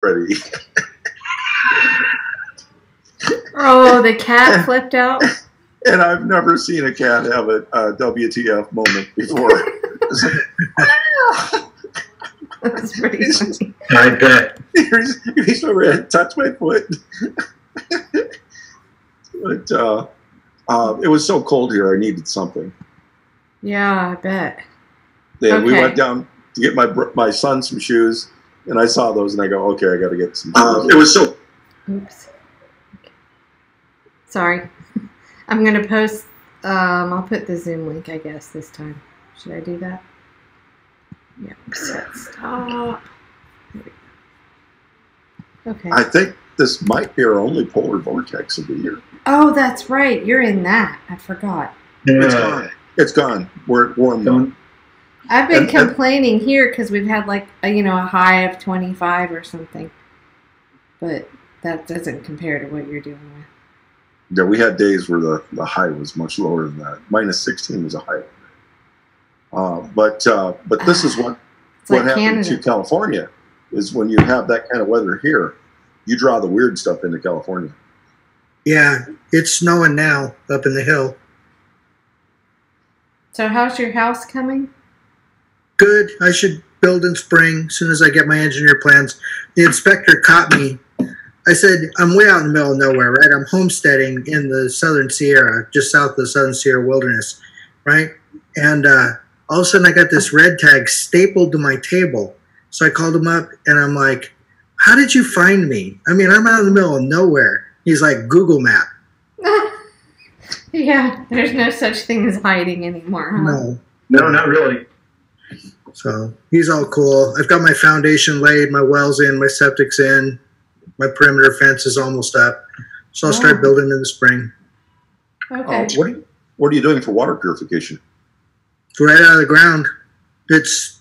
Freddie. Oh, the cat flipped out. And I've never seen a cat have a WTF moment before. It's like, ah! That's pretty funny. I bet. He's over there, touch my foot. But it was so cold here, I needed something. Yeah, I bet. And we went down to get my son some shoes, and I saw those, and I go, okay, I got to get some shoes. It was so... Oops. Okay. Sorry. I'm going to post, I'll put the Zoom link, I guess, this time. Should I do that? Yeah, set stop. Okay. I think this might be our only polar vortex of the year. Oh, that's right. You're in that. I forgot. It's gone. It's gone. We're warm now. I've been complaining here because we've had like a high of 25 or something, but that doesn't compare to what you're dealing with. Yeah, we had days where the high was much lower than that. Minus 16 was a high. But this is what happened Canada. To California is when you have that kind of weather here, you draw the weird stuff into California. Yeah, it's snowing now up in the hill. So how's your house coming? Good. I should build in spring as soon as I get my engineer plans. The inspector caught me. I said, I'm way out in the middle of nowhere, right? I'm homesteading in the Southern Sierra, just south of the Southern Sierra Wilderness, right? And all of a sudden I got this red tag stapled to my table. So I called him up and I'm like, how did you find me? I mean, I'm out in the middle of nowhere. He's like, Google Map. Yeah, there's no such thing as hiding anymore, huh? No, not really. So he's all cool. I've got my foundation laid, my well's in, my septic's in, my perimeter fence is almost up. So I'll start building in the spring. Okay. What are you doing for water purification? It's right out of the ground. It's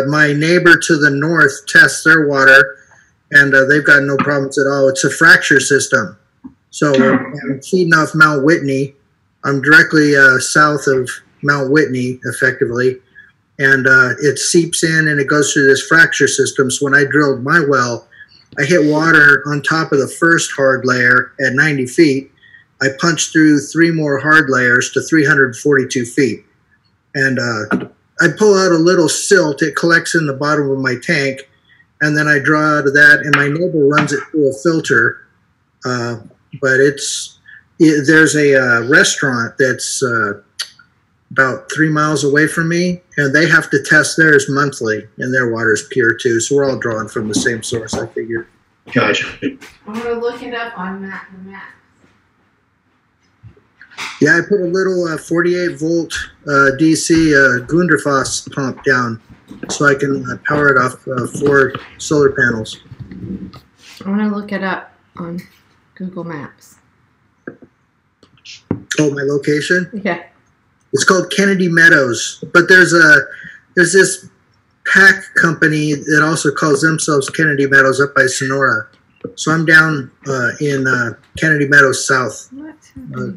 my neighbor to the north tests their water, and they've got no problems at all. It's a fracture system. So I'm feeding off Mount Whitney. I'm directly south of Mount Whitney, effectively. And it seeps in and it goes through this fracture system. So when I drilled my well, I hit water on top of the first hard layer at 90 feet. I punched through 3 more hard layers to 342 feet. And I pull out a little silt. It collects in the bottom of my tank. And then I draw out of that, and my neighbor runs it through a filter. But there's a restaurant that's about 3 miles away from me, and they have to test theirs monthly, and their water is pure too. So we're all drawing from the same source, I figure. Gotcha. I'm going to look it up on the map. Yeah, I put a little 48 volt DC Gunderfoss pump down so I can power it off 4 solar panels. I want to look it up on Google Maps. Oh, my location? Yeah. It's called Kennedy Meadows, but there's this pack company that also calls themselves Kennedy Meadows up by Sonora. So I'm down in Kennedy Meadows South,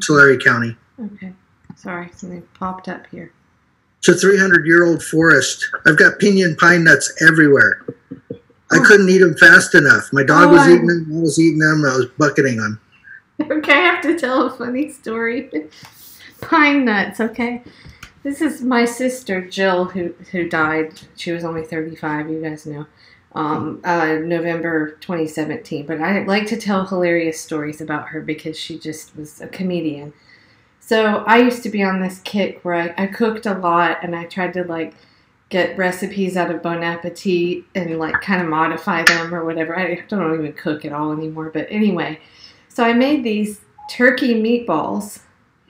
Tulare County. Okay. Sorry, something popped up here. It's a 300-year-old forest. I've got pinyon pine nuts everywhere. I couldn't eat them fast enough. My dog was eating them, I was eating them, I was bucketing them. Okay, I have to tell a funny story. Pine nuts, okay. This is my sister, Jill, who died. She was only 35, you guys know. November 2017. But I like to tell hilarious stories about her because she just was a comedian. So I used to be on this kick where I cooked a lot and I tried to get recipes out of Bon Appetit and kind of modify them or whatever. I don't even cook at all anymore. But anyway, so I made these turkey meatballs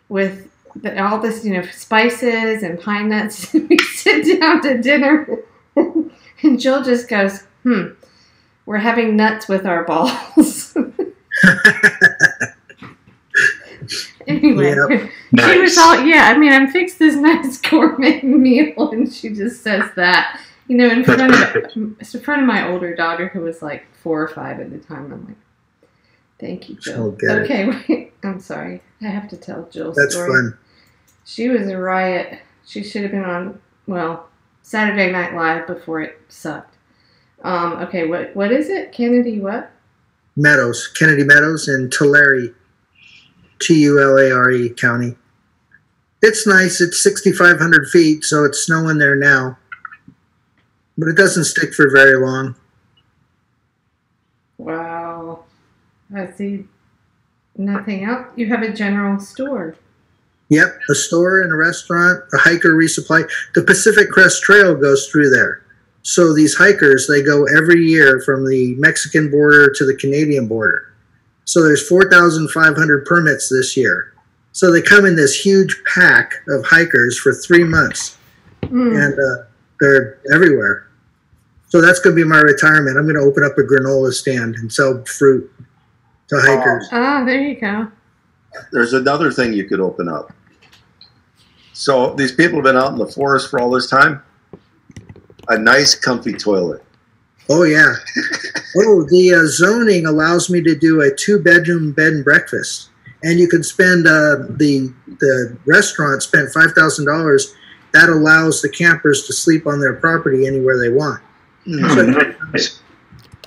with all this, spices and pine nuts. We sit down to dinner and Jill just goes, we're having nuts with our balls. Anyway, Yep. She was all, I'm fixed this nice gourmet meal, and she just says that, in front of my older daughter who was 4 or 5 at the time. I'm like, thank you, Jill. Okay, wait, I'm sorry. I have to tell Jill's story. That's fun. She was a riot. She should have been on, Saturday Night Live before it sucked. Okay, what is it? Kennedy what? Meadows, Kennedy Meadows in Tulare, Tulare County. It's nice. It's 6,500 feet, so it's snowing there now. But it doesn't stick for very long. Wow. I see nothing else. You have a general store. Yep, a store and a restaurant, a hiker resupply. The Pacific Crest Trail goes through there. So these hikers, they go every year from the Mexican border to the Canadian border. So there's 4,500 permits this year. So they come in this huge pack of hikers for 3 months. And they're everywhere. So that's going to be my retirement. I'm going to open up a granola stand and sell fruit to hikers. Oh, there you go. There's another thing you could open up. So these people have been out in the forest for all this time. A nice, comfy toilet. Oh, yeah. Oh, the zoning allows me to do a 2-bedroom bed and breakfast. And you can spend, the restaurant spent $5,000. That allows the campers to sleep on their property anywhere they want. So Nice.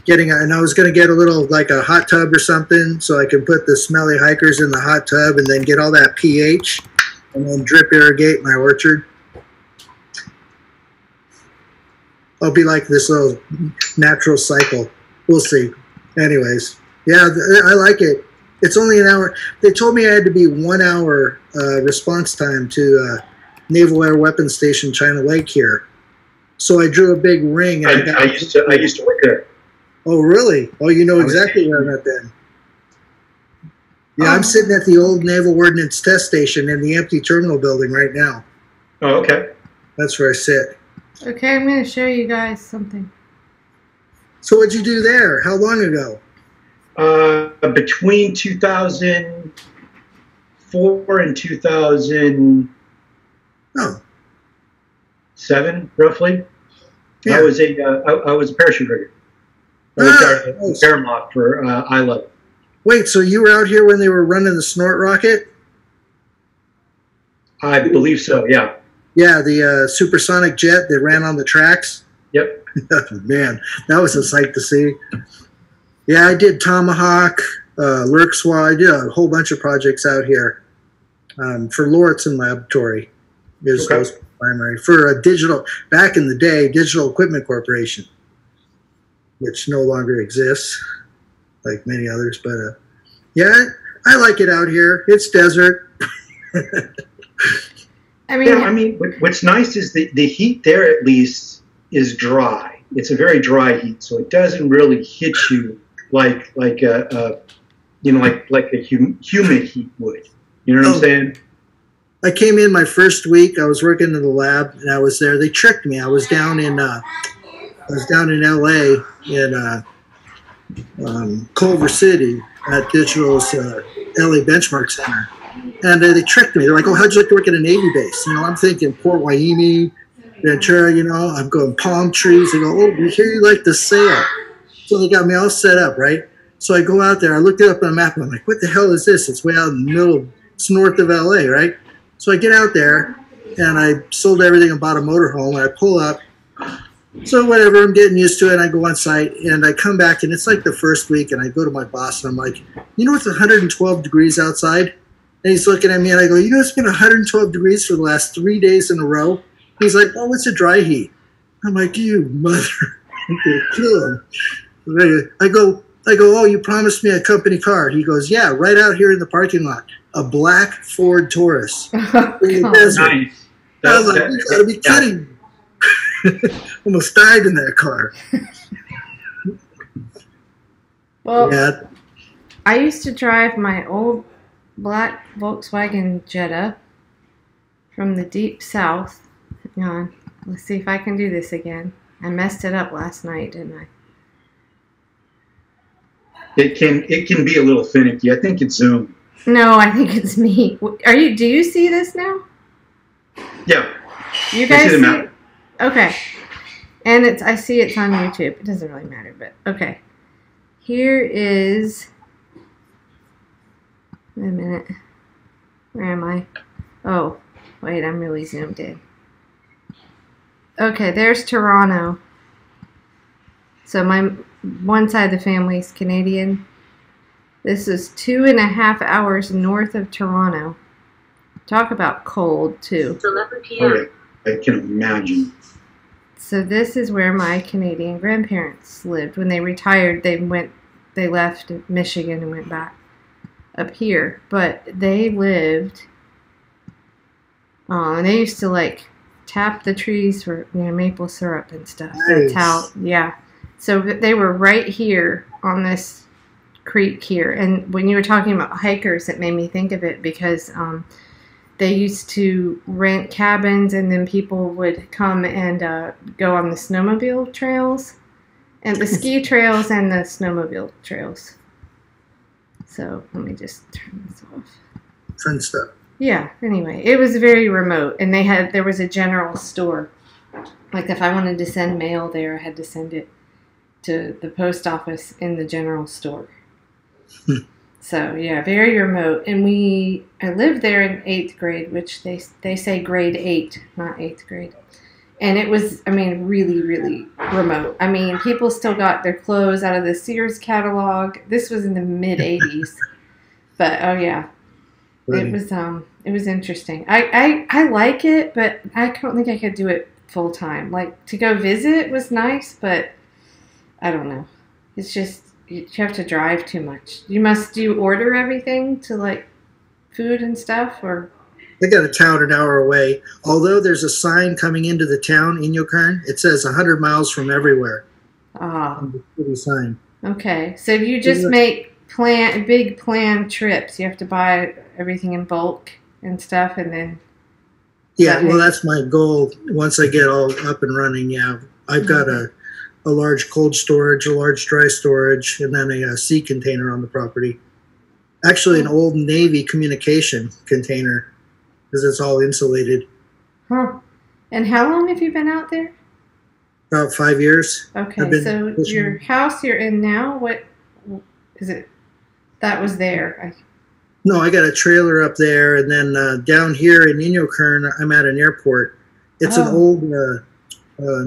and I was going to get a little, like a hot tub or something, so I can put the smelly hikers in the hot tub and then get all that pH and then drip irrigate my orchard. I'll be like this little natural cycle. We'll see. Anyways, yeah, I like it. It's only an hour. They told me I had to be 1 hour response time to Naval Air Weapons Station China Lake here. So I drew a big ring. And I used to work there. Oh, really? Oh, you know exactly where I'm at then. Yeah, I'm sitting at the old Naval Ordnance Test Station in the empty terminal building right now. Oh, okay. That's where I sit. Okay, I'm going to show you guys something. So what'd you do there? How long ago? Between 2004 and 2007, roughly. Yeah. I was a parachute rigger. I was Nice. Paramount for ILO. Wait, so you were out here when they were running the snort rocket? I believe so. Yeah. Yeah, the supersonic jet that ran on the tracks. Yep. Man, that was a sight to see. Yeah, I did Tomahawk, Lurkswa. I did a whole bunch of projects out here for Lauritsen Laboratory. Is Okay. those primary for a digital back in the day, Digital Equipment Corporation, which no longer exists, like many others. But yeah, I like it out here. It's desert. I mean, Yeah, I mean, what's nice is the heat there at least is dry. It's a very dry heat, so it doesn't really hit you like a humid heat would. You know what I'm saying? I came in my first week. I was working in the lab, and I was there. They tricked me. I was down in LA in Culver City at Digital's LA Benchmark Center. And they tricked me. They're like, oh, how'd you like to work at a Navy base? You know, I'm thinking Port Waimea, Ventura, you know. I'm going palm trees. They go, oh, we hear you like to sail. So they got me all set up, right? So I go out there. I looked it up on a map, and I'm like, what the hell is this? It's way out in the middle. It's north of LA, right? So I get out there, and I sold everything and bought a motorhome, and I pull up. So whatever, I'm getting used to it. And I go on site, and I come back, and it's like the first week, and I go to my boss, and I'm like, you know, it's 112 degrees outside? And he's looking at me, and I go, you know, it's been 112 degrees for the last 3 days in a row. He's like, oh, it's a dry heat. I'm like, you mother, you're kill him. I go, oh, you promised me a company car. He goes, yeah, right out here in the parking lot. A black Ford Taurus. In the desert. Nice. I was like, you gotta be kidding me. Almost died in that car. well, Yeah. I used to drive my old black Volkswagen Jetta from the deep south. Hang on. Let's see if I can do this again. I messed it up last night, didn't I? It can be a little finicky. I think it's Zoom. No, I think it's me. Do you see this now? Yeah. You I guys see the see map. it? Okay. And I see it's on YouTube. It doesn't really matter, but okay. Here is, wait a minute. Where am I? Oh, wait, I'm really zoomed in. Okay, there's Toronto. So my one side of the family is Canadian. This is 2.5 hours north of Toronto. Talk about cold, too. It's 11 p.m. I can imagine. So this is where my Canadian grandparents lived. When they retired, they left Michigan and went back up here. But they lived, and they used to like tap the trees for maple syrup and stuff. Nice. That's how, yeah. So they were right here on this creek here. And when you were talking about hikers, it made me think of it because they used to rent cabins, and then people would come and go on the snowmobile trails, and the ski trails and the snowmobile trails. So let me just turn this off. Fun stuff. Yeah, anyway, it was very remote, and there was a general store. Like if I wanted to send mail there, I had to send it to the post office in the general store. So yeah, very remote. And I lived there in 8th grade, which they say grade 8, not 8th grade. And it was, really, really remote. People still got their clothes out of the Sears catalog. This was in the mid 80s. But oh yeah, it was interesting. I like it, but I don't think I could do it full time. Like to go visit was nice, but I don't know. It's just, you have to drive too much. Do you order everything to like food and stuff, or? They got a town an hour away. Although there's a sign coming into the town in Yukon, it says 100 miles from everywhere. Ah. Pretty sign. Okay, so you just make big planned trips. You have to buy everything in bulk and stuff, and then. Yeah, well, that's my goal. Once I get all up and running, yeah, I've got a large cold storage, a large dry storage, and then a sea container on the property. Actually, an old Navy communication container, because it's all insulated. Huh. And how long have you been out there? About 5 years. Okay, so your house you're in now, what is it? That was there. No, I got a trailer up there, and then down here in Inyokern, I'm at an airport. It's an old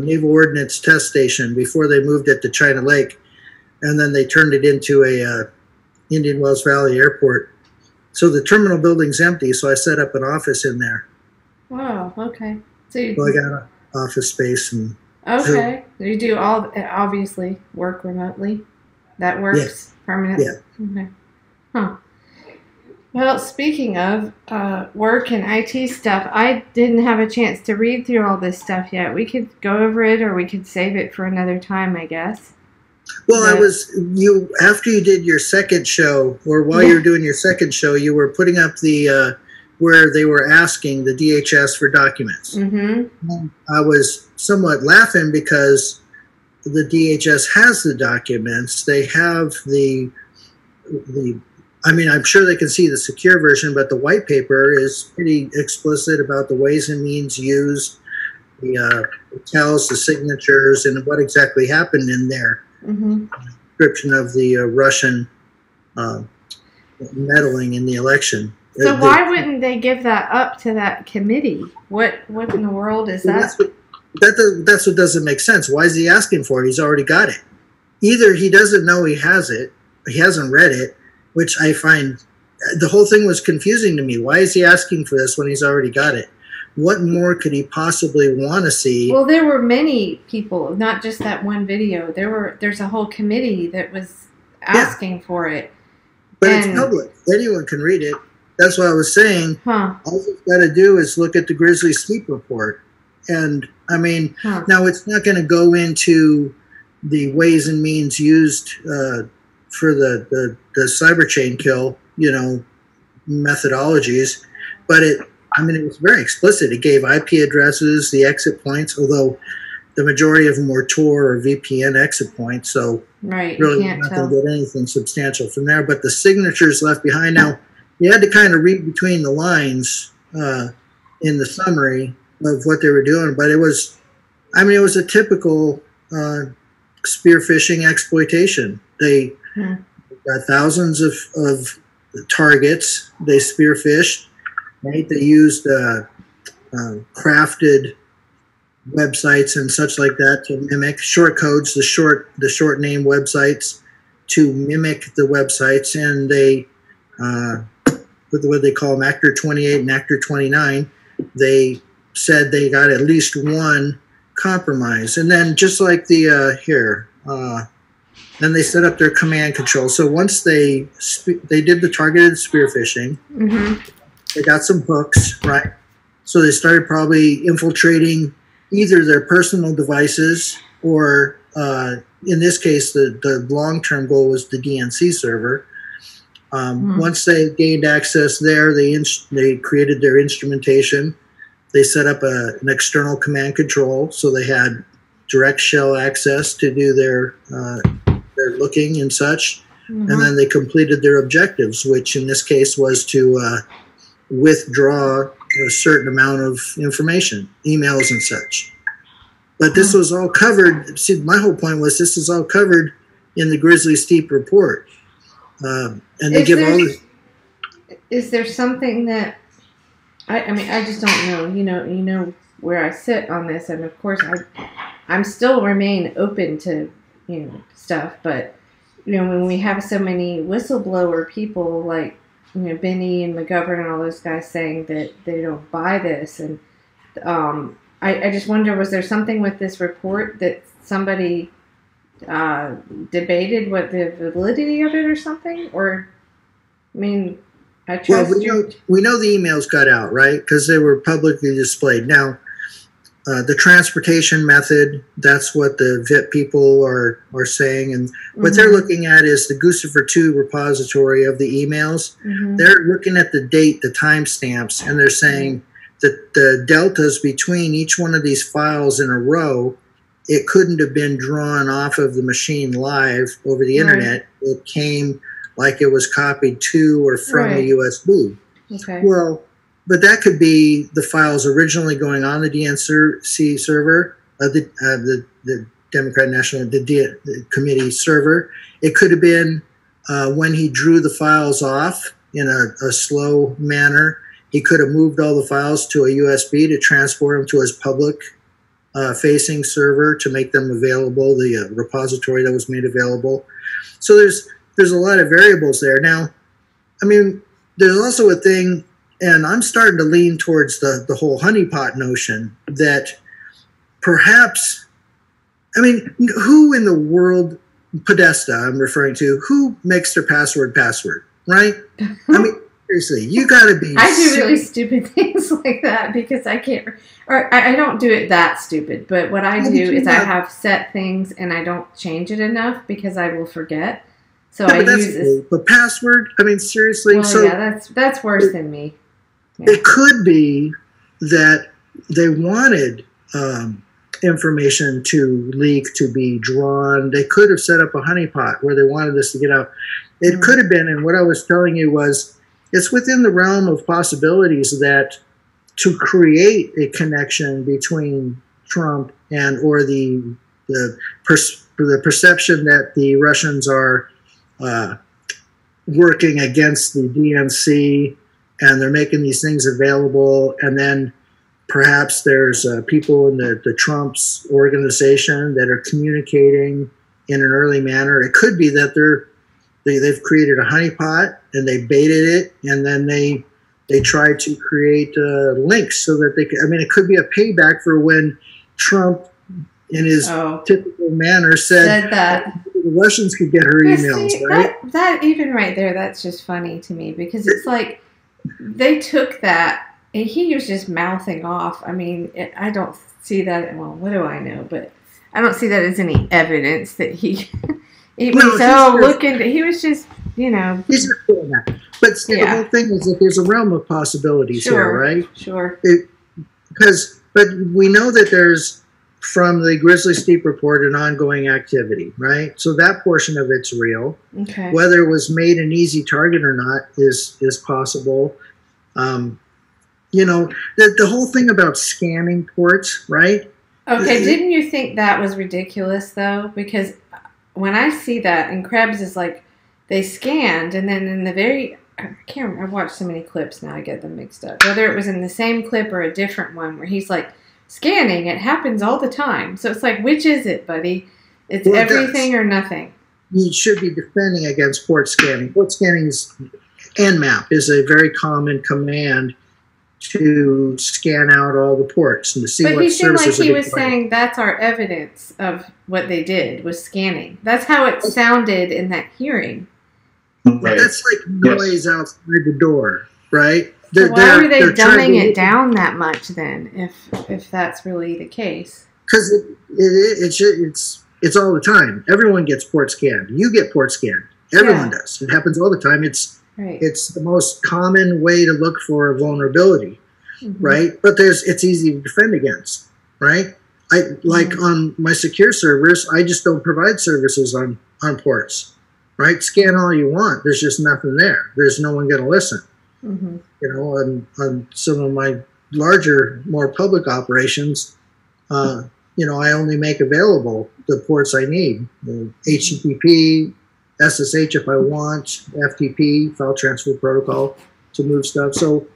Naval Ordnance Test Station before they moved it to China Lake, and then they turned it into a Indian Wells Valley Airport. So the terminal building's empty, so I set up an office in there. Wow, okay. So I got an office space. And okay. You do obviously work remotely. That works permanently? Yeah. Okay. Huh. Well, speaking of work and IT stuff, I didn't have a chance to read through all this stuff yet. We could go over it, or we could save it for another time, I guess. Well, after you did your second show, or while you were doing your second show, you were putting up the where they were asking the DHS for documents. Mm-hmm. I was somewhat laughing because the DHS has the documents. They have the I'm sure they can see the secure version, but the white paper is pretty explicit about the ways and means used, the tells, the signatures, and what exactly happened in there. Mm-hmm. Description of the Russian meddling in the election. So why wouldn't they give that up to that committee? What in the world is that? That's what doesn't make sense. Why is he asking for it? He's already got it. Either he doesn't know he has it, he hasn't read it, which I find the whole thing was confusing to me. Why is he asking for this when he's already got it? What more could he possibly want to see? Well, there were many people, not just that one video. There's a whole committee that was asking for it. But it's public. Anyone can read it. That's what I was saying. Huh. All you've got to do is look at the Grizzly Sleep Report. And, now it's not going to go into the ways and means used for the cyber chain kill, methodologies. But it was very explicit. It gave IP addresses, the exit points, although the majority of them were Tor or VPN exit points. So really you're not going to get anything substantial from there. But the signatures left behind. Now, you had to kind of read between the lines in the summary of what they were doing. But it was a typical spear phishing exploitation. They got thousands of targets. They spear phished. Right? They used crafted websites and such like that to mimic short codes, the short name websites to mimic the websites, and they what they call them, Actor 28 and Actor 29. They said they got at least one compromise, and then just like the then they set up their command control. So once they did the targeted spear phishing, they got some hooks, right? So they started probably infiltrating either their personal devices or, in this case, the long-term goal was the DNC server. Once they gained access there, they created their instrumentation. They set up an external command control, so they had direct shell access to do their looking and such. And then they completed their objectives, which in this case was to withdraw a certain amount of information, emails and such. But this was all covered. See, my whole point was this is all covered in the Grizzly Steep report. And they give all this. Is there something that I mean, I just don't know. You know where I sit on this, and of course, I'm still remain open to stuff. But when we have so many whistleblower people like Benny and McGovern and all those guys saying that they don't buy this, and I just wonder, was there something with this report that somebody debated what the validity of it or something? Or, I mean, I trust we know the emails got out, right? Because they were publicly displayed. Now, the transportation method, that's what the VIP people are saying. And what they're looking at is the Guccifer 2 repository of the emails. They're looking at the date, the timestamps, and they're saying that the deltas between each one of these files in a row, it couldn't have been drawn off of the machine live over the internet. It came like it was copied to or from a USB. Okay. Well, but that could be the files originally going on the DNC server, the Democrat National the Committee server. It could have been when he drew the files off in a slow manner. He could have moved all the files to a USB to transport them to his public facing server to make them available, the repository that was made available. So there's a lot of variables there. Now, I mean, there's also a thing, and I'm starting to lean towards the whole honeypot notion that perhaps, I mean, who in the world, Podesta I'm referring to, who makes their password, right? I mean, seriously, you got to be. I do really stupid things like that because I can't, or I don't do it that stupid. But what I do is I have set things and I don't change it enough because I will forget. So I use this. The password. I mean, seriously. Well, yeah, that's worse than me. Yeah. It could be that they wanted information to leak, to be drawn. They could have set up a honeypot where they wanted this to get out. It could have been, and what I was telling you was, it's within the realm of possibilities that to create a connection between Trump and or the perception that the Russians are working against the DNC and they're making these things available, and then perhaps there's people in the Trump's organization that are communicating in an early manner. It could be that they've created a honeypot and they baited it, and then they tried to create links so that they could. I mean, it could be a payback for when Trump, in his typical manner, said that the Russians could get her emails. See, right? That even right there, that's just funny to me because it's like they took that and he was just mouthing off. I mean, I don't see that. Well, what do I know? But I don't see that as any evidence that he. He was he was just, He's just doing that. But the whole thing is that there's a realm of possibilities here, right? Sure. But we know that there's, from the Grizzly Steep report, an ongoing activity, right? So that portion of it's real. Okay. Whether it was made an easy target or not is possible. The whole thing about scanning ports, right? Okay, didn't you think that was ridiculous, though? Because when I see that, and Krebs is like, they scanned, and then in the I can't remember, I've watched so many clips now, I get them mixed up. Whether it was in the same clip or a different one, where he's like scanning. It happens all the time. So it's like, which is it, buddy? It's everything or nothing. You should be defending against port scanning. Port scanning Nmap is a very common command to scan out all the ports and to see what services are. But he seemed like he was saying that's our evidence of what they did was scanning. That's how it sounded in that hearing. Right. That's like noise outside the door, right? So why were they dumbing it down that much then, if that's really the case? Because it's all the time. Everyone gets port scanned. You get port scanned. Everyone does. It happens all the time. It's the most common way to look for a vulnerability, right? But it's easy to defend against, right? On my secure servers, I just don't provide services on ports, right? Scan all you want. There's just nothing there. There's no one going to listen. You know, on some of my larger, more public operations, you know, I only make available the ports I need. HTTP, SSH if I want, FTP, file transfer protocol to move stuff. So,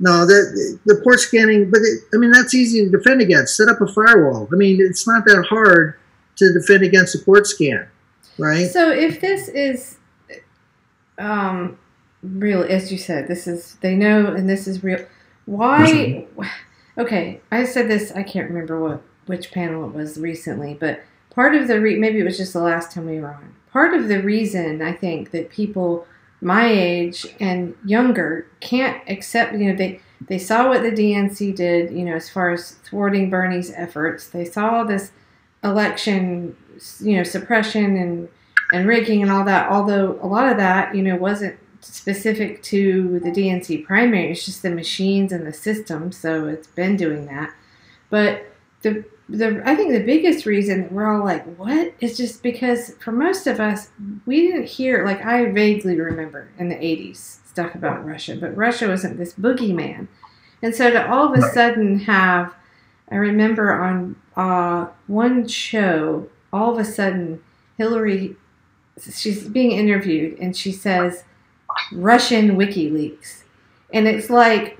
no, the port scanning, but that's easy to defend against. Set up a firewall. I mean, it's not that hard to defend against a port scan, right? So if this is real, as you said, they know and this is real. Why? Okay, I said this, I can't remember which panel it was recently, but part of the maybe it was just the last time we were on. Part of the reason I think that people my age and younger can't accept, you know, they saw what the DNC did, you know, as far as thwarting Bernie's efforts. They saw this election, you know, suppression and rigging and all that, although a lot of that, you know, wasn't specific to the DNC primary. It's just the machines and the system, so it's been doing that. But I think the biggest reason that we're all like, what? Is just because for most of us, we didn't hear, like I vaguely remember in the 80s stuff about Russia, but Russia wasn't this boogeyman. And so to all of a sudden have, I remember on one show, all of a sudden Hillary, she's being interviewed and she says, Russian WikiLeaks. And it's like,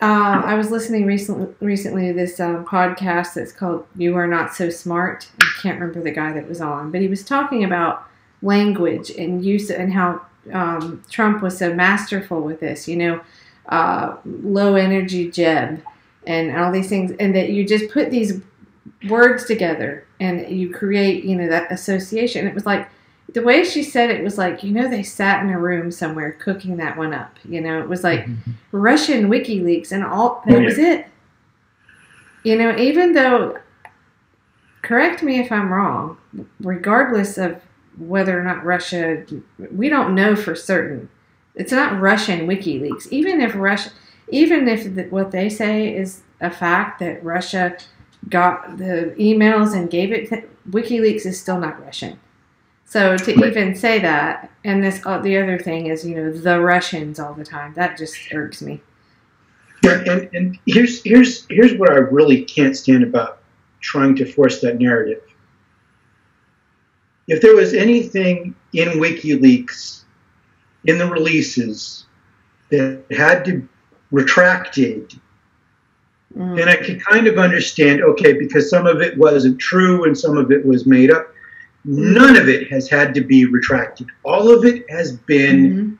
I was listening recently to this podcast that's called You Are Not So Smart. I can't remember the guy that was on, but he was talking about language and use and how Trump was so masterful with this, you know, low energy Jeb and all these things, and that you just put these words together and you create, you know, that association. It was like, the way she said it was like, you know, they sat in a room somewhere cooking that one up. You know, it was like Russian WikiLeaks and all, that was it. You know, even though, correct me if I'm wrong, regardless of whether or not Russia, we don't know for certain. It's not Russian WikiLeaks. Even if what they say is a fact that Russia got the emails and gave it, WikiLeaks is still not Russian. So to even say that, and this the other thing is, you know, the Russians all the time, that just irks me. Yeah, and here's what I really can't stand about trying to force that narrative. If there was anything in WikiLeaks, in the releases, that had to retracted, then I could kind of understand, okay, because some of it wasn't true and some of it was made up. None of it has had to be retracted. All of it has been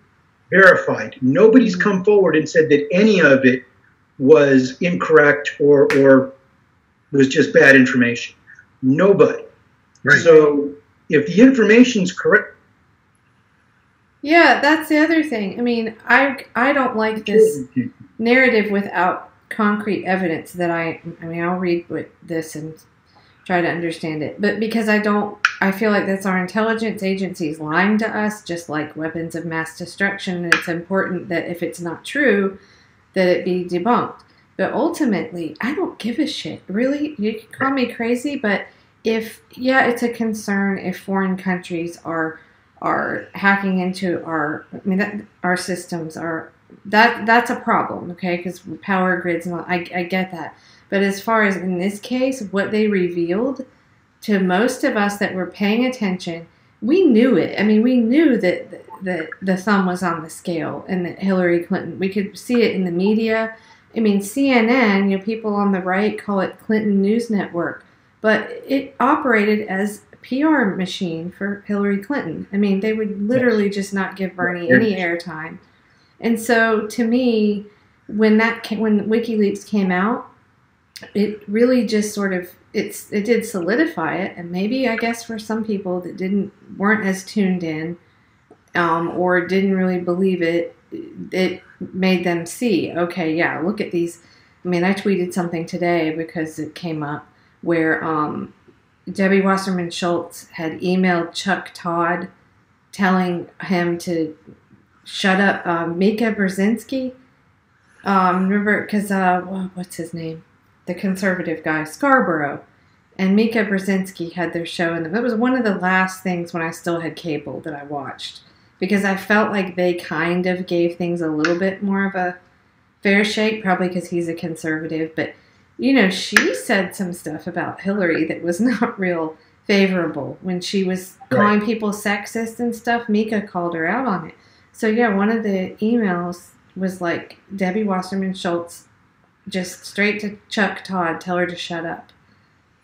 verified. Nobody's come forward and said that any of it was incorrect or was just bad information. Nobody. Right. So if the information's correct. Yeah, that's the other thing. I mean, I don't like this narrative without concrete evidence that I'll read this and try to understand it. But because I feel like that's our intelligence agencies lying to us, just like weapons of mass destruction. And it's important that if it's not true, that it be debunked. But ultimately, I don't give a shit. Really, you can call me crazy, but it's a concern if foreign countries are hacking into our systems. That's a problem, okay? Because power grids and all, I get that. But as far as in this case, what they revealed to most of us that were paying attention, we knew it. I mean, we knew that the thumb was on the scale and that Hillary Clinton, we could see it in the media. I mean, CNN, people on the right call it Clinton News Network, but it operated as a PR machine for Hillary Clinton. I mean, they would literally just not give Bernie any airtime. And so, to me, when WikiLeaks came out, it really just sort of it did solidify it, and maybe I guess for some people that weren't as tuned in, or didn't really believe it, it made them see, okay, yeah, look at these. I mean, I tweeted something today because it came up where Debbie Wasserman Schultz had emailed Chuck Todd telling him to shut up. Mika Brzezinski, remember, because what's his name? The conservative guy, Scarborough, and Mika Brzezinski had their show, and it was one of the last things when I still had cable that I watched, because I felt like they kind of gave things a little bit more of a fair shake, probably because he's a conservative, but she said some stuff about Hillary that was not real favorable when she was calling people sexist and stuff. Mika called her out on it. So yeah, one of the emails was like, Debbie Wasserman Schultz, just straight to Chuck Todd, tell her to shut up.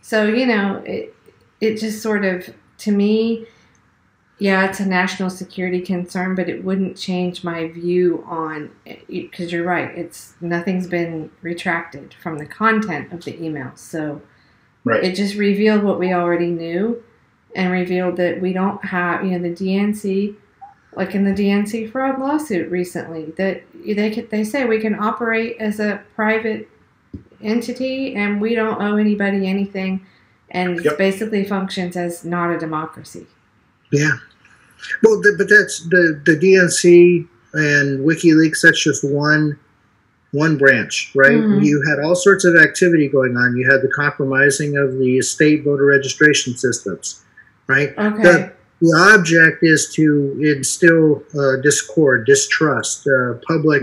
So, it just sort of, to me, yeah, it's a national security concern, but it wouldn't change my view on, because you're right, nothing's been retracted from the content of the emails. So it just revealed what we already knew, and revealed that we don't have, the DNC, like in the DNC fraud lawsuit recently, that they say we can operate as a private entity and we don't owe anybody anything, and it basically functions as not a democracy. Yeah. Well, but that's the DNC and WikiLeaks. That's just one branch, right? Mm-hmm. You had all sorts of activity going on. You had the compromising of the state voter registration systems, right? Okay. The object is to instill discord, distrust, public,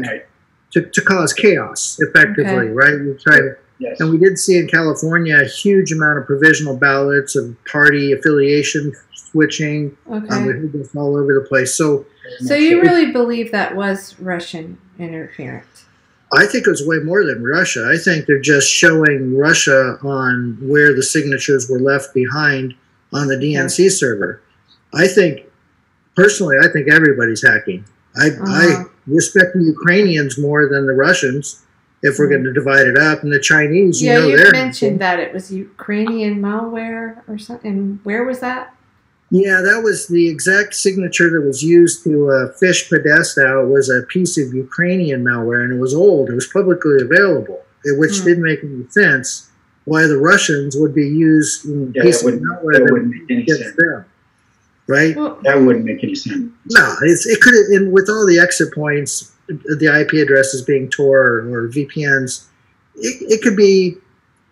to cause chaos, effectively, right? You try to, and we did see in California a huge amount of provisional ballots of party affiliation switching. Okay. We heard this all over the place. So you really believe that was Russian interference? I think it was way more than Russia. I think they're just showing Russia on where the signatures were left behind on the DNC server. I think everybody's hacking. I respect the Ukrainians more than the Russians if we're going to divide it up. And the Chinese, you mentioned that it was Ukrainian malware or something. And where was that? Yeah, that was the exact signature that was used to fish Podesta. It was a piece of Ukrainian malware, and it was old. It was publicly available, which didn't make any sense why the Russians would be using a piece of malware that wouldn't make any sense. Them. Right? Well, that wouldn't make any sense. No, it could have, and with all the exit points, the IP addresses being Tor or VPNs, it could be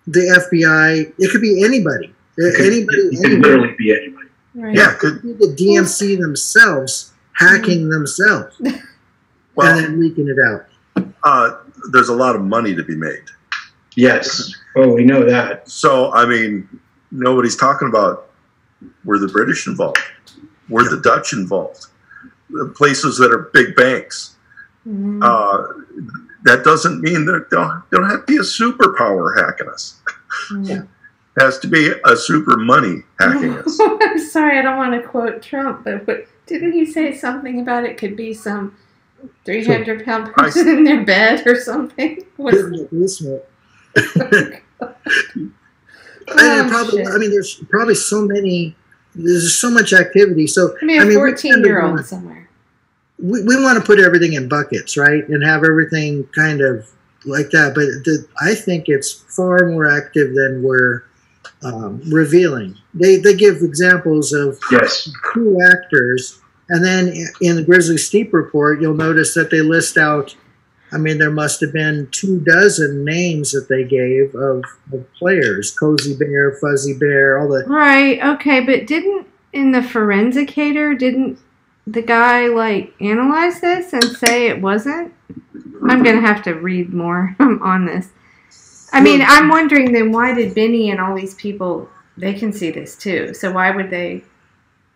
the FBI, it could be anybody. It could literally be anybody. Right. Yeah, it could be the DMC themselves hacking themselves and then leaking it out. There's a lot of money to be made. Yes. Oh, we know that. So, I mean, nobody's talking about were the British involved? Were the Dutch involved? The places that are big banks. Mm-hmm. That doesn't mean that they don't have to be a superpower hacking us. Mm-hmm. It has to be a super money hacking us. I'm sorry, I don't want to quote Trump, but didn't he say something about it could be some 300-pound person in their bed or something? There's probably so many. There's so much activity. So a 14-year-old somewhere. We want to put everything in buckets, right, and have everything kind of like that. But I think it's far more active than we're revealing. They give examples of coup actors, and then in the Grizzly Steep report, you'll notice that they list out. I mean, there must have been 24 names that they gave of players. Cozy Bear, Fuzzy Bear, all the... Right, okay, but in the Forensicator, didn't the guy, analyze this and say it wasn't? I'm going to have to read more on this. I mean, I'm wondering then why did Benny and all these people, they can see this too, so why would they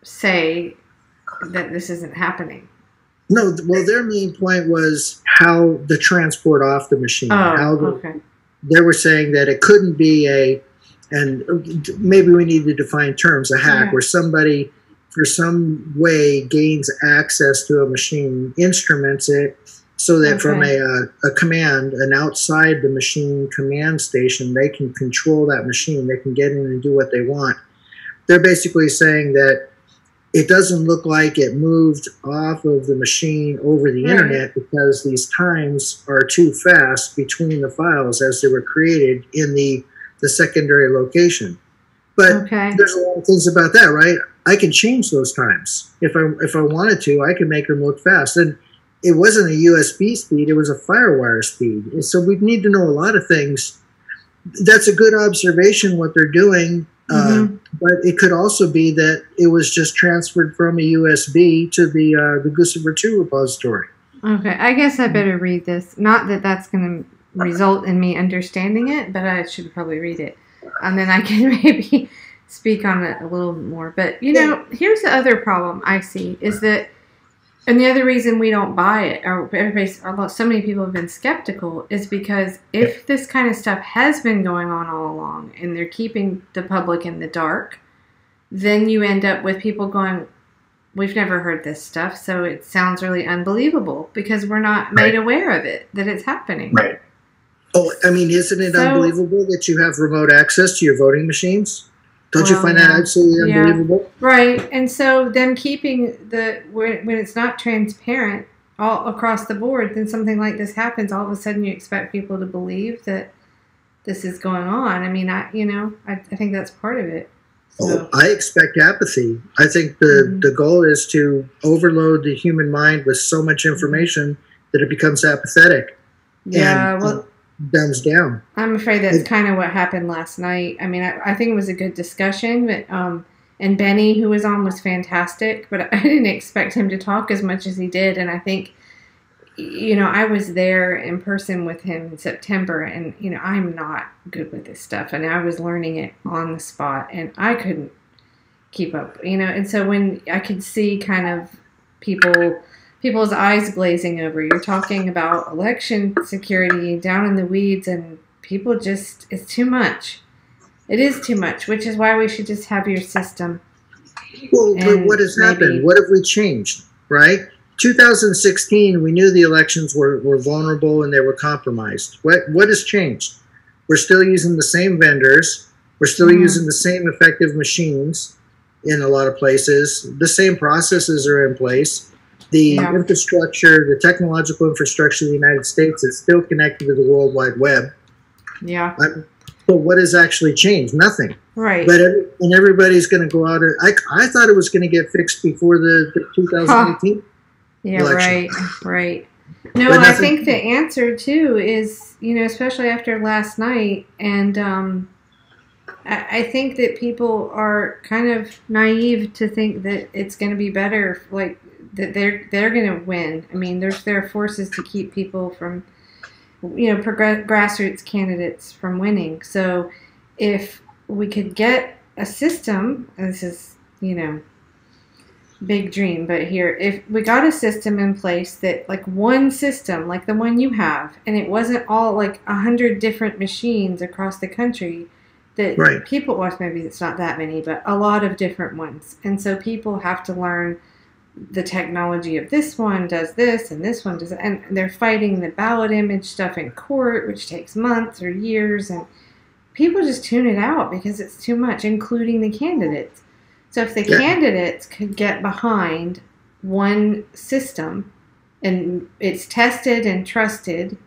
say that this isn't happening? No, well, their main point was how the transport off the machine. Okay. They were saying that it couldn't be and maybe we need to define terms, a hack, where somebody for some way gains access to a machine, instruments it, so that from a command, an outside the machine command station, they can control that machine. They can get in and do what they want. They're basically saying that it doesn't look like it moved off of the machine over the internet because these times are too fast between the files as they were created in the secondary location. But there's a lot of things about that, right? I can change those times. If I wanted to, I can make them look fast. And it wasn't a USB speed, it was a FireWire speed. And so we need to know a lot of things. That's a good observation, what they're doing. But it could also be that it was just transferred from a USB to the Guccifer 2 repository. Okay, I guess I better read this. Not that that's going to result in me understanding it, but I should probably read it. And then I can maybe speak on it a little more. But, here's the other problem I see is that, and the other reason we don't buy it, or so many people have been skeptical, is because if this kind of stuff has been going on all along and they're keeping the public in the dark, then you end up with people going, we've never heard this stuff, so it sounds really unbelievable because we're not made aware of it, that it's happening. Right. Oh, I mean, isn't it unbelievable that you have remote access to your voting machines? Don't you find that absolutely unbelievable? Right. And so them keeping when it's not transparent all across the board, then something like this happens, all of a sudden you expect people to believe that this is going on. I mean, I think that's part of it. So. I expect apathy. I think the goal is to overload the human mind with so much information that it becomes apathetic. Yeah, dumbs down. I'm afraid that's kind of what happened last night. I mean, I think it was a good discussion, but and Benny, who was on, was fantastic, but I didn't expect him to talk as much as he did. And I think, I was there in person with him in September, and I'm not good with this stuff, and I was learning it on the spot, and I couldn't keep up, And so when I could see kind of people's eyes glazing over. You're talking about election security down in the weeds, and people it's too much. It is too much, which is why we should just have your system. Well, but what has happened? What have we changed, right? 2016, we knew the elections were vulnerable and they were compromised. What has changed? We're still using the same vendors. We're still using the same effective machines in a lot of places. The same processes are in place. The infrastructure, the technological infrastructure of the United States is still connected to the World Wide Web. Yeah. But what has actually changed? Nothing. Right. But everybody's going to go out. I thought it was going to get fixed before the 2018 election. Right. No, I think the answer, too, is, especially after last night, and I think that people are kind of naive to think that it's going to be better, that they're going to win. I mean, there are forces to keep people from, grassroots candidates from winning. So if we could get a system, this is, big dream, but here, if we got a system in place that, one system, like the one you have, and it wasn't all 100 different machines across the country that people, well, maybe it's not that many, but a lot of different ones. And so people have to learn the technology of this one does this and this one does that, and they're fighting the ballot image stuff in court, which takes months or years, and people just tune it out because it's too much, including the candidates. So if the candidates could get behind one system and it's tested and trusted,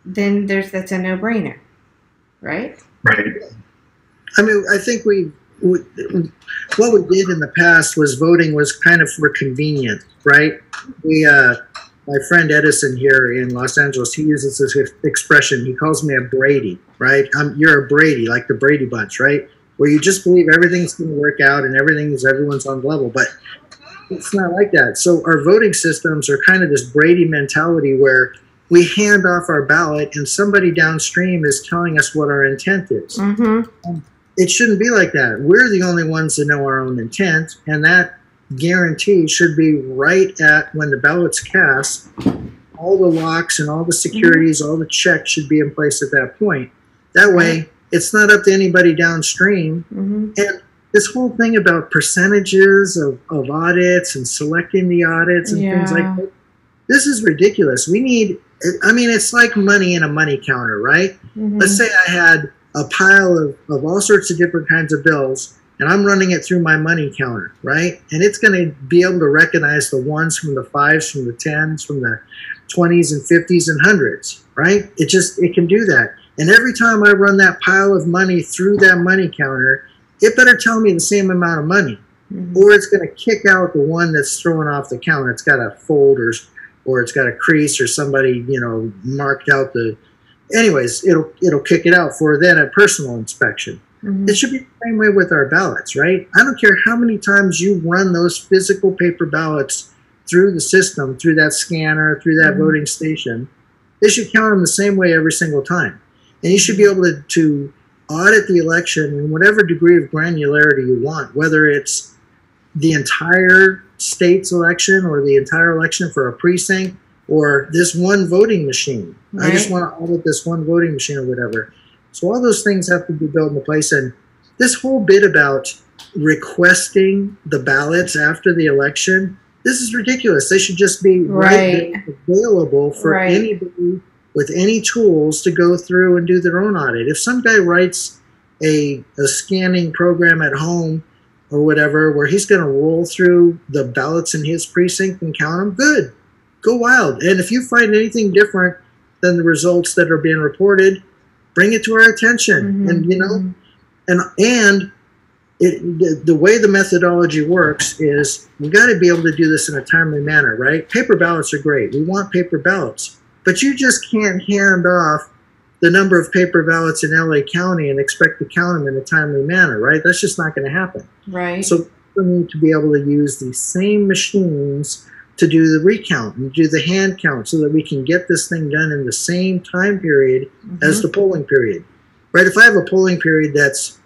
then that's a no-brainer, right? Right. I mean, I think what we did in the past was voting was kind of for convenient, right? My friend Edison here in Los Angeles, he uses this expression. He calls me a Brady, right? You're a Brady, like the Brady Bunch, right? Where you just believe everything's going to work out and everyone's on level, but it's not like that. So our voting systems are kind of this Brady mentality where we hand off our ballot and somebody downstream is telling us what our intent is. Mm-hmm. It shouldn't be like that. We're the only ones that know our own intent, and that guarantee should be right at when the ballot's cast. all the locks and all the securities, all the checks should be in place at that point. That way, it's not up to anybody downstream. And this whole thing about percentages of audits and selecting the audits and things like that, this is ridiculous. We need, I mean, it's like money in a money counter, right? Let's say I had a pile of all sorts of different kinds of bills, and I'm running it through my money counter, right? And it's going to be able to recognize the ones from the fives, from the tens, from the 20s and 50s and hundreds, right? It can do that. And every time I run that pile of money through that money counter, it better tell me the same amount of money, or it's going to kick out the one that's thrown off the counter. It's got a fold or it's got a crease, or somebody, you know, marked out the. Anyways, it'll kick it out for then a personal inspection. It should be the same way with our ballots, right? I don't care how many times you run those physical paper ballots through the system, through that scanner, through that voting station. They should count them the same way every single time. And you should be able to audit the election in whatever degree of granularity you want, whether it's the entire state's election or the entire election for a precinct or this one voting machine. I just want to audit this one voting machine or whatever. So all those things have to be built into place. And this whole bit about requesting the ballots after the election, this is ridiculous. They should just be right there, available for anybody with any tools to go through and do their own audit. If some guy writes a scanning program at home or whatever, where he's going to roll through the ballots in his precinct and count them, good. Go wild. And if you find anything different than the results that are being reported, bring it to our attention. And, you know, and the way the methodology works is we got to be able to do this in a timely manner, right? Paper ballots are great. We want paper ballots. But you just can't hand off the number of paper ballots in LA County and expect to count them in a timely manner, right? That's just not going to happen. Right. So we need to be able to use the same machines to do the recount and do the hand count so that we can get this thing done in the same time period as the polling period. Right? If I have a polling period that's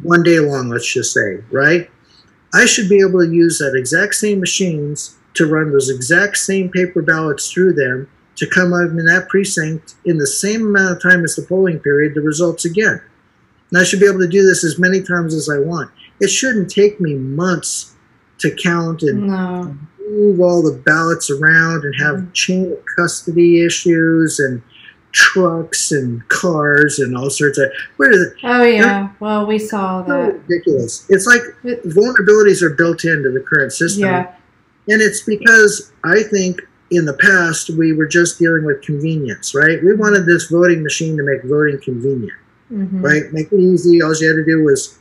1 day long, let's just say, right? I should be able to use that exact same machines to run those exact same paper ballots through them to come out in that precinct in the same amount of time as the polling period, the results again. And I should be able to do this as many times as I want. It shouldn't take me months to count and move all the ballots around and have chain of custody issues and trucks and cars and all sorts of. Where is it? Oh yeah, well we saw that. So ridiculous. It's like vulnerabilities are built into the current system, and it's because I think in the past we were just dealing with convenience, right? We wanted this voting machine to make voting convenient, right? Make it easy. All you had to do was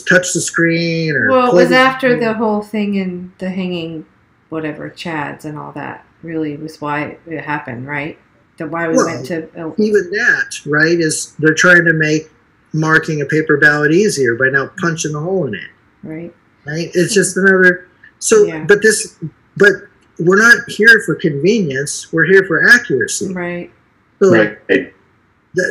touch the screen or. Well, it was after the whole thing in the hanging, whatever, Chads and all that. Really was why it happened, right? Why we went to even that, right? Is they're trying to make marking a paper ballot easier by now punching a hole in it, right? Right. It's just another. So, but we're not here for convenience. We're here for accuracy, right? So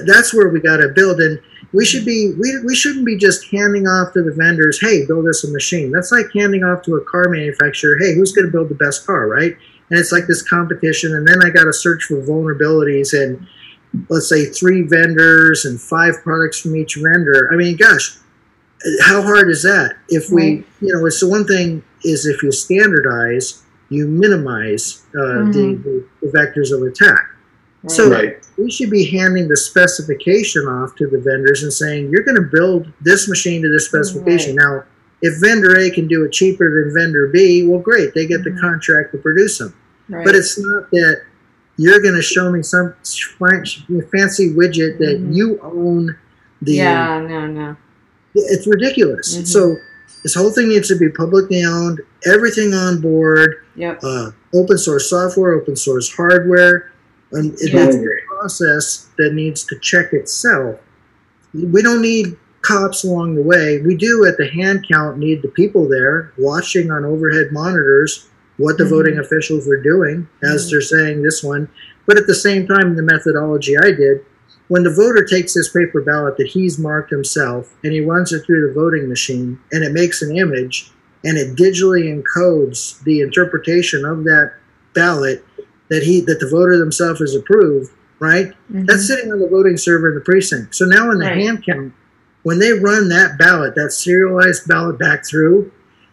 that's where we got to build, and we should be. We shouldn't be just handing off to the vendors. Hey, build us a machine. That's like handing off to a car manufacturer. Hey, who's going to build the best car, right? And it's like this competition, and then I got to search for vulnerabilities and let's say 3 vendors and 5 products from each vendor. I mean, gosh, how hard is that? If we, you know, it's the one thing is if you standardize, you minimize the vectors of attack. Right. So we should be handing the specification off to the vendors and saying, you're going to build this machine to this specification. Now, if vendor A can do it cheaper than vendor B, well, great. They get the contract to produce them. Right. But it's not that you're going to show me some fancy widget that you own. No. It's ridiculous. So this whole thing needs to be publicly owned, everything on board, open source software, open source hardware. And it's a process that needs to check itself. We don't need cops along the way. We do at the hand count need the people there watching on overhead monitors what the voting officials are doing as they're saying this one. But at the same time, the methodology I did, when the voter takes this paper ballot that he's marked himself and he runs it through the voting machine and it makes an image and it digitally encodes the interpretation of that ballot that the voter themselves has approved, right? Mm-hmm. That's sitting on the voting server in the precinct. So now in the hand count, when they run that ballot, that serialized ballot back through,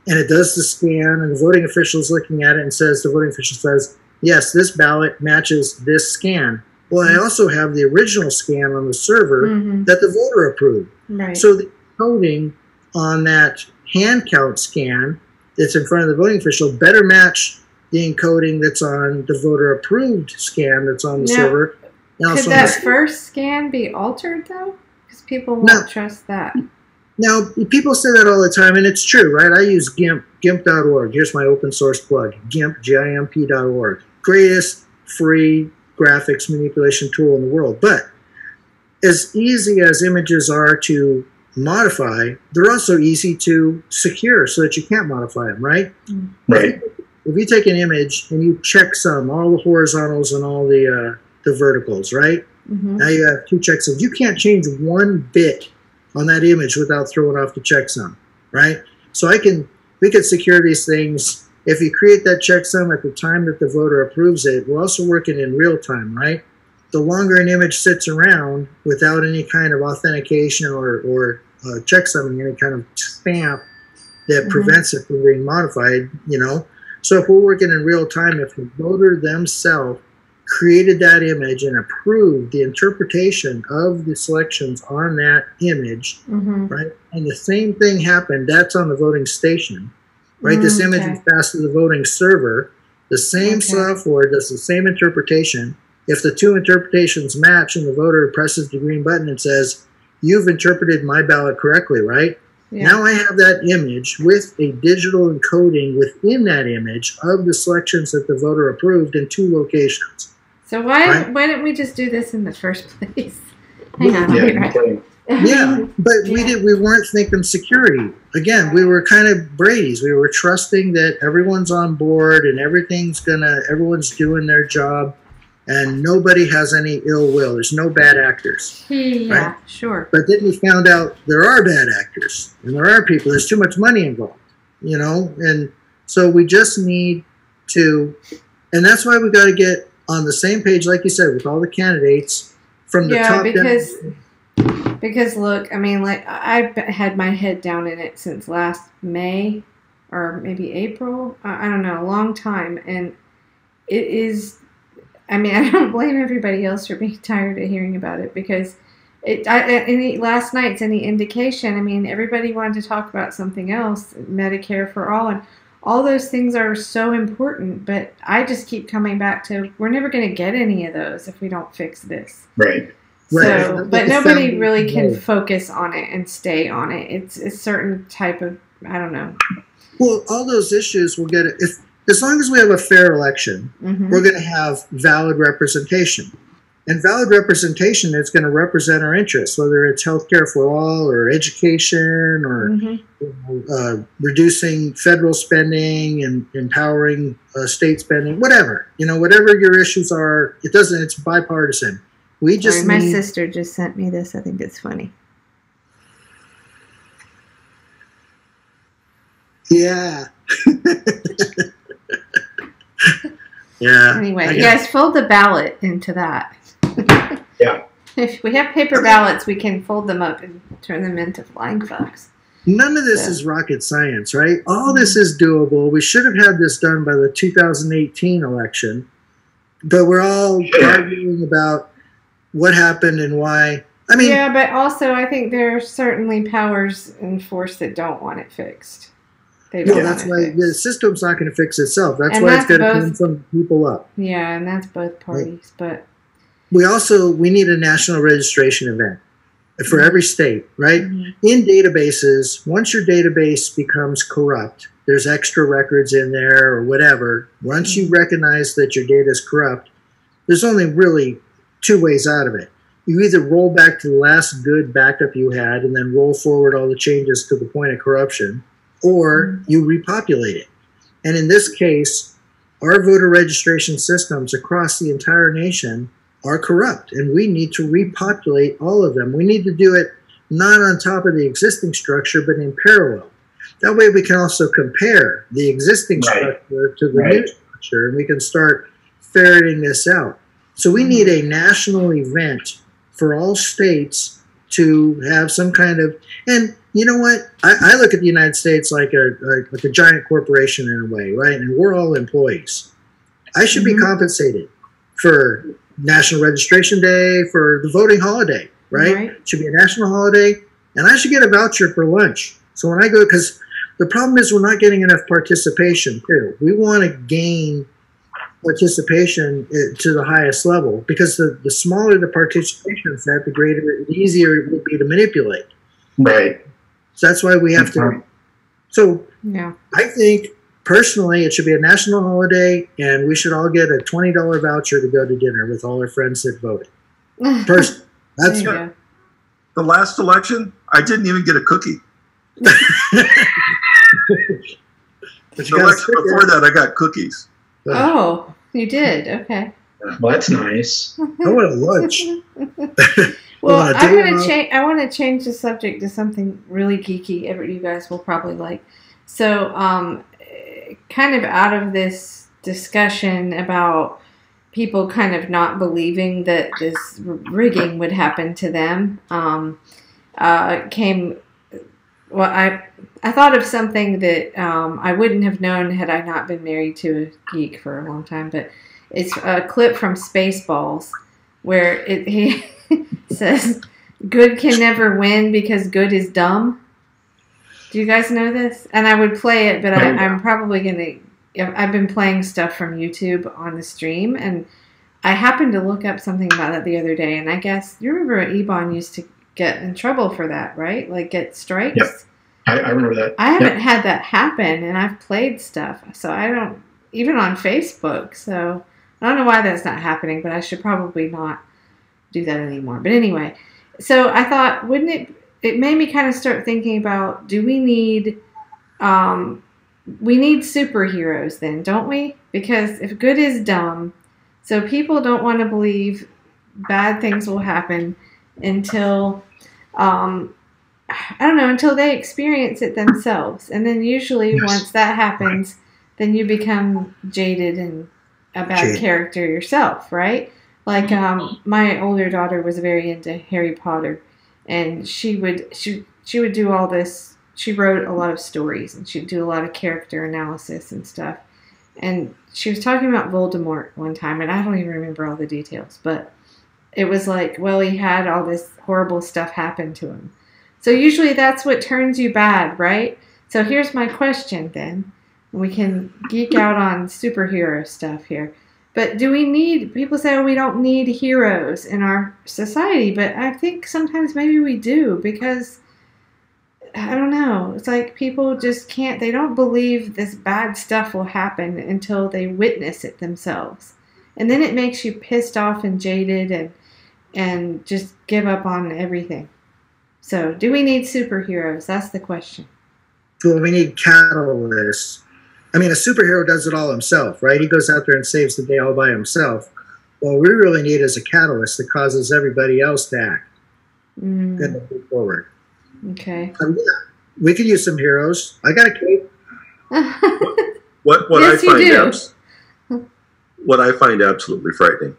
and it does the scan, and the voting official is looking at it and says, the voting official says, yes, this ballot matches this scan. Well, I also have the original scan on the server that the voter approved. Right. So the coding on that hand count scan that's in front of the voting official better match the encoding that's on the voter approved scan that's on the server. Could that first scan be altered though? Because people won't trust that. Now, people say that all the time, and it's true, right? I use GIMP, GIMP.org. Here's my open source plug, GIMP, GIMP.org. Greatest free graphics manipulation tool in the world. But as easy as images are to modify, they're also easy to secure so that you can't modify them, right? Right. If you take an image and you checksum all the horizontals and all the verticals, right? Now you have two checksums. You can't change one bit on that image without throwing off the checksum, right? So we could secure these things. If you create that checksum at the time that the voter approves it, we're also working in real time, right? The longer an image sits around without any kind of authentication or checksumming, any kind of stamp that prevents it from being modified, you know. So if we're working in real time, if the voter themselves created that image and approved the interpretation of the selections on that image, right? And the same thing happened, that's on the voting station, right? This image is passed to the voting server. The same software does the same interpretation. If the two interpretations match and the voter presses the green button and says, you've interpreted my ballot correctly, right? Now I have that image with a digital encoding within that image of the selections that the voter approved in two locations. So why didn't we just do this in the first place? Hang on, but we weren't thinking security. Again, we were kind of Brady's. We were trusting that everyone's on board and everyone's doing their job, and nobody has any ill will. There's no bad actors. Yeah, sure. But then we found out there are bad actors, and there are people. There's too much money involved, you know, and so we just need to, and that's why we got to get on the same page, like you said, with all the candidates from the top down. Because look, I mean, like I've had my head down in it since last May or maybe April. I don't know, a long time, and it is. I mean, I don't blame everybody else for being tired of hearing about it because last night's any indication. I mean, everybody wanted to talk about something else, Medicare for all, and all those things are so important. But I just keep coming back to we're never going to get any of those if we don't fix this. Right. So, but nobody really can focus on it and stay on it. It's a certain type of, I don't know. Well, all those issues will get it. As long as we have a fair election, we're going to have valid representation. And valid representation is going to represent our interests, whether it's healthcare for all or education or reducing federal spending and empowering state spending, whatever. You know, whatever your issues are, it's bipartisan. We just my sister just sent me this. I think it's funny. Yeah. Anyway, you guys fold the ballot into that. If we have paper ballots, we can fold them up and turn them into flying fox. None of this is rocket science, right? All this is doable. We should have had this done by the 2018 election, but we're all arguing about what happened and why. I mean, yeah, but also I think there are certainly powers in force that don't want it fixed. That's why the system's not going to fix itself. That's why it's going to come from people up. Yeah, and that's both parties. But we need a national registration event for every state, right? In databases, once your database becomes corrupt, there's extra records in there or whatever. Once you recognize that your data is corrupt, there's only really two ways out of it. You either roll back to the last good backup you had and then roll forward all the changes to the point of corruption, or you repopulate it. And in this case, our voter registration systems across the entire nation are corrupt, and we need to repopulate all of them. We need to do it not on top of the existing structure, but in parallel. That way we can also compare the existing structure to the new structure, and we can start ferreting this out. So we need a national event for all states to have some kind of, and you know what? I look at the United States like a giant corporation in a way, right? And we're all employees. I should be compensated for National Registration Day, for the voting holiday, right? It should be a national holiday, and I should get a voucher for lunch. So when I go, because the problem is we're not getting enough participation too. We want to gain participation to the highest level, because the smaller the participation set, the easier it will be to manipulate. Right. So that's why we have to. So yeah. I think personally it should be a national holiday, and we should all get a $20 voucher to go to dinner with all our friends that voted. Personally, that's right. The last election, I didn't even get a cookie. The election before that, I got cookies. Oh, you did? Okay. Well, that's nice. I want a lunch. Well, I want to change the subject to something really geeky. You guys will probably like. So, kind of out of this discussion about people kind of not believing that this rigging would happen to them, came. Well, I thought of something that I wouldn't have known had I not been married to a geek for a long time. But it's a clip from Spaceballs where he says, "Good can never win because good is dumb." Do you guys know this? And I would play it, but I'm probably going to... I've been playing stuff from YouTube on the stream, and I happened to look up something about that the other day, and I guess... You remember Ebon used to get in trouble for that, right? Like get strikes? Yep. I remember that. I haven't had that happen, and I've played stuff, so I don't... Even on Facebook, so... I don't know why that's not happening, but I should probably not do that anymore. But anyway, so I thought, wouldn't it made me kind of start thinking about, do we need superheroes then, don't we? Because if good is dumb, so people don't want to believe bad things will happen until, I don't know, until they experience it themselves. And then usually once that happens, then you become jaded and a bad character yourself, right? Like my older daughter was very into Harry Potter, and she would do all this. She wrote a lot of stories, and she'd do a lot of character analysis and stuff. And she was talking about Voldemort one time, and I don't even remember all the details, but it was like, well, he had all this horrible stuff happen to him. So usually that's what turns you bad, right? So here's my question then. We can geek out on superhero stuff here. But do we need, people say, oh, we don't need heroes in our society, but I think sometimes maybe we do, because, I don't know, it's like people just can't, they don't believe this bad stuff will happen until they witness it themselves. And then it makes you pissed off and jaded and just give up on everything. So, do we need superheroes? That's the question. Well, we need catalysts. I mean, a superhero does it all himself, right? He goes out there and saves the day all by himself. What we really need is a catalyst that causes everybody else to act and to move forward. Okay. Yeah, we could use some heroes. I got a cape. What I find absolutely frightening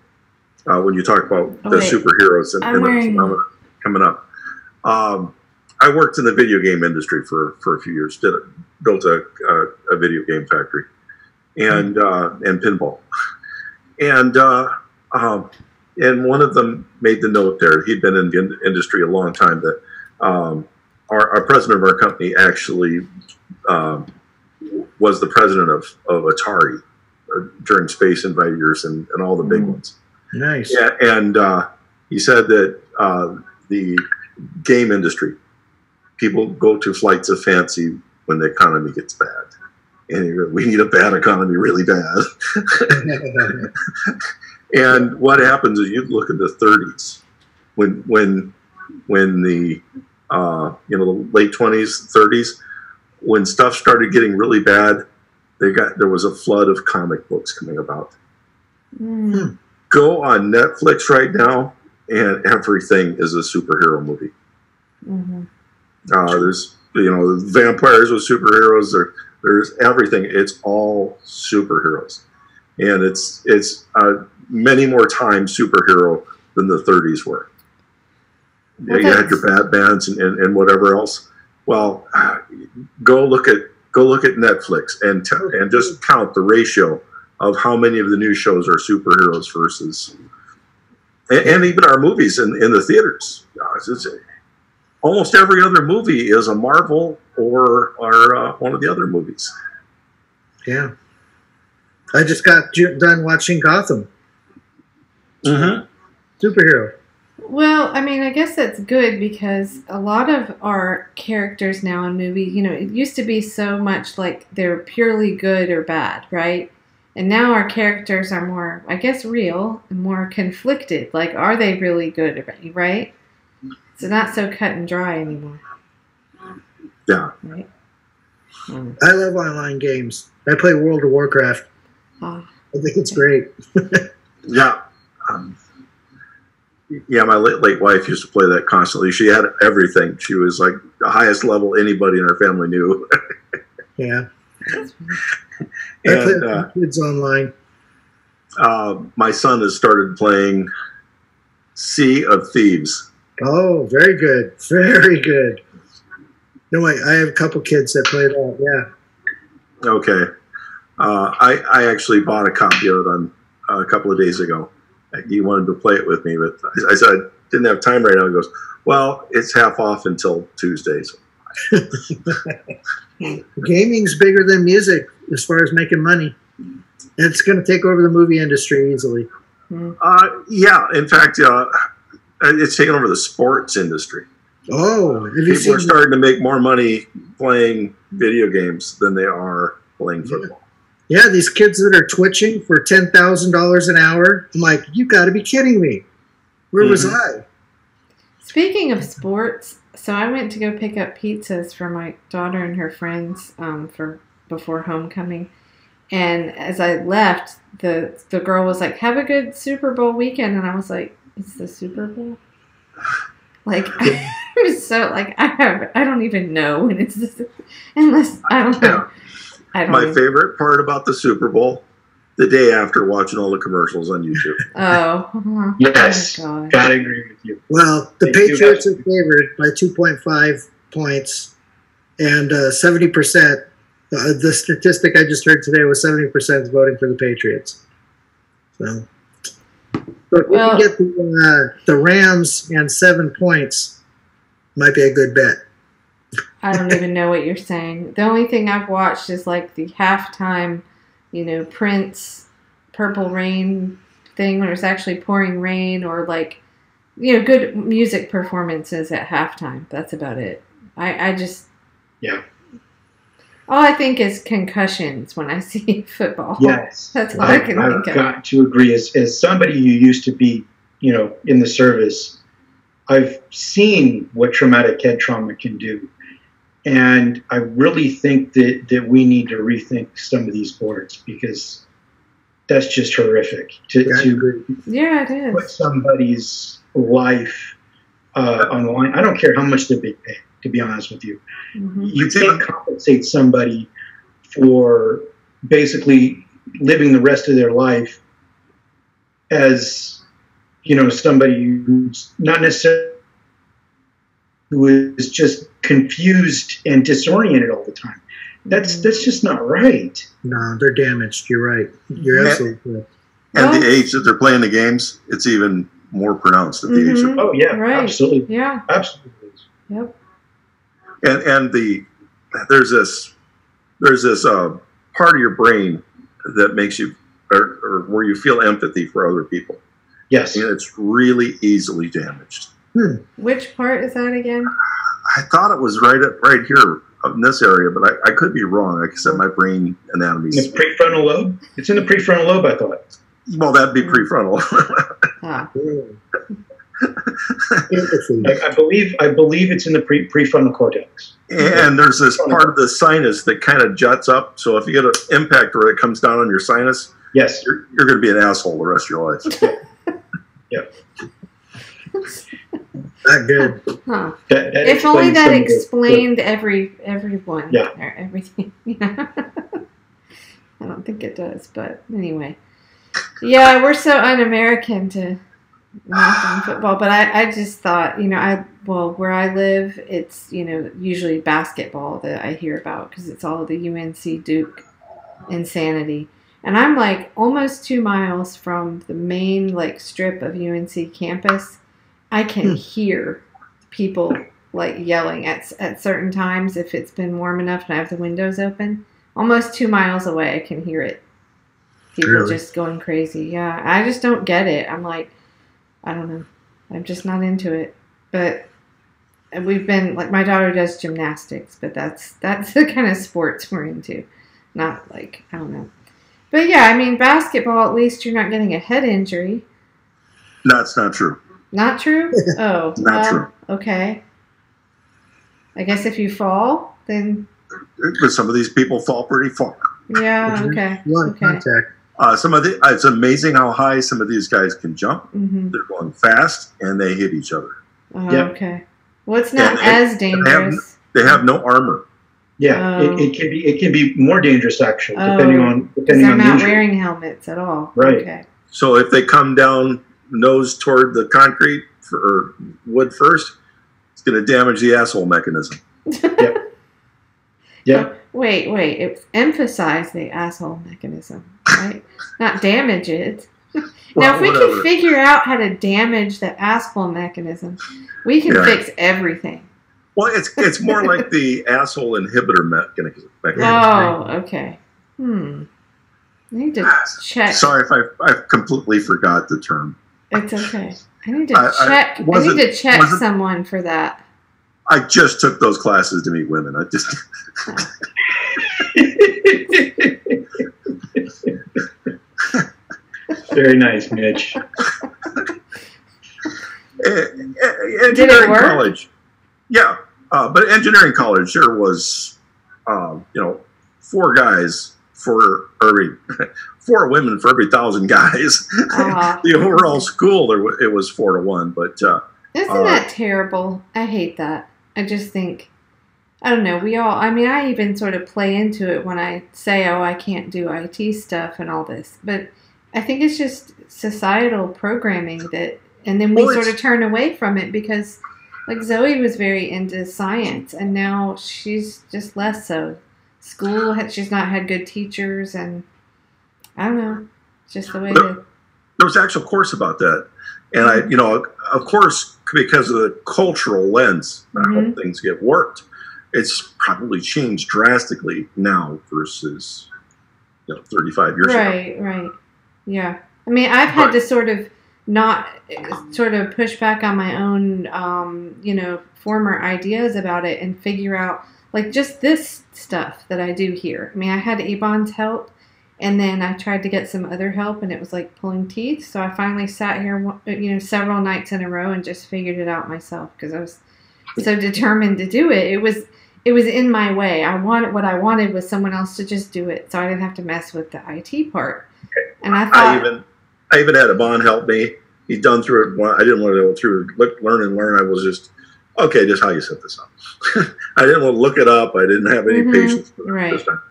when you talk about the superheroes and the phenomenon coming up. I worked in the video game industry for a few years. Built a video game factory and pinball, and one of them made the note there. He'd been in the industry a long time. That our president of our company actually was the president of Atari during Space Invaders and all the big ones. Nice. Yeah, and he said that the game industry, people go to flights of fancy when the economy gets bad. And we need a bad economy really bad. And what happens is you look at the 30s, when the the late 20s, 30s, when stuff started getting really bad, there was a flood of comic books coming about. Go on Netflix right now, and everything is a superhero movie. There's vampires with superheroes. There's everything. It's all superheroes. and it's many more times superhero than the 30s were. Well, you had your Batmans and whatever else. Well, go look at Netflix and just count the ratio of how many of the new shows are superheroes versus, and even our movies in the theaters. Almost every other movie is a Marvel or one of the other movies. Yeah. I just got done watching Gotham. Mm-hmm. Superhero. Well, I mean, I guess that's good because a lot of our characters now in movies, it used to be so much like they're purely good or bad, right? And now our characters are more, I guess, real and more conflicted. Like, are they really good or bad, right? It's not so cut and dry anymore. Yeah. Right? I love online games. I play World of Warcraft. I think it's great. Yeah. Yeah, my late wife used to play that constantly. She had everything. She was like the highest level anybody in her family knew. Yeah. I And play with kids online. my son has started playing Sea of Thieves. Oh, very good. Very good. No, I have a couple kids that play that, yeah. Okay. I actually bought a copy of it on a couple of days ago. He wanted to play it with me, but I said I didn't have time right now. He goes, well, it's half off until Tuesdays. Gaming's bigger than music as far as making money. It's going to take over the movie industry easily. Yeah, in fact, it's taken over the sports industry. Oh, people are starting to make more money playing video games than they are playing football. Yeah, these kids that are twitching for $10,000 an hour. I'm like, you got to be kidding me. Where was I? Speaking of sports, so I went to go pick up pizzas for my daughter and her friends for before homecoming. And as I left, the girl was like, have a good Super Bowl weekend. And I was like, it's the Super Bowl? Like, I was so, like, I don't even know when it's this, unless, I don't know. My favorite part about the Super Bowl, the day after watching all the commercials on YouTube. Oh. Yes. Oh, gotta agree with you. Well, the Patriots are favored by 2.5 points, and 70%. The statistic I just heard today was 70% is voting for the Patriots. So if we can get the Rams and 7 points, might be a good bet. I don't even know what you're saying. The only thing I've watched is like the halftime, Prince Purple Rain thing when it's actually pouring rain, or like, good music performances at halftime. That's about it. I just... Yeah. All I think is concussions when I see football. Yes. That's all I can think of. I've got to agree. As somebody who used to be, in the service, I've seen what traumatic head trauma can do. And I really think that we need to rethink some of these boards, because that's just horrific to yeah, it is. Put somebody's life on the line. I don't care how much they're being paid, to be honest with you. Mm-hmm. You can't compensate somebody for basically living the rest of their life as, somebody who's not necessarily, who is just confused and disoriented all the time. That's just not right. No, they're damaged. You're right. You're absolutely right. And the age that they're playing the games, it's even more pronounced at the age of... Oh, yeah, right. Absolutely. Yeah. Absolutely. Yep. And there's this part of your brain that makes you, or where you feel empathy for other people. Yes. And it's really easily damaged. Which part is that again? I thought it was right here in this area, but I could be wrong. Like I said, my brain anatomy. The prefrontal lobe? It's in the prefrontal lobe, I thought. Well, that'd be prefrontal. I believe it's in the prefrontal cortex. And there's this part of the sinus that kind of juts up. So if you get an impact where it comes down on your sinus, yes, you're going to be an asshole the rest of your life. Yeah. Not good. Huh. That if only that explained everyone. Yeah. Or everything. I don't think it does, but anyway. Yeah, we're so un-American to not on football, but I just thought, where I live, it's, usually basketball that I hear about because it's all the UNC Duke insanity. And I'm like almost 2 miles from the main like strip of UNC campus. I can hear people like yelling at certain times if it's been warm enough and I have the windows open. Almost 2 miles away, I can hear it. People just going crazy. Yeah, I just don't get it. I'm like, I don't know. I'm just not into it. But we've been like my daughter does gymnastics, but that's the kind of sports we're into. Not like I don't know. But yeah, I mean basketball. At least you're not getting a head injury. That's not true. Not true? Oh, not true. Okay. I guess if you fall, then. But some of these people fall pretty far. Yeah. Okay. Contact. It's amazing how high some of these guys can jump. Mm-hmm. They're going fast and they hit each other. Oh, yep. Okay. Well, it's not as dangerous. They have no armor. Yeah, it can be more dangerous actually, depending on they're not wearing helmets at all. Right. Okay. So if they come down nose toward the concrete or wood first, it's going to damage the asshole mechanism. Yep. Yeah. Wait. Emphasize the asshole mechanism, right? Not damage it. Now, if we can figure out how to damage the asshole mechanism, we can fix everything. Well, it's more like the asshole inhibitor mechanism. Oh, okay. I need to check. Sorry if I completely forgot the term. It's okay. I need to check. I need to check someone for that. I just took those classes to meet women. Very nice, Mitch. Engineering college. Yeah. But engineering college, there was, 4 guys for 4 women for every 1,000 guys. The overall school, it was 4 to 1. But isn't that terrible? I hate that. I just think, I don't know. I even sort of play into it when I say, oh, I can't do IT stuff and all this. But I think it's just societal programming and then we sort of turn away from it because. Like Zoe was very into science, and now she's just less so. She's not had good teachers, and I don't know. It's just the way there was an actual course about that, and of course, because of the cultural lens, how things get worked, it's probably changed drastically now versus 35 years ago. Right. Yeah. I mean, I've had to sort of push back on my own, former ideas about it and figure out, like, just this stuff that I do here. I mean, I had Avon's help, and then I tried to get some other help, and it was like pulling teeth. So I finally sat here, several nights in a row and just figured it out myself because I was so determined to do it. It was in my way. What I wanted was someone else to just do it, so I didn't have to mess with the IT part. And I thought... I even had Avon help me. He'd done through it. I didn't want to go through it, learn. I was just, okay, just how you set this up. I didn't want to look it up. I didn't have any patience for it this time.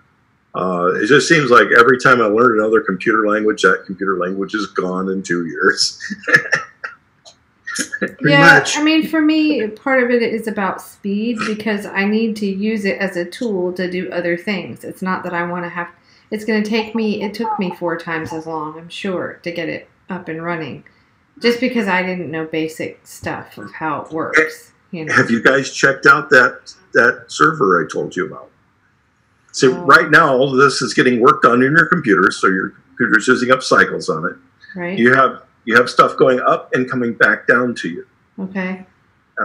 It just seems like every time I learn another computer language, that computer language is gone in 2 years. Pretty much. I mean, for me, part of it is about speed because I need to use it as a tool to do other things. It's not that I want to have... It's going to take me... It took me 4 times as long, I'm sure, to get it up and running. Just because I didn't know basic stuff of how it works. Have you guys checked out that server I told you about? So right now, all of this is getting worked on in your computer, so your computer's using up cycles on it. Right. You have stuff going up and coming back down to you. Okay.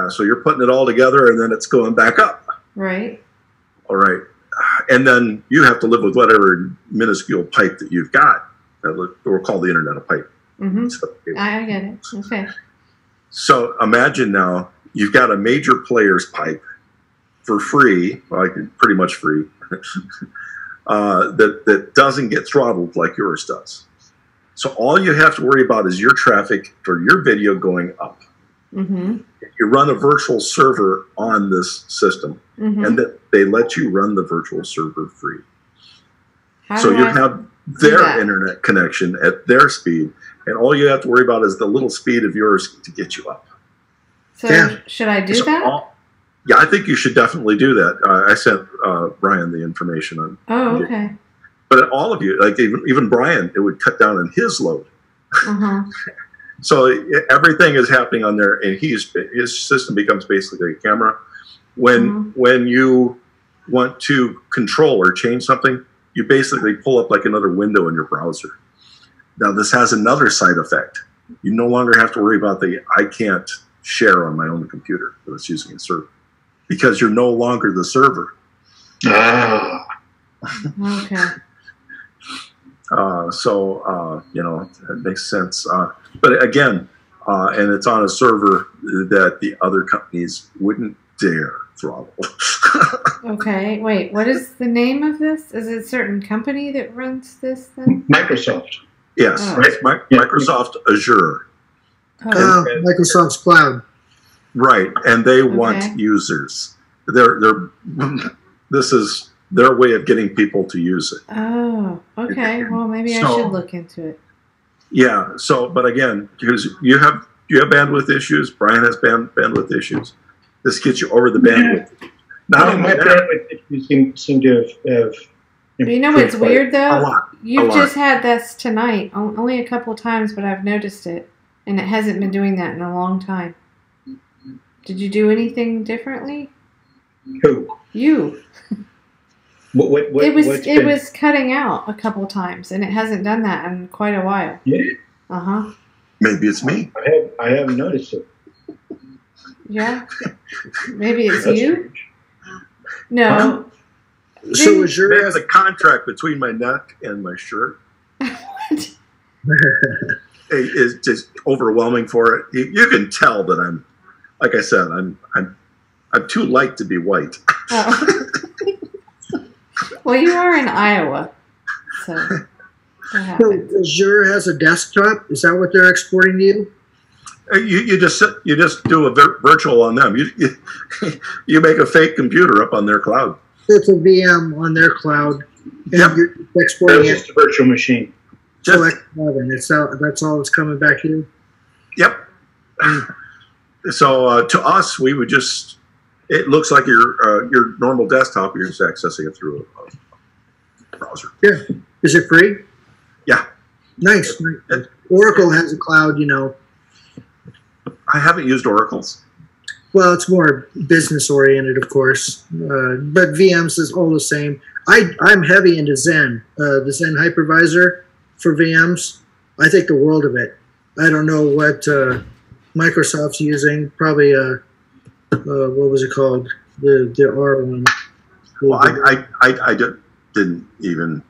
So you're putting it all together, and then it's going back up. Right. All right. And then you have to live with whatever minuscule pipe that you've got. We'll call the internet a pipe. Mm-hmm. So, I get it. Okay. So imagine now you've got a major player's pipe for free, pretty much free, that doesn't get throttled like yours does. So all you have to worry about is your traffic or your video going up. Mm-hmm. You run a virtual server on this system, and that they let you run the virtual server free. So you have their internet connection at their speed, and all you have to worry about is the little speed of yours to get you up. So should I do that? Yeah, I think you should definitely do that. I sent Brian the information on. Oh, okay. But all of you, like even Brian, it would cut down on his load. Uh-huh. So everything is happening on there, and his system becomes basically a camera. When you want to control or change something, you basically pull up like another window in your browser. Now, this has another side effect. You no longer have to worry about I can't share on my own computer that it's using a server, because you're no longer the server. Ah. Okay. It makes sense. But again, and it's on a server that the other companies wouldn't dare throttle. Okay, wait, what is the name of this? Is it a certain company that runs this then? Microsoft. Yes, right. Microsoft Azure. Oh. Microsoft's cloud. Right, and they want users. This is their way of getting people to use it. Oh, okay. Well, maybe I should look into it. Yeah. So, but again, because you have bandwidth issues, Brian has bandwidth issues. This gets you over the bandwidth. Not my bandwidth issues seem to have. But you know what's weird though? A lot. You've just had this tonight, only a couple times, but I've noticed it, and it hasn't been doing that in a long time. Did you do anything differently? Who? You. What it was cutting out a couple times, and it hasn't done that in quite a while. Yeah. Maybe it's me. I haven't noticed it. Yeah. Maybe it's you. Strange. No. So Azure has a contract between my neck and my shirt. What? It's just overwhelming for it. You can tell that I'm, like I said, I'm too light to be white. Oh. Well, you are in Iowa, so what happens? Azure has a desktop. Is that what they're exporting to you? You just do a virtual on them. You make a fake computer up on their cloud. It's a VM on their cloud. And you're exporting just a virtual machine. That's all that's coming back to you. Yep. So to us, we would just. It looks like your normal desktop. You're just accessing it through a browser. Yeah. Is it free? Yeah. Nice. Oracle has a cloud, I haven't used Oracle's. Well, it's more business oriented, of course, but VMs is all the same. I'm heavy into Zen, the Zen hypervisor for VMs. I think the world of it. I don't know what Microsoft's using. Probably what was it called? The R one. Well, I didn't even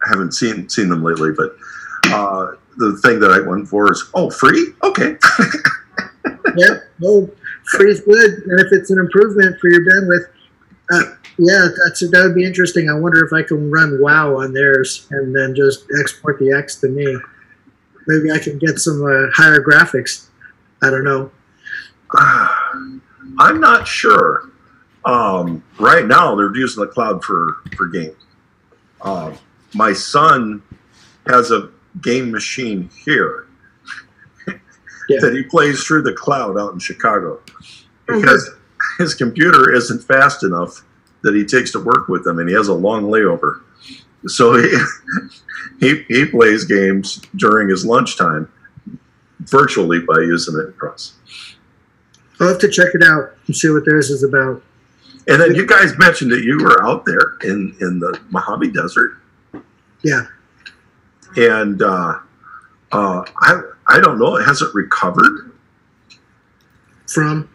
haven't seen them lately, but the thing that I went for is free. Okay. Yeah, free is good, and if it's an improvement for your bandwidth, that would be interesting. I wonder if I can run WoW on theirs and then just export the X to me. Maybe I can get some higher graphics. I don't know. I'm not sure. Right now, they're using the cloud for games. My son has a game machine here. Yeah. That he plays through the cloud out in Chicago because his computer isn't fast enough that he takes to work with him, and he has a long layover. So he plays games during his lunchtime virtually by using it across. I'll have to check it out and see what theirs is about. And then you guys mentioned that you were out there in the Mojave Desert. Yeah. And I don't know. Has it recovered from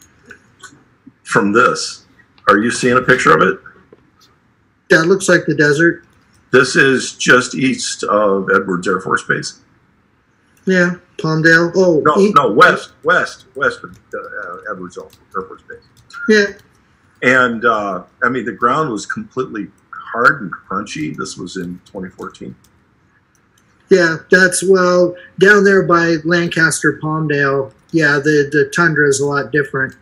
this? Are you seeing a picture of it? That looks like the desert. This is just east of Edwards Air Force Base. Yeah, Palmdale. Oh, no, west of Edwards Air Force Base. Yeah. And the ground was completely hard and crunchy. This was in 2014. Yeah, down there by Lancaster, Palmdale. Yeah, the tundra is a lot different.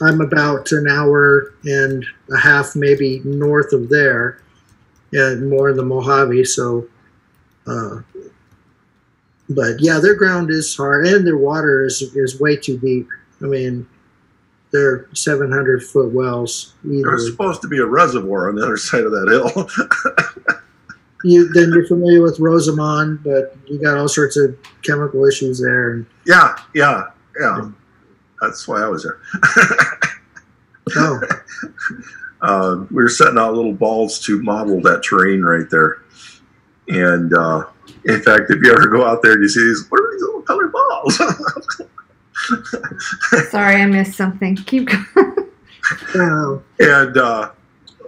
I'm about an hour and a half, maybe north of there, Yeah, more in the Mojave. So, but yeah, their ground is hard, and their water is way too deep. I mean, they're 700-foot wells. There's supposed to be a reservoir on the other side of that hill. Then you're familiar with Rosamond, but you got all sorts of chemical issues there. And, yeah. That's why I was there. We were setting out little balls to model that terrain right there. And in fact, if you ever go out there and you see these, what are these little colored balls? Sorry, I missed something. Keep going.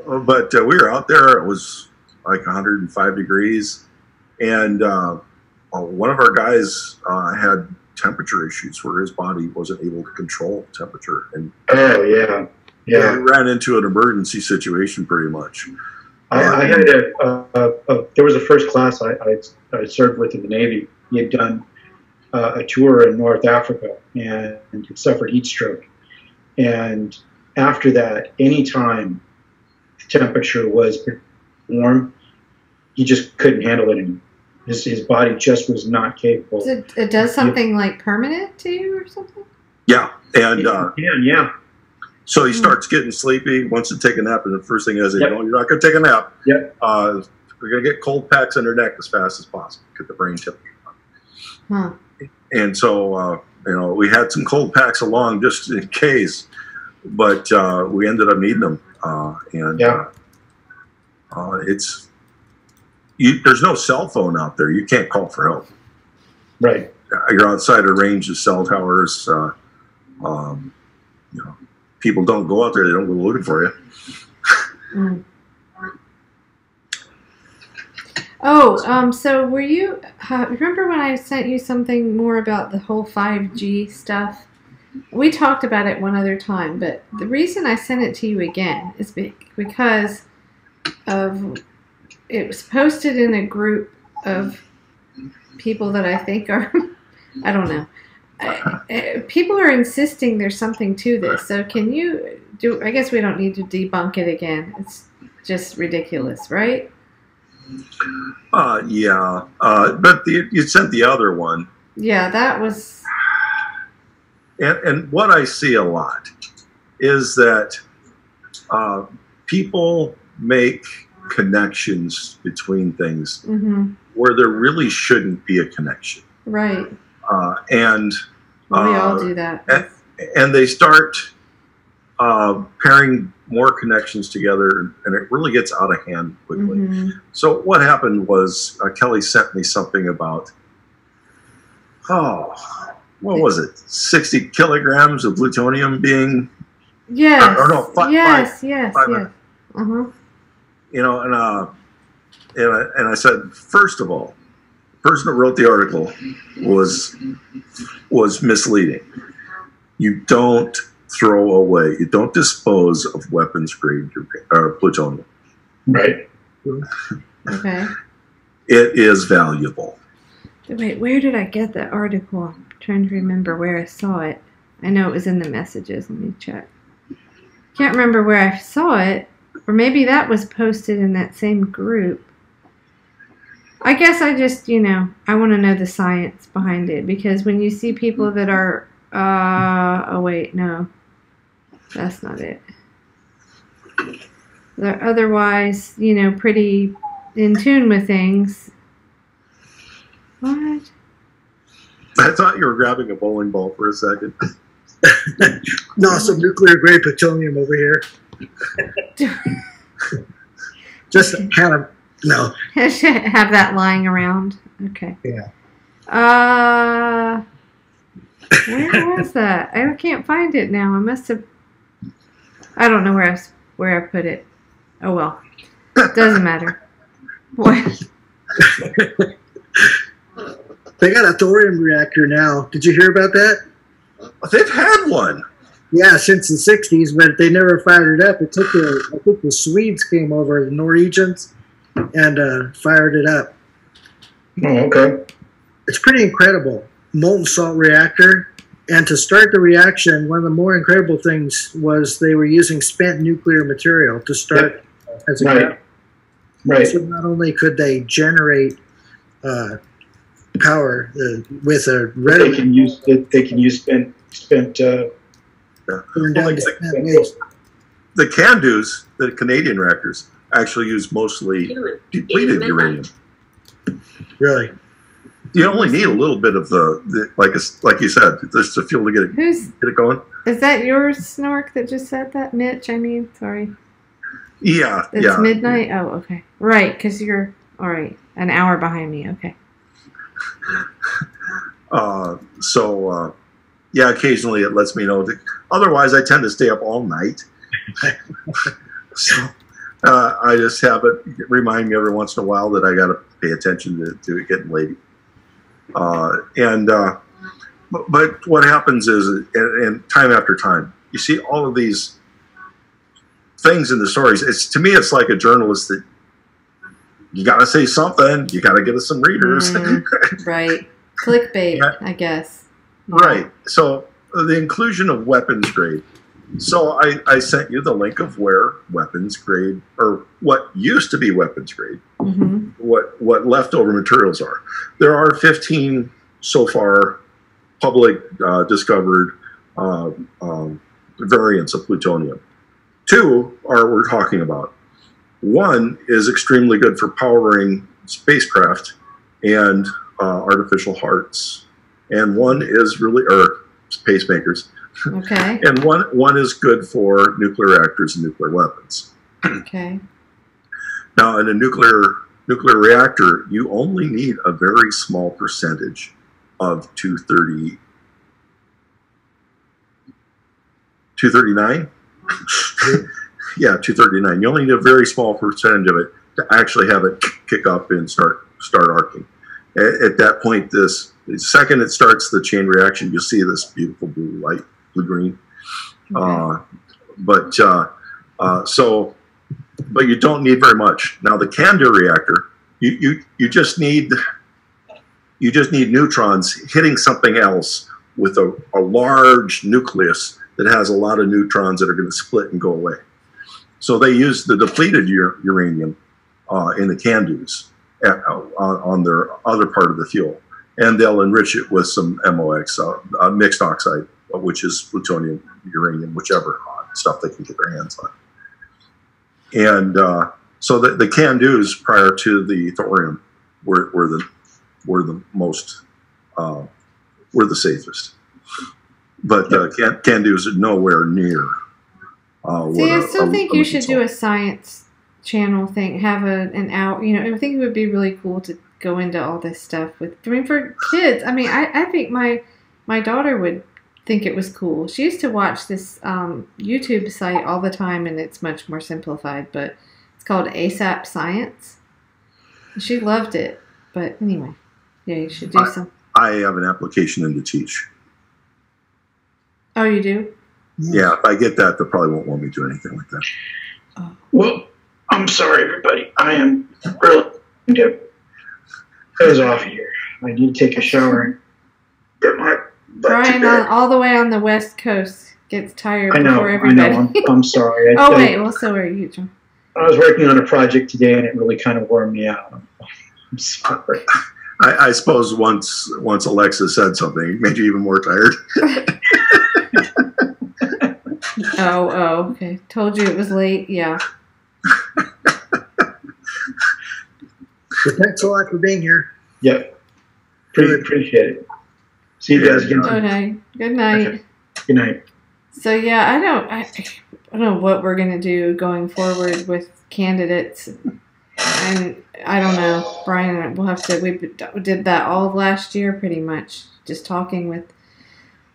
But we were out there. It was like 105 degrees, and one of our guys had temperature issues where his body wasn't able to control temperature, and he ran into an emergency situation pretty much. I had there was a first class I served with in the Navy. He had done a tour in North Africa and he suffered heat stroke. And after that, anytime the temperature was warm, he just couldn't handle it anymore. His body just was not capable. So it does something like permanent to you or something? Yeah. And yeah. So he starts getting sleepy, wants to take a nap, and the first thing is, you're not going to take a nap. Yep. We're going to get cold packs on their neck as fast as possible, get the brain temperature up. And so, we had some cold packs along just in case, but we ended up needing them. There's no cell phone out there. You can't call for help. Right. You're outside a range of cell towers. People don't go out there. They don't go looking for you. So were you, remember when I sent you something more about the whole 5G stuff? We talked about it one other time, but the reason I sent it to you again is because it was posted in a group of people that I think are, I don't know. People are insisting there's something to this. So can you do, I guess we don't need to debunk it again. It's just ridiculous, right? But you sent the other one. Yeah, that was. And what I see a lot is that people make connections between things where there really shouldn't be a connection. Right. We all do that. And they start pairing more connections together, and it really gets out of hand quickly. So what happened was Kelly sent me something about, what was it? 60 kilograms of plutonium being... Yes. Yes. And I said, first of all, the person that wrote the article was misleading. You don't throw away, you don't dispose of weapons grade plutonium. Right. Okay. It is valuable. Wait, where did I get the article? I'm trying to remember where I saw it. I know it was in the messages. Let me check. Can't remember where I saw it. Or maybe that was posted in that same group. I guess I just, I want to know the science behind it. Because when you see people that are, oh wait, no. That's not it. They're otherwise, pretty in tune with things. What? I thought you were grabbing a bowling ball for a second. No, some nuclear grade plutonium over here. Just kind of, no. Have that lying around. Okay. Yeah. Where was that? I can't find it now. I must have. I don't know where I put it. Oh well, doesn't matter. What? They got a thorium reactor now. Did you hear about that? They've had one. Yeah, since the 60s, but they never fired it up. I think the Swedes came over, the Norwegians, and fired it up. Oh, okay. It's pretty incredible. Molten salt reactor. And to start the reaction, one of the more incredible things was they were using spent nuclear material to start as a reactor. Right. So not only could they generate power with a they can use spent the CANDUs, the Canadian reactors, actually use mostly depleted uranium. Really? You only need a little bit of the like you said, just the fuel to get it going. Is that your Snork that just said that, Mitch? I mean, sorry. Yeah. It's midnight? Oh, okay. Right, because you're, all right, an hour behind me. Okay. Yeah, occasionally it lets me know. Otherwise, I tend to stay up all night. So I just have it remind me every once in a while that I got to pay attention to it getting late. But what happens is, and time after time, you see all of these things in the stories. To me, it's like a journalist that you got to say something. You got to get us some readers. Right. Clickbait, yeah. I guess. Yeah. Right. So the inclusion of weapons grade. So I sent you the link of where weapons grade, or what used to be weapons grade, what leftover materials are. There are 15 so far public discovered variants of plutonium. 2 are we're talking about. 1 is extremely good for powering spacecraft and artificial hearts, and 1 is really pacemakers. Okay. And one is good for nuclear reactors and nuclear weapons. Okay. Now, in a nuclear reactor, you only need a very small percentage of 239. Yeah, 239. You only need a very small percentage of it to actually have it kick up and start arcing. At that point, the second it starts the chain reaction, you'll see this beautiful blue light, blue-green. Okay. But you don't need very much. Now, the CANDU reactor, you just need neutrons hitting something else with a large nucleus that has a lot of neutrons that are going to split and go away. So they use the depleted uranium in the CANDUs on their other part of the fuel, and they'll enrich it with some MOX, mixed oxide, which is plutonium, uranium, whichever stuff they can get their hands on. And so the CANDUs prior to the thorium were the safest, but CANDUs are nowhere near. See, I still think you should do a science channel thing. Have an hour. I think it would be really cool to go into all this stuff for kids. I mean, I think my daughter would think it was cool. She used to watch this YouTube site all the time, and it's much more simplified, but it's called ASAP Science. She loved it. But anyway, yeah, you should do some. I have an application in to teach. Oh, you do? Yeah, if I get that, they probably won't want me to do anything like that. Oh. Well, I'm sorry, everybody. I am really off here. I need to take a shower and get my butt Brian, all the way on the West Coast, gets tired before everybody. I know. I'm sorry. So are you, John? I was working on a project today, and it really kind of wore me out. I'm sorry. I suppose once Alexa said something, it made you even more tired. Oh, okay. Told you it was late. Yeah. Well, thanks a lot for being here. Yep. Pretty appreciate it. See you guys again. Okay. Good night. Okay. Good night. So yeah, I don't know what we're gonna do going forward with candidates, and I don't know. Brian, we'll have to. We did that all of last year, pretty much, just talking with.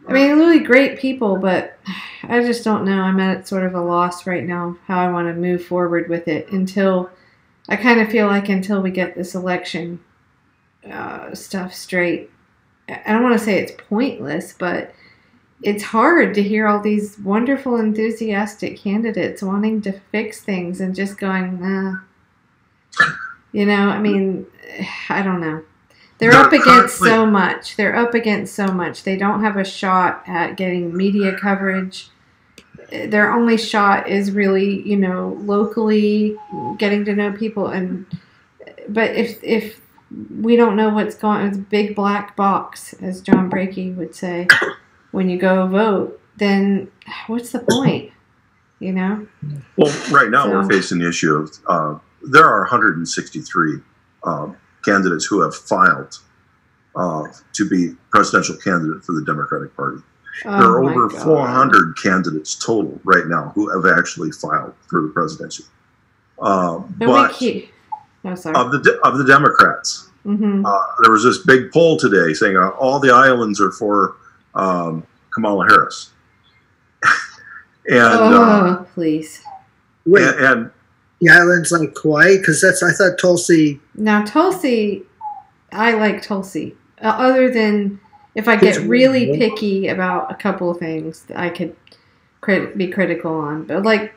I mean, really great people, but I just don't know. I'm at sort of a loss right now how I want to move forward with it until I kind of feel like until we get this election stuff straight. I don't want to say it's pointless, but it's hard to hear all these wonderful, enthusiastic candidates wanting to fix things and just going, nah. I mean, I don't know. They're up against so much. They don't have a shot at getting media coverage. their only shot is really, locally getting to know people. But if we don't know what's going on, it's a big black box, as John Brakey would say, when you go vote, then what's the point? Well, right now we're facing the issue of there are 163 candidates who have filed to be presidential candidate for the Democratic Party. There are over 400 candidates total right now who have actually filed for the presidency. But of the Democrats, there was this big poll today saying all the islands are for Kamala Harris. And please. Wait, and the islands like Kauai? Because I thought Tulsi. Now Tulsi, I like Tulsi. Other than if I get really picky about a couple of things, I could be critical on. But I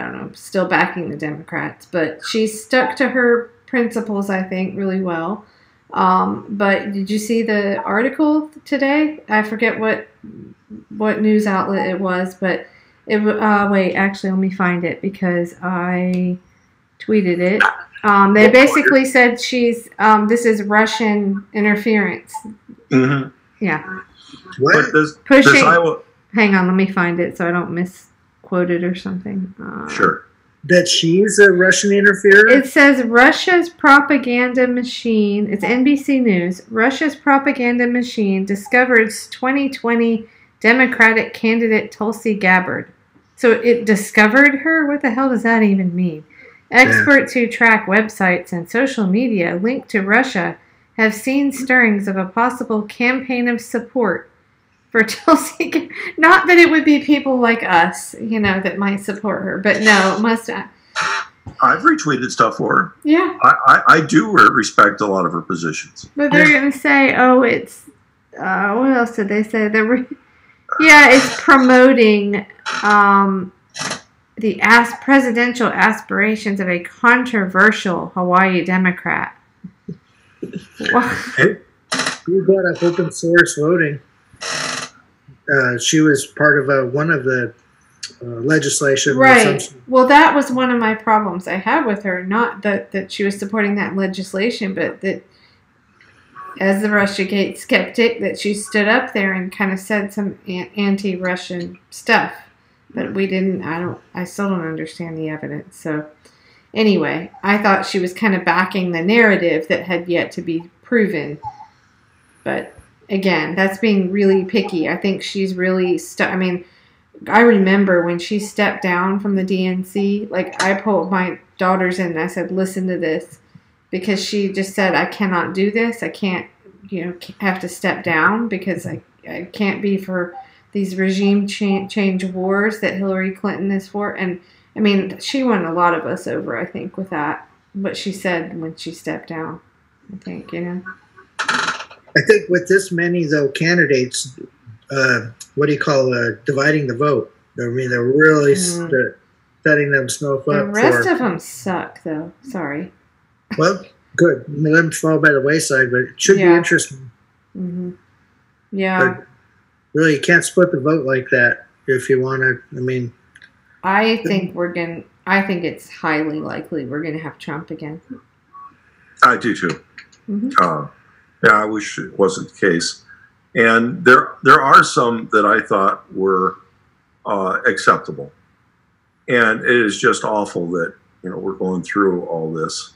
don't know, still backing the Democrats. But she's stuck to her principles, I think, really well. But did you see the article today? I forget what news outlet it was, but wait, actually, let me find it because I tweeted it. They basically said this is Russian interference. Mm-hmm. Yeah. What? Hang on, let me find it so I don't misquote it or something. Sure. That she's a Russian interferer? It says Russia's propaganda machine, it's NBC News, Russia's propaganda machine discovers 2020 Democratic candidate Tulsi Gabbard. So it discovered her? What the hell does that even mean? Experts who track websites and social media linked to Russia have seen stirrings of a possible campaign of support for Tulsi. Not that it would be people like us, that might support her, but no, it must. I've retweeted stuff for her. Yeah. I do respect a lot of her positions. But they're going to say, it's, what else did they say? It's promoting the presidential aspirations of a controversial Hawaii Democrat. You brought up open source voting. She was part of one of the legislation. Right. Well, that was one of my problems I had with her. Not that she was supporting that legislation, but that as the Russiagate skeptic, that she stood up there and kind of said some anti-Russian stuff. But I still don't understand the evidence. So anyway, I thought she was kind of backing the narrative that had yet to be proven. But again, that's being really picky. I think she's really I remember when she stepped down from the DNC, I pulled my daughters in and I said, listen to this. Because she just said, I cannot do this. I can't, have to step down because I can't be for these regime change wars that Hillary Clinton is for. And, she won a lot of us over, I think, with that. What she said when she stepped down, I think, I think with this many, though, candidates, dividing the vote. They're really setting themselves up. The rest of them suck, though. Sorry. Well, good. Let them fall by the wayside, but it should be interesting. Mm-hmm. Yeah. But really, you can't split the vote like that if you want to. I think it's highly likely we're going to have Trump again. I do too. Mm-hmm. I wish it wasn't the case. And there are some that I thought were acceptable. And it is just awful that we're going through all this.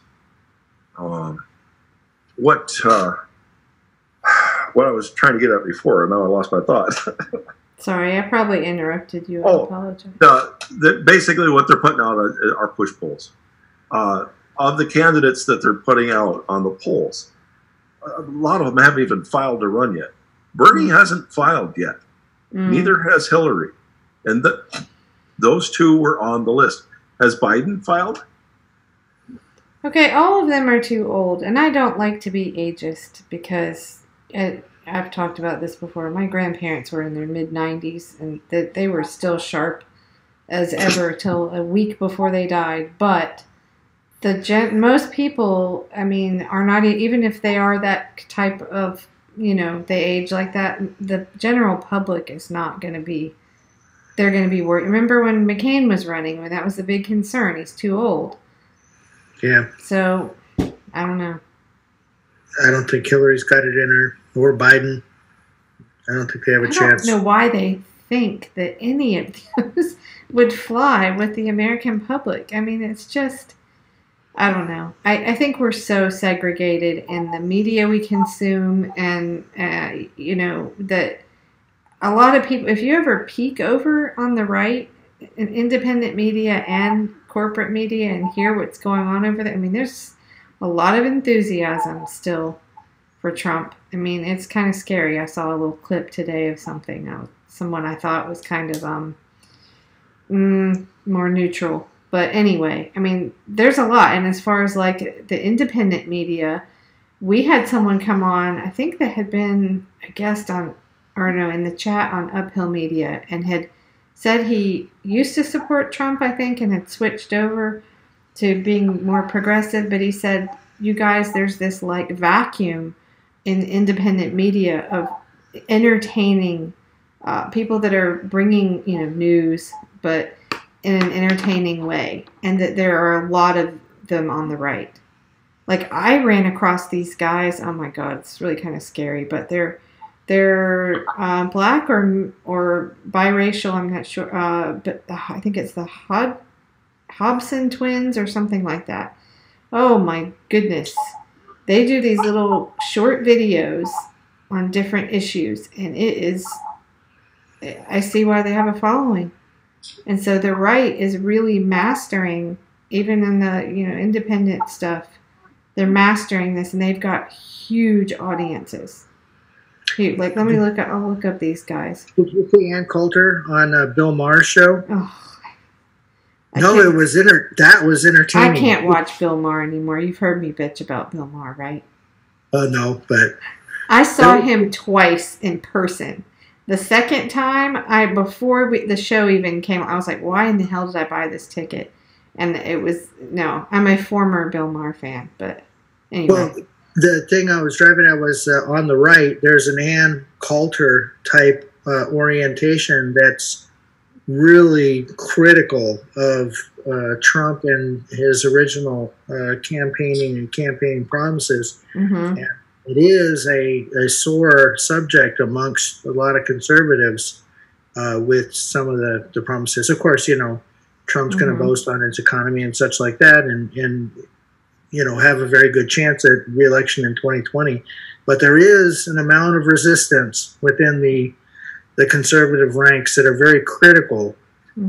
What I was trying to get at before, and now I lost my thought. Sorry, I probably interrupted you. I apologize. Basically, what they're putting out are push polls. Of the candidates that they're putting out on the polls, a lot of them haven't even filed to run yet. Bernie hasn't filed yet. Neither has Hillary. And those two were on the list. Has Biden filed? Okay, all of them are too old. And I don't like to be ageist because I've talked about this before. My grandparents were in their mid-90s and they were still sharp as ever till a week before they died. But most people, are not, even if they are that type of, they age like that, the general public is not going to be they're going to be worried. Remember when McCain was running, when that was the big concern? He's too old. Yeah. So, I don't know. I don't think Hillary's got it in her, or Biden. I don't think they have a chance. I don't know why they think that any of those would fly with the American public. I mean, it's just, I don't know. I think we're so segregated in the media we consume, and, you know, that a lot of people, if you ever peek over on the right, in independent media and corporate media, and hear what's going on over there, I mean, there's a lot of enthusiasm still for Trump. I mean, it's kind of scary. I saw a little clip today of someone I thought was kind of more neutral. But anyway, I mean, there's a lot. And as far as like the independent media, we had someone come on, I think that had been a guest on, or no, in the chat on Uphill Media, and had said he used to support Trump, I think, and had switched over to being more progressive. But he said, you guys, there's this like vacuum in independent media of entertaining people that are bringing, you know, news, but in an entertaining way, and that there are a lot of them on the right. Like, I ran across these guys. Oh my God, it's really kind of scary. But they're black or biracial. I'm not sure. But I think it's the Hobson twins or something like that. Oh my goodness. They do these little short videos on different issues, and I see why they have a following. And so the right is really mastering, even in the, you know, independent stuff, they're mastering this, and they've got huge audiences. Like, I'll look up these guys. Did you see Ann Coulter on Bill Maher's show? Oh. That was entertaining. I can't watch Bill Maher anymore. You've heard me bitch about Bill Maher, right? No, but I saw him twice in person. The second time, before the show even came, I was like, why in the hell did I buy this ticket? And I'm a former Bill Maher fan, but anyway. Well, the thing I was driving at was on the right, there's an Ann Coulter type orientation that's really critical of Trump and his original campaigning and campaign promises. Mm-hmm. And it is a sore subject amongst a lot of conservatives with some of the promises. Of course, you know, Trump's going to boast on his economy and such like that, and you know, have a very good chance at re-election in 2020. But there is an amount of resistance within the conservative ranks that are very critical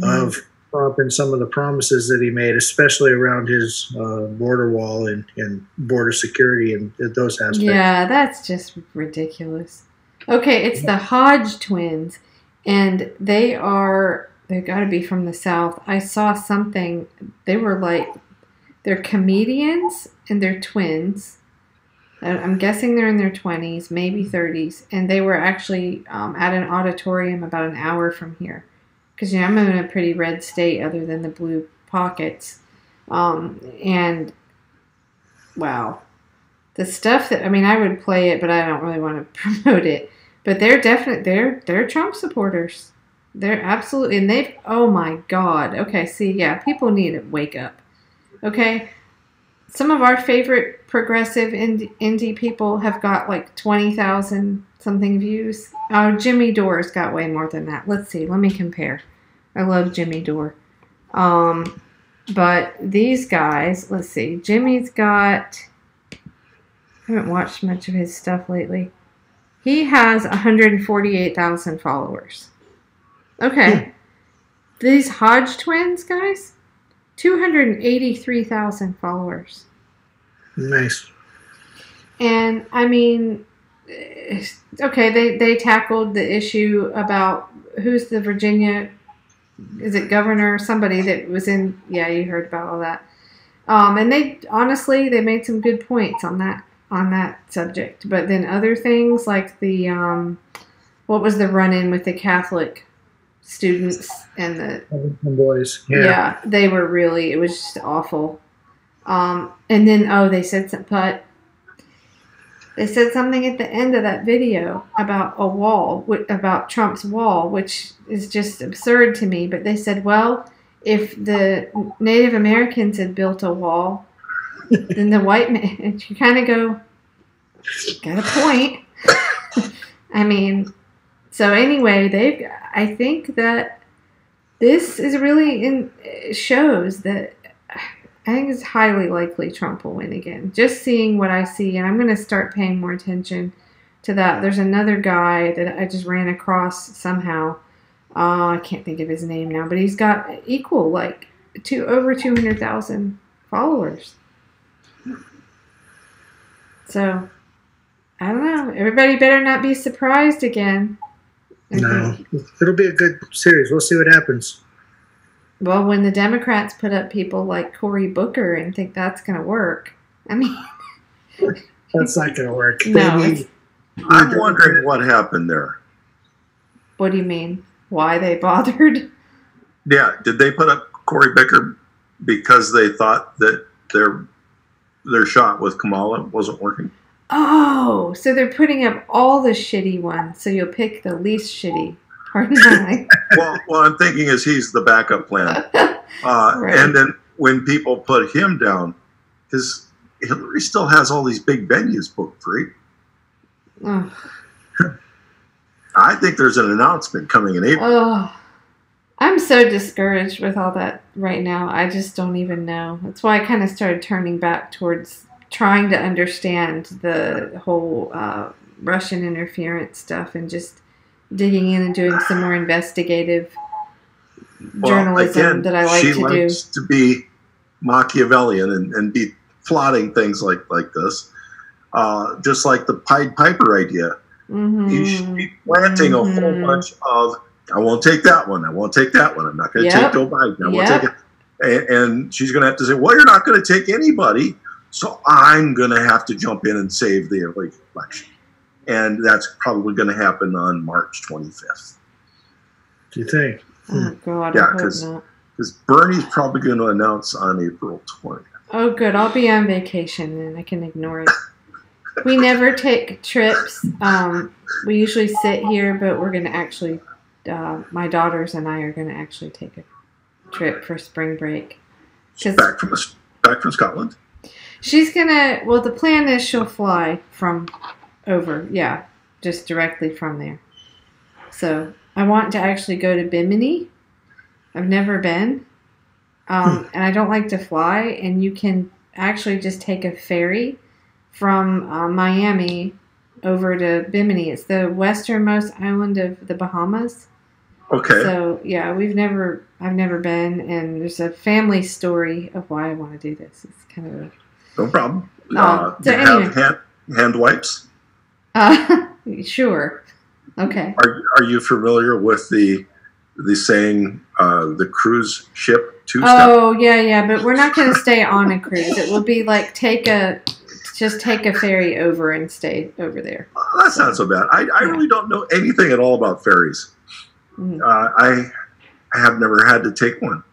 of Trump and some of the promises that he made, especially around his border wall and border security and those aspects. Yeah, that's just ridiculous. Okay, it's the Hodge twins, and they've got to be from the South. I saw something, they're comedians and they're twins. I'm guessing they're in their 20s, maybe 30s, and they were actually at an auditorium about an hour from here. Because, you know, I'm in a pretty red state other than the blue pockets. And, wow. The stuff that, I mean, I would play it, but I don't really want to promote it. But they're Trump supporters. They're absolutely, and oh my God. Okay, see, yeah, people need to wake up. Okay? Some of our favorite progressive indie people have got like 20,000 something views. Oh, Jimmy Dore's got way more than that. Let's see. Let me compare. I love Jimmy Dore. But these guys, let's see. Jimmy's got, I haven't watched much of his stuff lately. He has 148,000 followers. Okay. These Hodge twins, guys, 283,000 followers. Nice. And, I mean, okay, they tackled the issue about who's the Virginia, is it governor, somebody that was in, yeah, you heard about all that. And they made some good points on that subject. But then other things like what was the run-in with the Catholic students and the boys. Yeah, they were really, it was just awful. And then, they said something, but They said something at the end of that video about a wall, about Trump's wall, which is just absurd to me. But they said, well, if the Native Americans had built a wall, then the white man, and you kind of go, got a point. I mean, so anyway, I think that this is really shows that I think it's highly likely Trump will win again. Just seeing what I see, and I'm going to start paying more attention to that. There's another guy that I just ran across somehow. I can't think of his name now, but he's got over 200,000 followers. So, I don't know. Everybody better not be surprised again. No, it'll be a good series. We'll see what happens. Well, when the Democrats put up people like Cory Booker and think that's going to work, I mean... That's not going to work. No. I'm wondering what happened there. What do you mean? Why they bothered? Yeah, did they put up Cory Booker because they thought that their shot with Kamala wasn't working? Oh, so they're putting up all the shitty ones, so you'll pick the least shitty. Pardon my... Well, I'm thinking is he's the backup plan. Right. And then when people put him down, because Hillary still has all these big venues booked free. Oh. I think there's an announcement coming in April. Oh, I'm so discouraged with all that right now. I just don't even know. That's why I kind of started turning back towards trying to understand the whole Russian interference stuff and just digging in and doing some more investigative journalism that I like to do. She likes to be Machiavellian and be plotting things like this. Just like the Pied Piper idea. Mm-hmm. You should be planting a whole bunch of, I won't take that one. I won't take that one. I'm not going to take Joe Biden. I won't take it. And she's going to have to say, well, you're not going to take anybody, so I'm going to have to jump in and save the election. And that's probably going to happen on March 25th. Do you think? Oh, God. Yeah, because Bernie's probably going to announce on April 20th. Oh, good. I'll be on vacation and I can ignore it. We never take trips. We usually sit here, but we're going to actually, my daughters and I are going to actually take a trip for spring break. Back from Scotland? She's going to, well, the plan is she'll fly from over, just directly from there. So I want to actually go to Bimini. I've never been. And I don't like to fly, and you can actually just take a ferry from Miami over to Bimini. It's the westernmost island of the Bahamas. Okay. So yeah, I've never been, and there's a family story of why I want to do this. It's kind of a... No problem. So do you have hand wipes? Sure. Okay. Are you familiar with the saying the cruise ship two-step? Oh yeah, but we're not going to stay on a cruise. It will be like take a ferry over and stay over there. That's not so bad. I really don't know anything at all about ferries. Mm-hmm. I have never had to take one.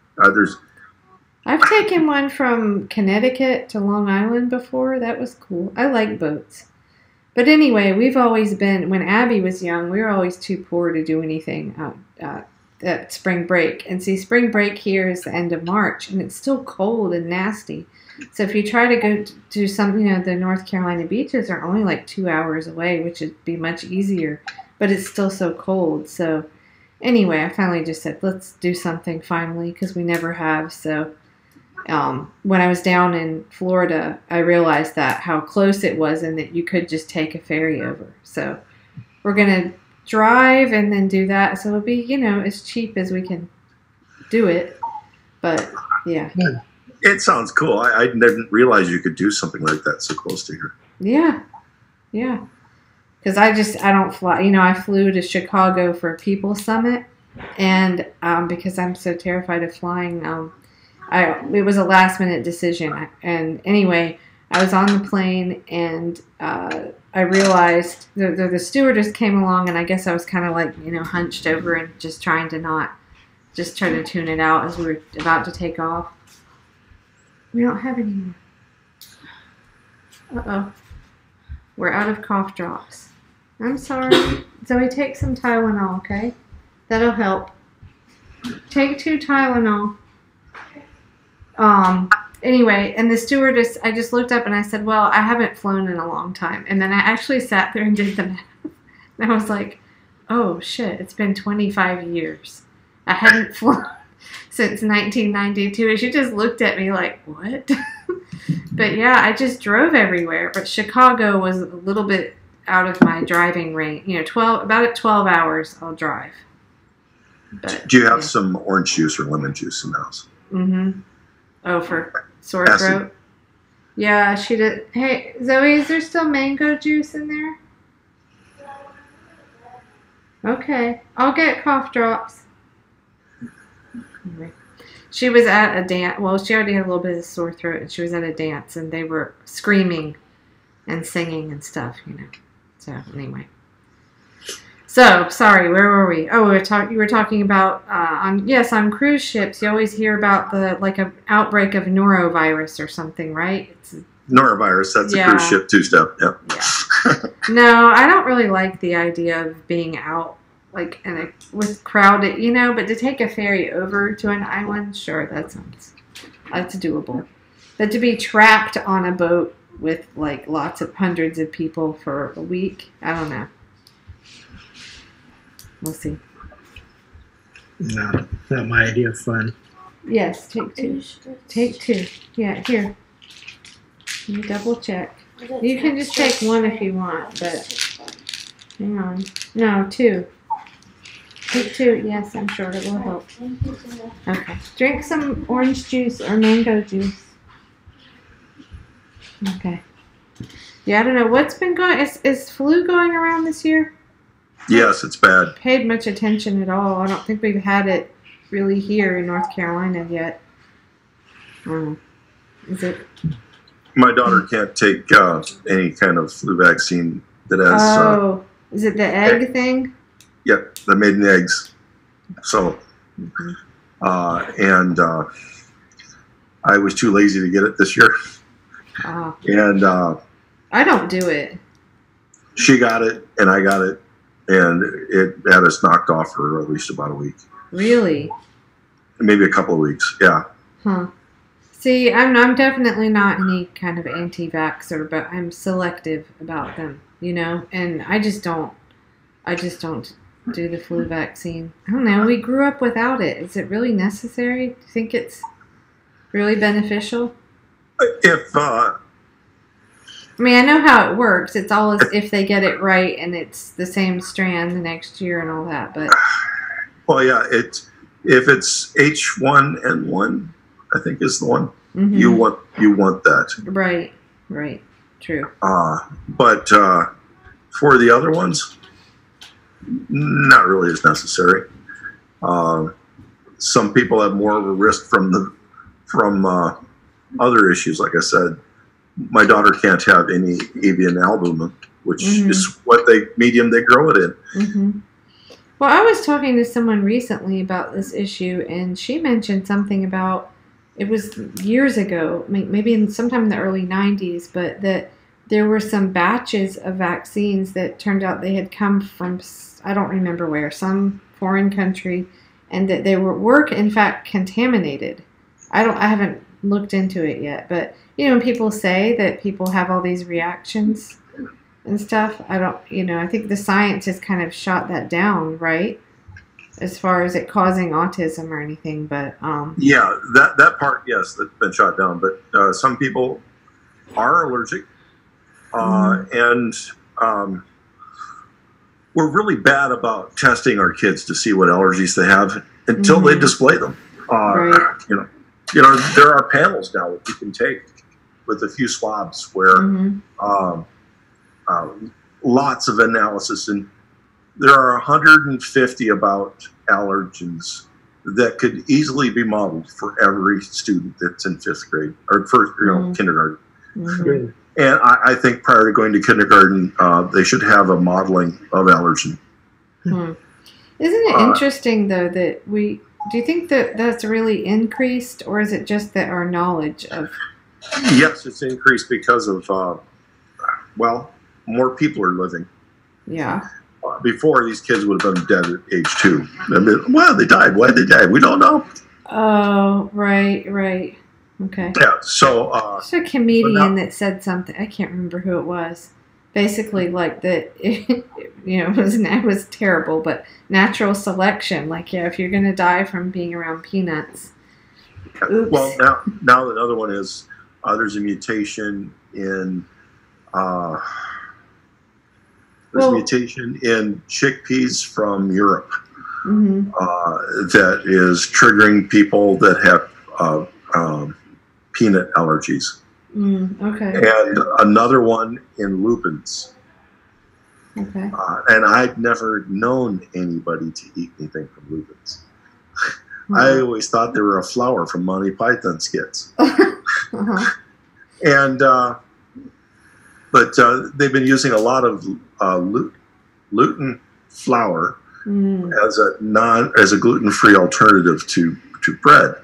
I've taken one from Connecticut to Long Island before. That was cool. I like boats. But anyway, we've always been, when Abby was young, we were always too poor to do anything at spring break. And see, spring break here is the end of March, and it's still cold and nasty. So if you try to go to some, the North Carolina beaches are only like 2 hours away, which would be much easier. But it's still so cold. So anyway, I finally just said, let's do something finally, because we never have. So when I was down in Florida, I realized how close it was and that you could just take a ferry over. So we're going to drive and then do that. So it'll be, as cheap as we can do it. But yeah. It sounds cool. I didn't realize you could do something like that so close to here. Yeah. Because I don't fly. I flew to Chicago for a People Summit. And because I'm so terrified of flying, it was a last minute decision. And anyway, I was on the plane and I realized the stewardess came along, and I guess I was kind of like, hunched over and just trying to try to tune it out as we were about to take off. We don't have any more. Uh-oh. We're out of cough drops. I'm sorry. Zoe, take some Tylenol, okay? That'll help. Take 2 Tylenol. Anyway, and the stewardess, I just looked up and I said, well, I haven't flown in a long time. And then I actually sat there and did the math. And I was like, oh, shit, it's been 25 years. I hadn't flown since 1992. And she just looked at me like, what? But yeah, I just drove everywhere. But Chicago was a little bit out of my driving range. You know, about 12 hours I'll drive. But, do you have some orange juice or lemon juice in the house? Mm-hmm. Oh, for sore throat? Yeah, she did. Hey, Zoe, is there still mango juice in there? Okay. I'll get cough drops. Anyway. She was at a dance. Well, she already had a little bit of sore throat, and she was at a dance, and they were screaming and singing and stuff, you know. So, anyway. So, sorry, where were we? Oh, you were talking about, on cruise ships, you always hear about an outbreak of norovirus or something, right? Norovirus, that's a cruise ship 2-step, yep. Yeah. No, I don't really like the idea of being out, with crowded, you know, but to take a ferry over to an island, sure, that's doable. But to be trapped on a boat with, lots of hundreds of people for a week, I don't know. We'll see. No, not my idea of fun. Yes, take 2. Take 2. Yeah, here. Let me double check. You can just take 1 if you want, but hang on. No, 2. Take 2. Yes, I'm sure it will help. Okay. Drink some orange juice or mango juice. Okay. Yeah, I don't know. What's been going... Is flu going around this year? Yes, it's bad. Paid much attention at all. I don't think we've had it really here in North Carolina yet. Is it? My daughter can't take any kind of flu vaccine that has... Oh, is it the egg thing? Yep, they're made in eggs. So, and I was too lazy to get it this year. And I don't do it. She got it, and I got it. And it had us knocked off for at least about a week. Really? Maybe a couple of weeks, yeah. Huh. See, I'm definitely not any kind of anti-vaxxer, but I'm selective about them, you know? And I just don't do the flu vaccine. I don't know. We grew up without it. Is it really necessary? Do you think it's really beneficial? I mean, I know how it works. It's all as if they get it right and it's the same strand the next year and all that. But well, yeah, if it's H1N1, I think is the one. Mm-hmm. You want that. Right. True. But for the other ones, not really as necessary. Some people have more of a risk from other issues, like I said. My daughter can't have any avian albumin, which is medium they grow it in. Mm-hmm. Well, I was talking to someone recently about this issue, and she mentioned something about, it was years ago, maybe sometime in the early 90s, but that there were some batches of vaccines that turned out they had come from, I don't remember where, some foreign country, and that they were in fact contaminated. I haven't looked into it yet, but you know, when people say that people have all these reactions and stuff, I think the science has kind of shot that down, right? As far as it causing autism or anything, but yeah, that part, yes, that's been shot down. But some people are allergic, and we're really bad about testing our kids to see what allergies they have until they display them. Right. You know, there are panels now that you can take with a few swabs where lots of analysis, and there are 150 about allergens that could easily be modeled for every student that's in 5th grade or first, kindergarten. Mm-hmm. And I think prior to going to kindergarten, they should have a modeling of allergen. Hmm. Isn't it interesting though that do you think that that's really increased, or is it just that our knowledge of? Yes, it's increased because of, more people are living. Yeah. Before, these kids would have been dead at age 2. I mean, well, they died. Why they died? We don't know. Oh, right. Okay. Yeah. So. There's a comedian that said something. I can't remember who it was. Basically, like that. It was terrible, but natural selection. Like, yeah, if you're gonna die from being around peanuts. Oops. Well, now another one is there's a mutation in. There's a mutation in chickpeas from Europe that is triggering people that have peanut allergies. Okay. And another one in lupins. Okay. And I'd never known anybody to eat anything from lupins. I always thought they were a flower from Monty Python skits. And but they've been using a lot of gluten flour as a gluten-free alternative to bread,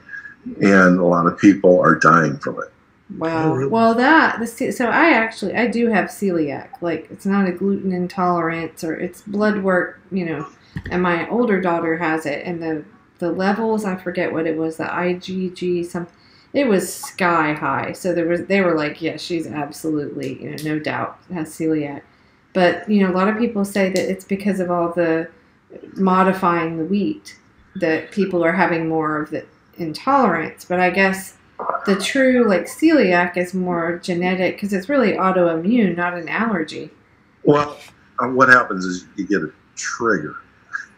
and a lot of people are dying from it. Wow. Well, so I do have celiac. Like, it's not a gluten intolerance, or it's blood work, and my older daughter has it, and the levels, I forget what it was, the IgG something, it was sky high. So they were like, yeah, she's absolutely, no doubt has celiac. But, a lot of people say that it's because of all the modifying the wheat that people are having more of the intolerance. But I guess the true, celiac is more genetic because it's really autoimmune, not an allergy. Well, what happens is you get a trigger.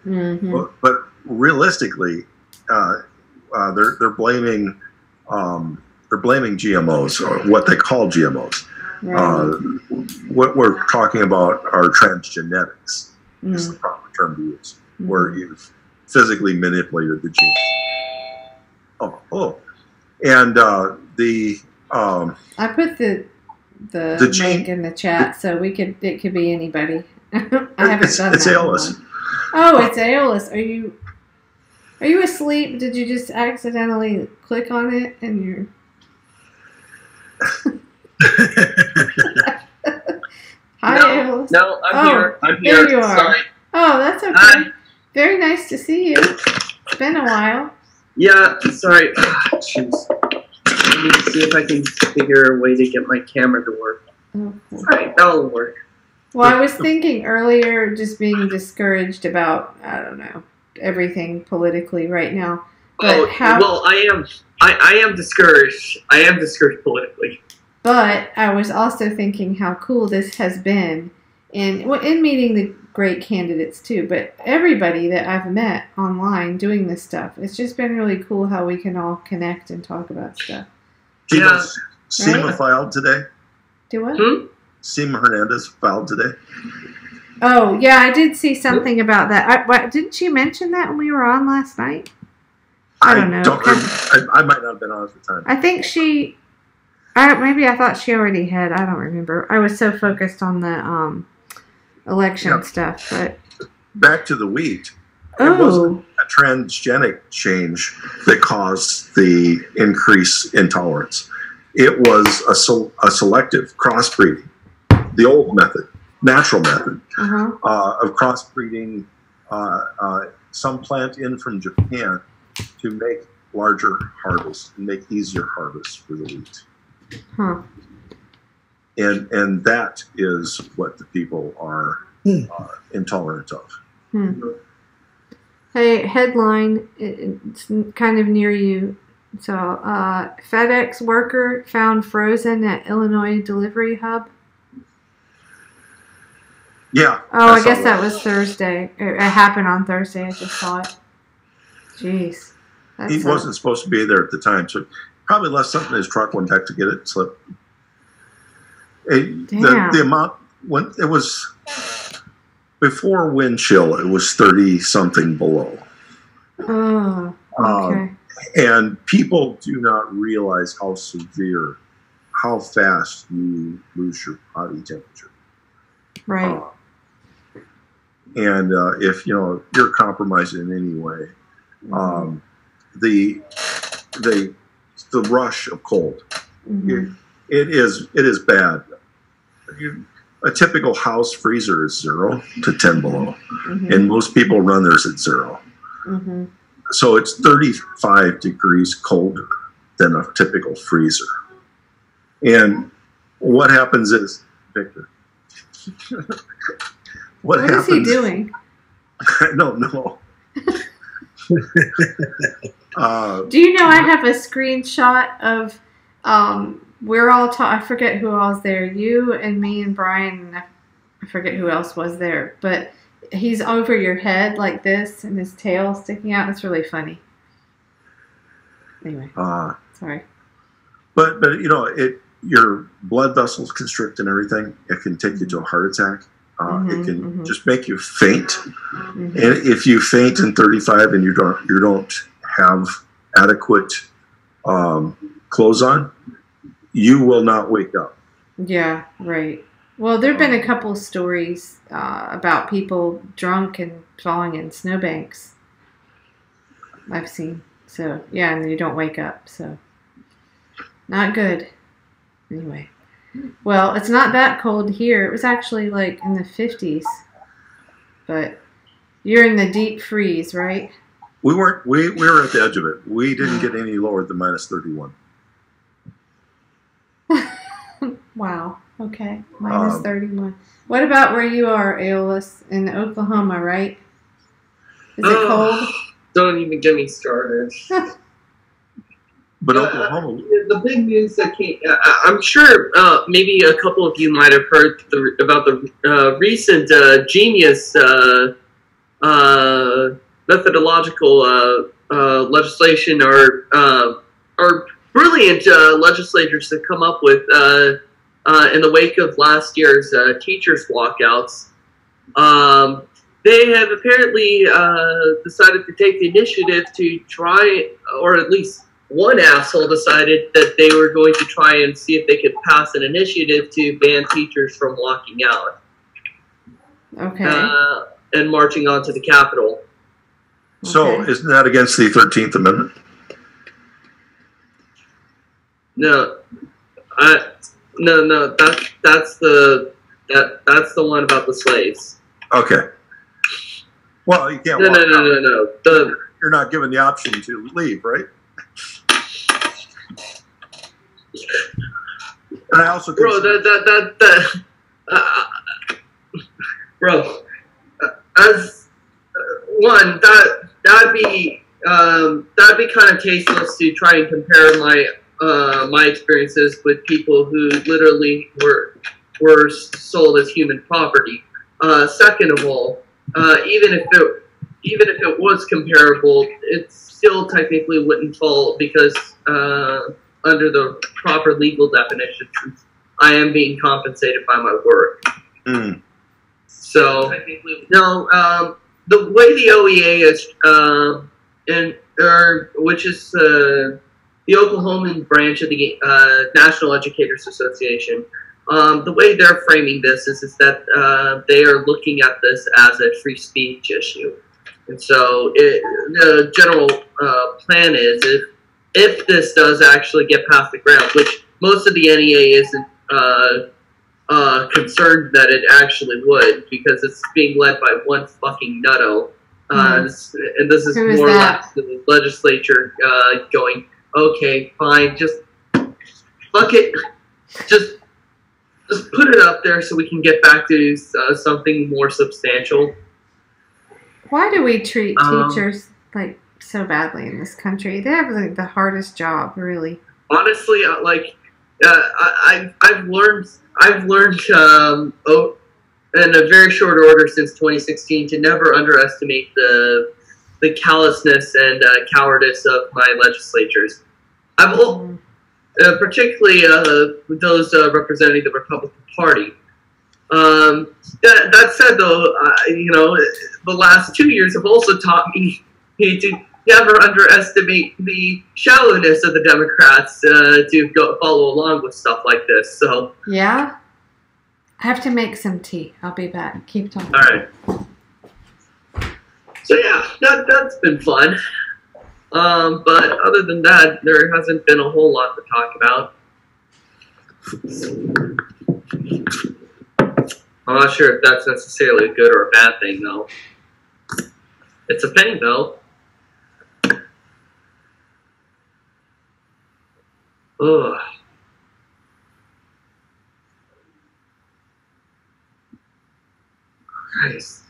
But realistically, they're blaming GMOs, or what they call GMOs. Right. What we're talking about are transgenetics, is the proper term to use, where you've physically manipulated the genes. And I put the link in the chat, so it could be anybody. I haven't done it's that. ALS. Oh, it's ALS. Are you asleep? Did you just accidentally click on it and you're... Hi, ALS. No, I'm here. There you are. Sorry. Oh, that's okay. Hi. Very nice to see you. It's been a while. Yeah, sorry. Jeez. Let me see if I can figure a way to get my camera to work. Oh, cool. Alright, that'll work. Well, I was thinking earlier, just being discouraged about, I don't know, everything politically right now. But I am discouraged. I am discouraged politically. But I was also thinking how cool this has been in meeting the great candidates too. But everybody that I've met online doing this stuff, it's just been really cool how we can all connect and talk about stuff. SEMA filed today. Do what? SEMA Hernandez filed today. Oh, yeah, I did see something about that. Didn't she mention that when we were on last night? I don't know. I might not have been on at the time. I think maybe I thought she already had. I don't remember. I was so focused on the election stuff. But back to the wheat. It wasn't a transgenic change that caused the increase in tolerance. It was a selective crossbreeding, the old method, natural method of crossbreeding some plant in from Japan to make larger harvests and make easier harvests for the wheat. Huh. And that is what the people are intolerant of. Hey, headline, it's kind of near you. So, FedEx worker found frozen at Illinois delivery hub. Yeah. Oh, I guess that was Thursday. It happened on Thursday. I just saw it. Jeez. He wasn't supposed to be there at the time, so probably left something in his truck, went back to get it, slipped. The amount, when it was before wind chill, it was 30-something below. Oh, okay. And people do not realize how severe, how fast you lose your body temperature. Right. And if you're compromised in any way, the rush of cold, it is bad. a typical house freezer is 0 to 10 below, Mm-hmm. and most people run theirs at 0. Mm-hmm. So it's 35 degrees colder than a typical freezer. And what happens is, Victor, what is he doing? I don't know. Do you know I have a screenshot of we're all I forget who else there. You and me and Brian. And I forget who else was there, but he's over your head like this, and his tail sticking out. It's really funny. Anyway, sorry. But you know, your blood vessels constrict and everything. It can take you to a heart attack. It can just make you faint. Mm-hmm. And if you faint in 35 and you don't have adequate clothes on, you will not wake up. Yeah, right. Well, there have been a couple of stories about people drunk and falling in snowbanks. I've seen. So, yeah, and you don't wake up. So, not good. Anyway. Well, it's not that cold here. It was actually like in the 50s. But you're in the deep freeze, right? We weren't. We were at the edge of it. We didn't get any lower than minus 31. Wow. Okay. Minus 31. What about where you are, Aeolus? In Oklahoma, right? Is it cold? Don't even get me started. But Oklahoma. The big news that came, I'm sure maybe a couple of you might have heard about the recent genius methodological legislation or brilliant legislators to come up with in the wake of last year's teachers' walkouts. They have apparently decided to take the initiative to try, or at least one asshole decided that they were going to try and see if they could pass an initiative to ban teachers from walking out. Okay. And marching onto the Capitol. So, isn't that against the 13th Amendment? No, no. That's the one about the slaves. Okay. Well, you can't. walk out. No. You're not given the option to leave, right? And I also bro, as one that'd be kind of tasteless to try and compare my experiences with people who literally were sold as human property. Second of all, even if it was comparable, it still technically wouldn't fall because under the proper legal definitions, I am being compensated by my work. Mm. So no, the way the OEA is, which is the Oklahoman branch of the National Educators Association. The way they're framing this is that they are looking at this as a free speech issue. And so the general plan is if this does actually get past the ground, which most of the NEA isn't concerned that it actually would, because it's being led by one fucking nutto. And this is more or less the legislature going, okay, fine, just fuck it. Just put it up there so we can get back to something more substantial. Why do we treat teachers like so badly in this country? They have like the hardest job, really. Honestly, I've learned in a very short order since 2016 to never underestimate the callousness and cowardice of my legislators. Particularly those representing the Republican Party. That said, though, the last 2 years have also taught me to never underestimate the shallowness of the Democrats to follow along with stuff like this. So yeah, I have to make some tea. I'll be back. Keep talking. All right. So yeah, that's been fun. But other than that, there hasn't been a whole lot to talk about. I'm not sure if that's necessarily a good or a bad thing, though. It's a thing, though. Ugh. Nice.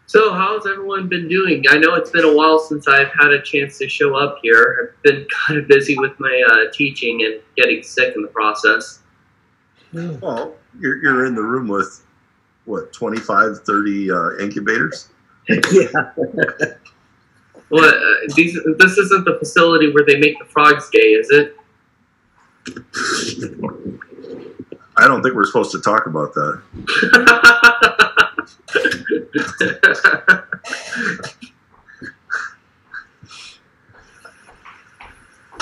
So, how's everyone been doing? I know it's been a while since I've had a chance to show up here. I've been kind of busy with my teaching and getting sick in the process. Well, you're in the room with, what, 25, 30 incubators? Yeah. Well, this isn't the facility where they make the frogs gay, is it? I don't think we're supposed to talk about that.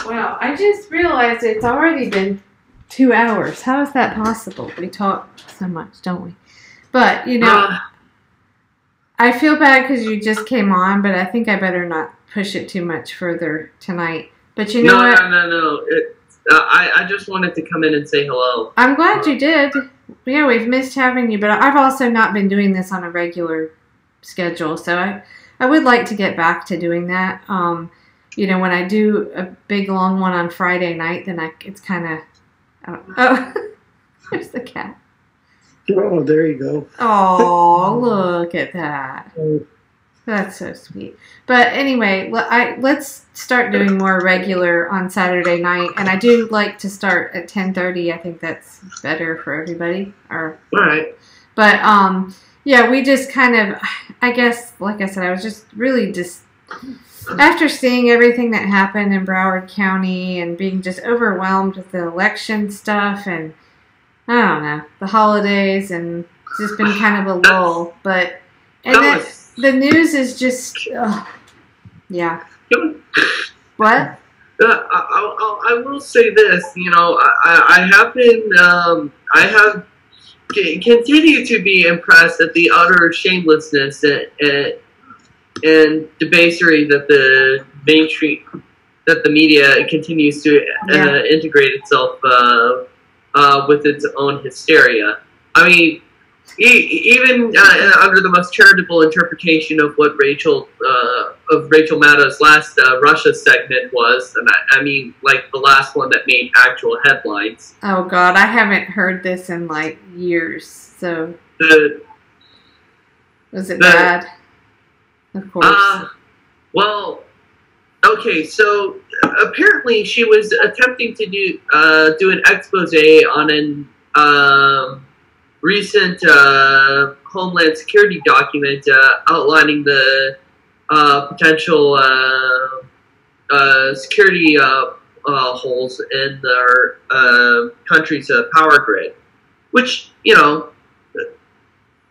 Wow, I just realized it's already been 2 hours. How is that possible? We talk so much, don't we? But, you know, I feel bad because you just came on, but I think I better not push it too much further tonight. But you know what? No. I just wanted to come in and say hello. I'm glad you did. Yeah, we've missed having you, but I've also not been doing this on a regular schedule, so I would like to get back to doing that. You know, when I do a big long one on Friday night, then it's kind of... Oh, there's the cat. Oh, there you go. Oh, look at that. That's so sweet. But anyway, let's start doing more regular on Saturday night. And I do like to start at 10:30. I think that's better for everybody. All right. But, yeah, we just kind of, I guess, like I said, I was just really after seeing everything that happened in Broward County and being just overwhelmed with the election stuff and, I don't know, the holidays, and it's just been kind of a lull. But, the news is just, yeah. What? I will say this, you know, I have continued to be impressed at the utter shamelessness and debasery that the mainstream, that the media continues to integrate itself with its own hysteria. I mean, even under the most charitable interpretation of what Rachel Maddow's last Russia segment was, and I mean, like the last one that made actual headlines. Oh God, I haven't heard this in like years. So was it bad? Of course. Well, okay. So apparently, she was attempting to do an expose on an recent Homeland Security document outlining the potential security holes in their country's power grid, which, you know,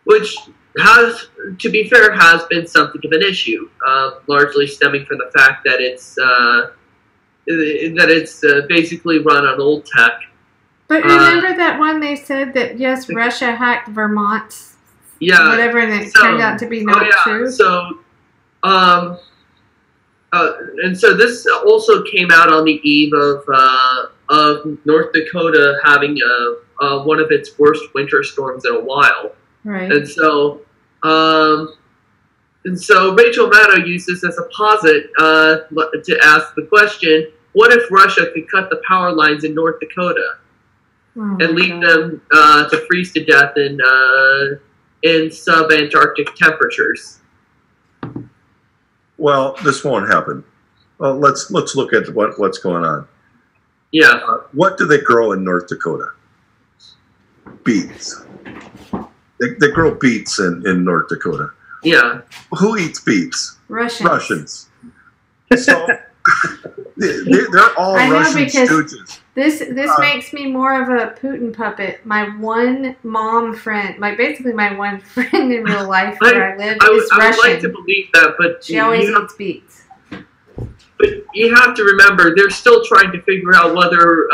which has, to be fair, has been something of an issue, largely stemming from the fact that it's basically run on old tech. But remember that one they said that, yes, Russia hacked Vermont's whatever, and it turned out to be not true? So, and so this also came out on the eve of North Dakota having one of its worst winter storms in a while. Right. And so Rachel Maddow used this as a posit to ask the question, what if Russia could cut the power lines in North Dakota? And leave them to freeze to death in sub-Antarctic temperatures. Well, this won't happen. Well, let's look at what's going on. Yeah. What do they grow in North Dakota? Beets. They grow beets in North Dakota. Yeah. Who eats beets? Russians. So they're all Russian stooges. This makes me more of a Putin puppet. My one mom friend, basically my one friend in real life where I live is Russian. I would like to believe that, but she always eats beets. But you have to remember, they're still trying to figure out whether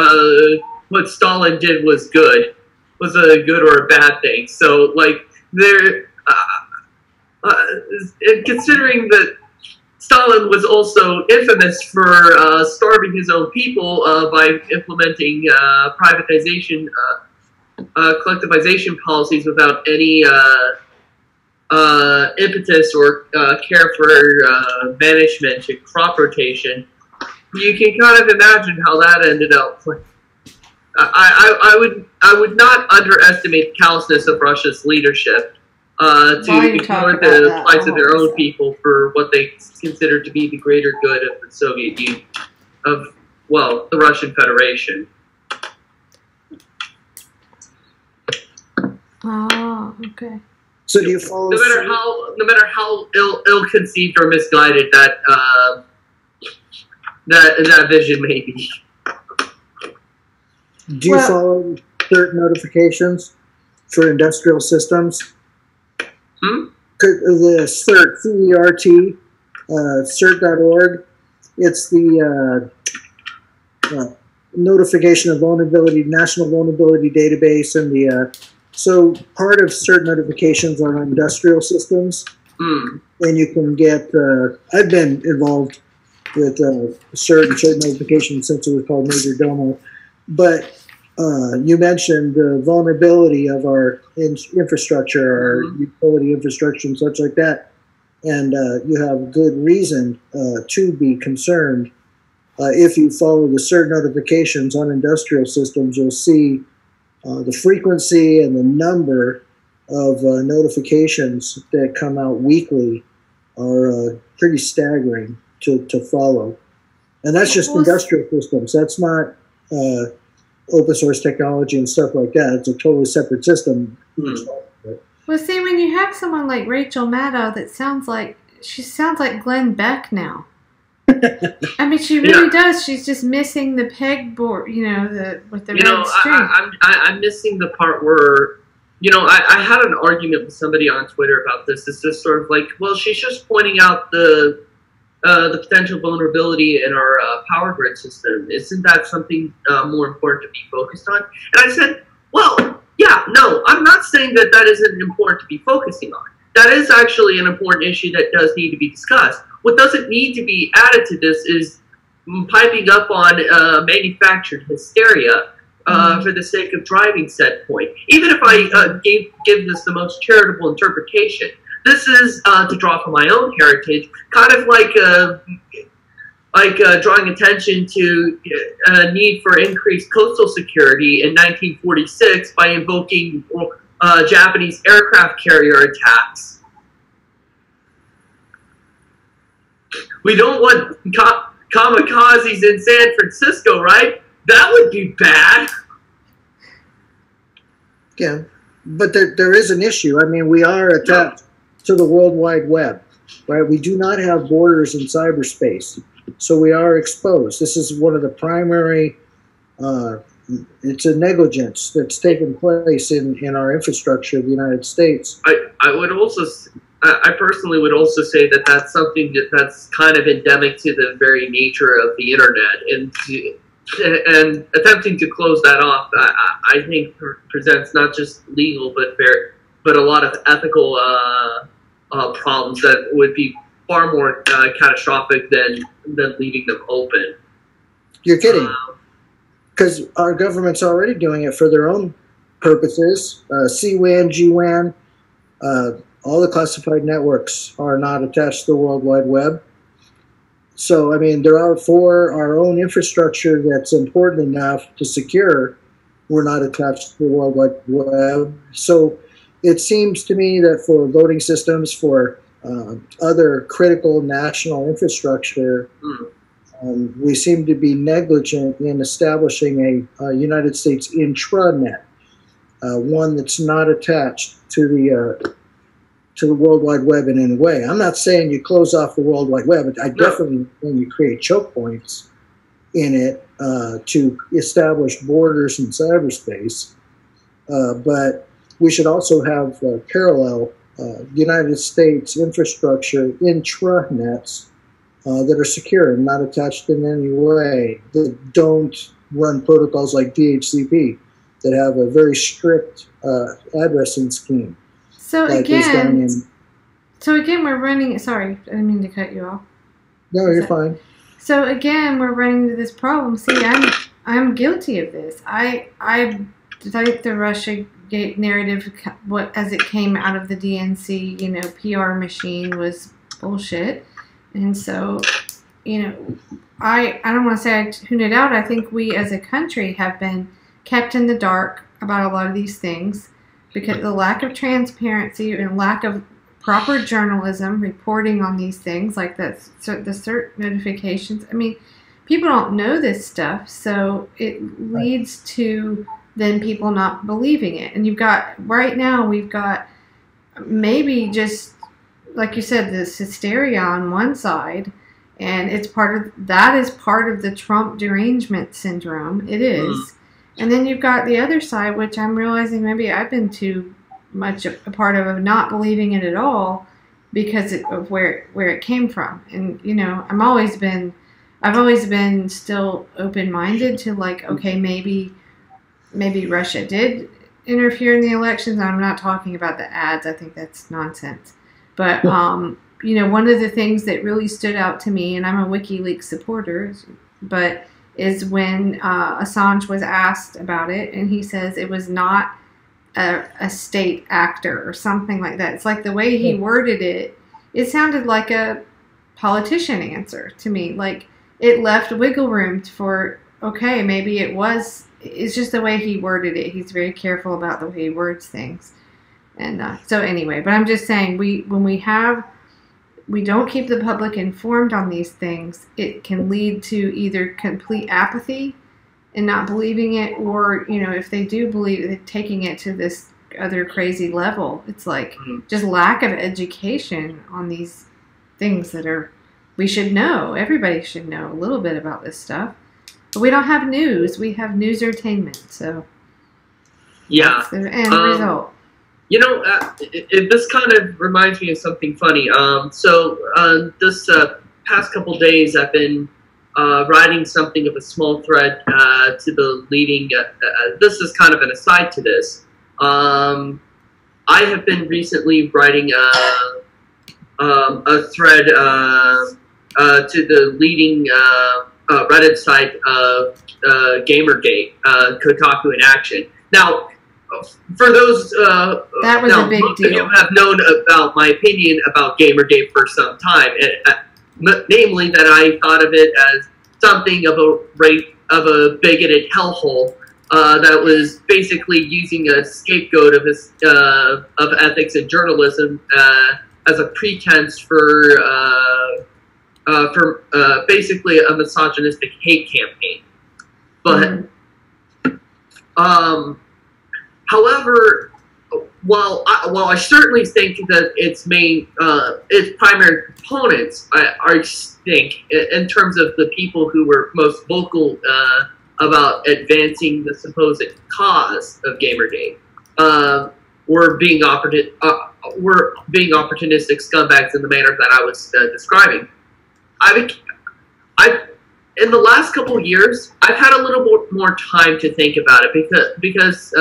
what Stalin did was good, was a good or a bad thing. So, like, they're considering that Stalin was also infamous for starving his own people by implementing privatization collectivization policies without any impetus or care for management and crop rotation, you can kind of imagine how that ended up. I would not underestimate the callousness of Russia's leadership to ignore the plights of their own people for what they consider to be the greater good of the Soviet Union, the Russian Federation. Oh, okay. So do you follow? No matter how ill-conceived or misguided that vision may be. Do you follow CERT notifications for industrial systems? The CERT, C-E-R-T, CERT.org. It's the notification of vulnerability, National Vulnerability Database, and the so part of CERT notifications are on industrial systems, and you can get. I've been involved with CERT and CERT notifications since it was called Major Domo, but you mentioned the vulnerability of our infrastructure, our utility infrastructure, and such like that, and you have good reason to be concerned. If you follow the CERT notifications on industrial systems, you'll see the frequency and the number of notifications that come out weekly are pretty staggering to follow. And that's just industrial systems. That's not open source technology and stuff like that. It's a totally separate system. Well, see, when you have someone like Rachel Maddow that sounds like Glenn Beck now. I mean, she really does. She's just missing the pegboard, with the red string. I'm missing the part where, I had an argument with somebody on Twitter about this. It's just sort of like, well, she's just pointing out the potential vulnerability in our power grid system. Isn't that something more important to be focused on? And I said, well, yeah, no, I'm not saying that isn't important to be focusing on. That is actually an important issue that does need to be discussed. What doesn't need to be added to this is piping up on manufactured hysteria for the sake of driving said point. Even if I give this the most charitable interpretation, this is to draw from my own heritage, kind of like drawing attention to a need for increased coastal security in 1946 by invoking Japanese aircraft carrier attacks. We don't want kamikazes in San Francisco, right? That would be bad. Yeah, but there is an issue. I mean, we are attached to the World Wide Web, right? We do not have borders in cyberspace, so we are exposed. This is one of the primary, it's a negligence that's taken place in our infrastructure of the United States. I personally would also say that that's something that's kind of endemic to the very nature of the internet, and attempting to close that off, I think presents not just legal but a lot of ethical problems that would be far more catastrophic than leaving them open. You're kidding, because our government's already doing it for their own purposes. CWAN, GWAN. All the classified networks are not attached to the World Wide Web. So, I mean, there are for our own infrastructure that's important enough to secure, we're not attached to the World Wide Web. So it seems to me that for voting systems, for other critical national infrastructure, we seem to be negligent in establishing a United States intranet, one that's not attached to the World Wide Web in any way. I'm not saying you close off the World Wide Web. I definitely think you create choke points in it to establish borders in cyberspace. But we should also have parallel United States infrastructure intranets that are secure and not attached in any way, that don't run protocols like DHCP, that have a very strict addressing scheme. So again, we're running. Sorry, I didn't mean to cut you off. No, you're fine. So again, we're running into this problem. See, I'm guilty of this. I like the Russia Gate narrative, as it came out of the DNC, PR machine was bullshit. And so, I don't want to say I tune it out. I think we as a country have been kept in the dark about a lot of these things because the lack of transparency and lack of proper journalism reporting on these things, like the cert notifications. I mean, people don't know this stuff, so it leads to then people not believing it. And right now we've got maybe just, like you said, this hysteria on one side, and it's part of the Trump derangement syndrome. It is. And then you've got the other side, which I'm realizing maybe I've been too much a part of not believing it at all because of where it came from. And I've always been still open-minded to, like, okay, maybe Russia did interfere in the elections. I'm not talking about the ads. I think that's nonsense. But one of the things that really stood out to me, and I'm a WikiLeaks supporter, but is when Assange was asked about it, and he says it was not a state actor or something like that. It's like the way he worded it, it sounded like a politician answer to me. Like, it left wiggle room for, okay, maybe it was. It's just the way he worded it. He's very careful about the way he words things. And so anyway, but I'm just saying, we don't keep the public informed on these things, it can lead to either complete apathy and not believing it, or, if they do believe it, taking it to this other crazy level. It's like just lack of education on these things that we should know. Everybody should know a little bit about this stuff. But we don't have news. We have newsertainment. So that's the end result. This kind of reminds me of something funny. This past couple days, I've been writing something of a small thread to the leading. This is kind of an aside to this. I have been recently writing a thread to the leading Reddit site of Gamergate, Kotaku in action. Now, for those that was a big deal. You have known about my opinion about Gamergate for some time, and namely that I thought of it as something of a bigoted hellhole that was basically using a scapegoat of ethics and journalism as a pretense for basically a misogynistic hate campaign. But however, while I certainly think that its primary components, I think, in terms of the people who were most vocal about advancing the supposed cause of Gamergate, were being opportunistic scumbags in the manner that I was describing. In the last couple of years, I've had a little bit more time to think about it because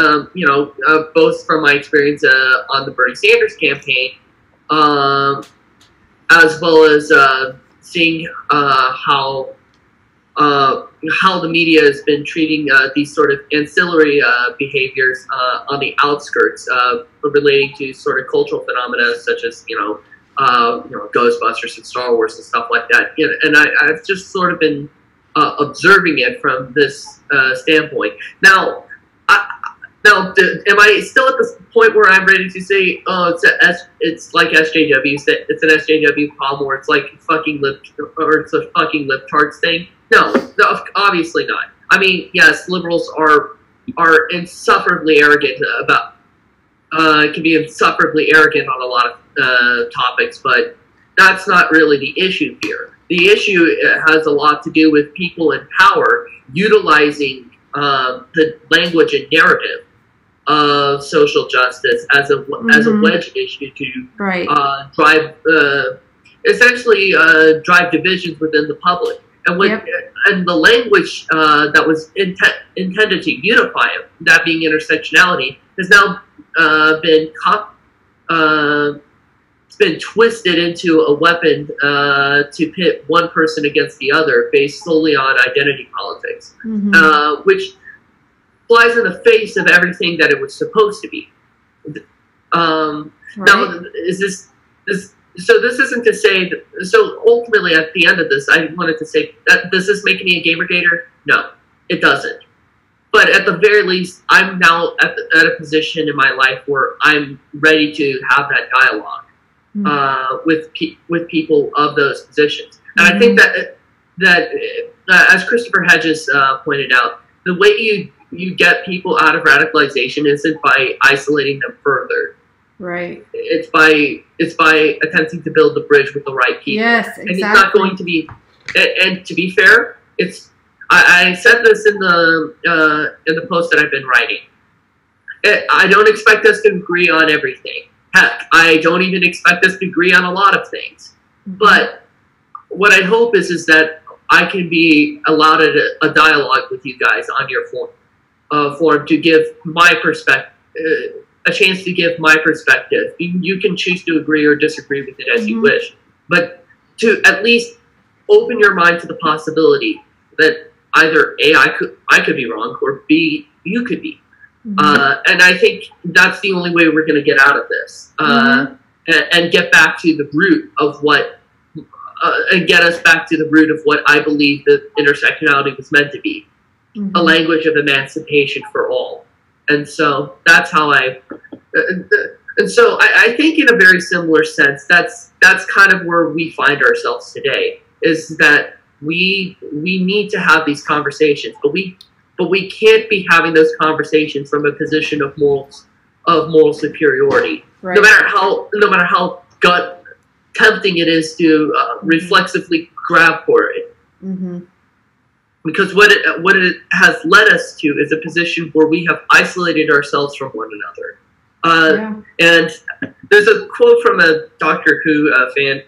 both from my experience on the Bernie Sanders campaign, as well as seeing how the media has been treating these sort of ancillary behaviors on the outskirts relating to sort of cultural phenomena such as Ghostbusters and Star Wars and stuff like that. And I've just sort of been observing it from this standpoint. Now, am I still at the point where I'm ready to say, oh, it's like SJW, it's an SJW problem, or it's like it's a fucking libtards thing? No, obviously not. I mean, yes, liberals are insufferably arrogant can be insufferably arrogant on a lot of topics, but that's not really the issue here. The issue has a lot to do with people in power utilizing the language and narrative of social justice as a wedge issue to drive divisions within the public. And the language that was intended to unify them, that being intersectionality, has now been twisted into a weapon to pit one person against the other based solely on identity politics, which flies in the face of everything that it was supposed to be. Now, so this isn't to say that, so ultimately at the end of this, I wanted to say that, does this make me a Gamergator? No, it doesn't. But at the very least, I'm now at a position in my life where I'm ready to have that dialogue with people of those positions. And I think that as Christopher Hedges pointed out, the way you get people out of radicalization isn't by isolating them further. Right. It's by attempting to build the bridge with the right people. Yes, exactly. And it's not going to be. And to be fair, I said this in the post that I've been writing. I don't expect us to agree on everything. Heck, I don't even expect us to agree on a lot of things. But what I hope is that I can be allowed a dialogue with you guys on your forum to give my perspective, a chance to give my perspective. You can choose to agree or disagree with it as you wish, but to at least open your mind to the possibility that either A, I could be wrong, or B, you could be. And I think that's the only way we're going to get out of this, and get back to the root of what, and get us back to the root of what I believe that intersectionality was meant to be, a language of emancipation for all. And so that's how I think in a very similar sense, that's kind of where we find ourselves today, is that we need to have these conversations, but we can't be having those conversations from a position of moral superiority. Right. No matter how gut tempting it is to reflexively grab for it. Because what it has led us to is a position where we have isolated ourselves from one another. And there's a quote from a Doctor Who fan,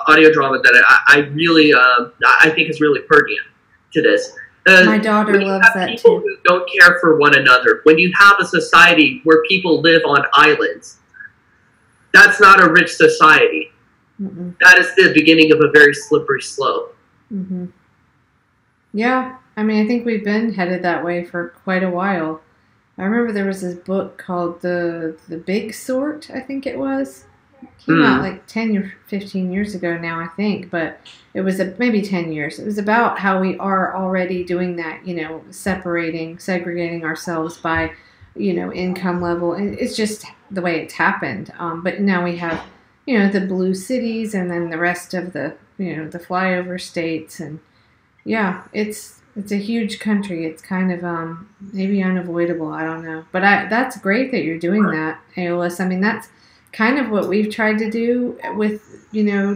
audio drama that I really, I think is really pertinent to this. My daughter loves that too. People who don't care for one another, when you have a society where people live on islands, that's not a rich society. That is the beginning of a very slippery slope. Yeah, I mean, I think we've been headed that way for quite a while. I remember there was this book called The Big Sort, I think it was. It came out like 10 or 15 years ago now, I think, but it was maybe 10 years. It was about how we are already doing that, segregating ourselves by, income level. And it's just the way it's happened. But now we have, the blue cities and then the rest of the, the flyover states. And yeah, it's a huge country. It's kind of maybe unavoidable. I don't know. But that's great that you're doing that, Aeolus. I mean, that's kind of what we've tried to do with,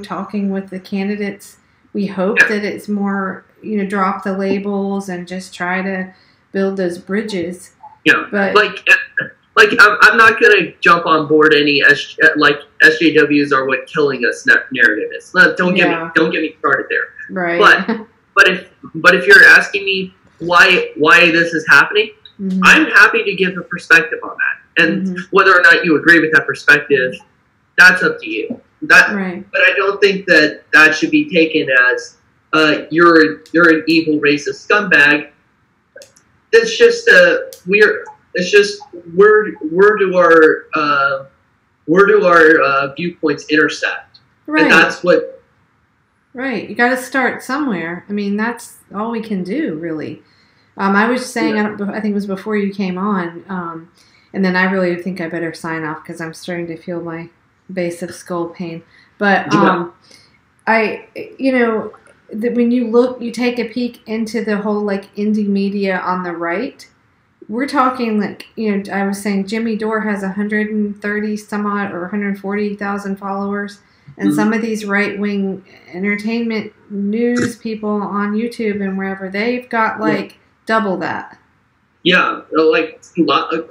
talking with the candidates. We hope that it's more, drop the labels and just try to build those bridges. Yeah, but I'm not going to jump on board any SJWs are what killing us narrative is. Don't get me started there. Right. But if you're asking me why this is happening, I'm happy to give a perspective on that. And whether or not you agree with that perspective, that's up to you. Right. But I don't think that should be taken as you're an evil racist scumbag. It's just where do our viewpoints intersect? Right. And that's what. Right. You got to start somewhere. I mean, that's all we can do, really. I was saying, I think it was before you came on, and then I really think I better sign off because I'm starting to feel my base of skull pain. But when you take a peek into the whole indie media on the right, we're talking I was saying Jimmy Dore has 130 some odd or 140,000 followers. And some of these right-wing entertainment news people on YouTube and wherever, they've got double that. Yeah,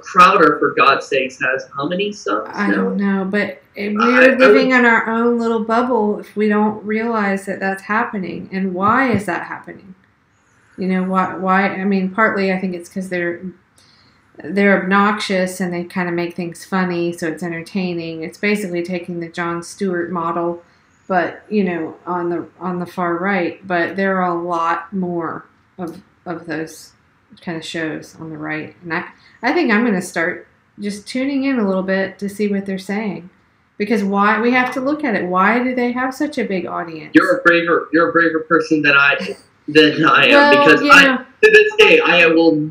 Crowder, for God's sakes, has how many subs? I don't know, but we're living in our own little bubble if we don't realize that that's happening. And why is that happening? Why? I mean, partly I think it's because they're obnoxious and they kind of make things funny, so it's entertaining. It's basically taking the Jon Stewart model, but on the far right. But there are a lot more of those kind of shows on the right. And I think I'm going to start just tuning in a little bit to see what they're saying. Because why we have to look at it. Why do they have such a big audience? You're a braver person than I am. Because yeah. to this day I am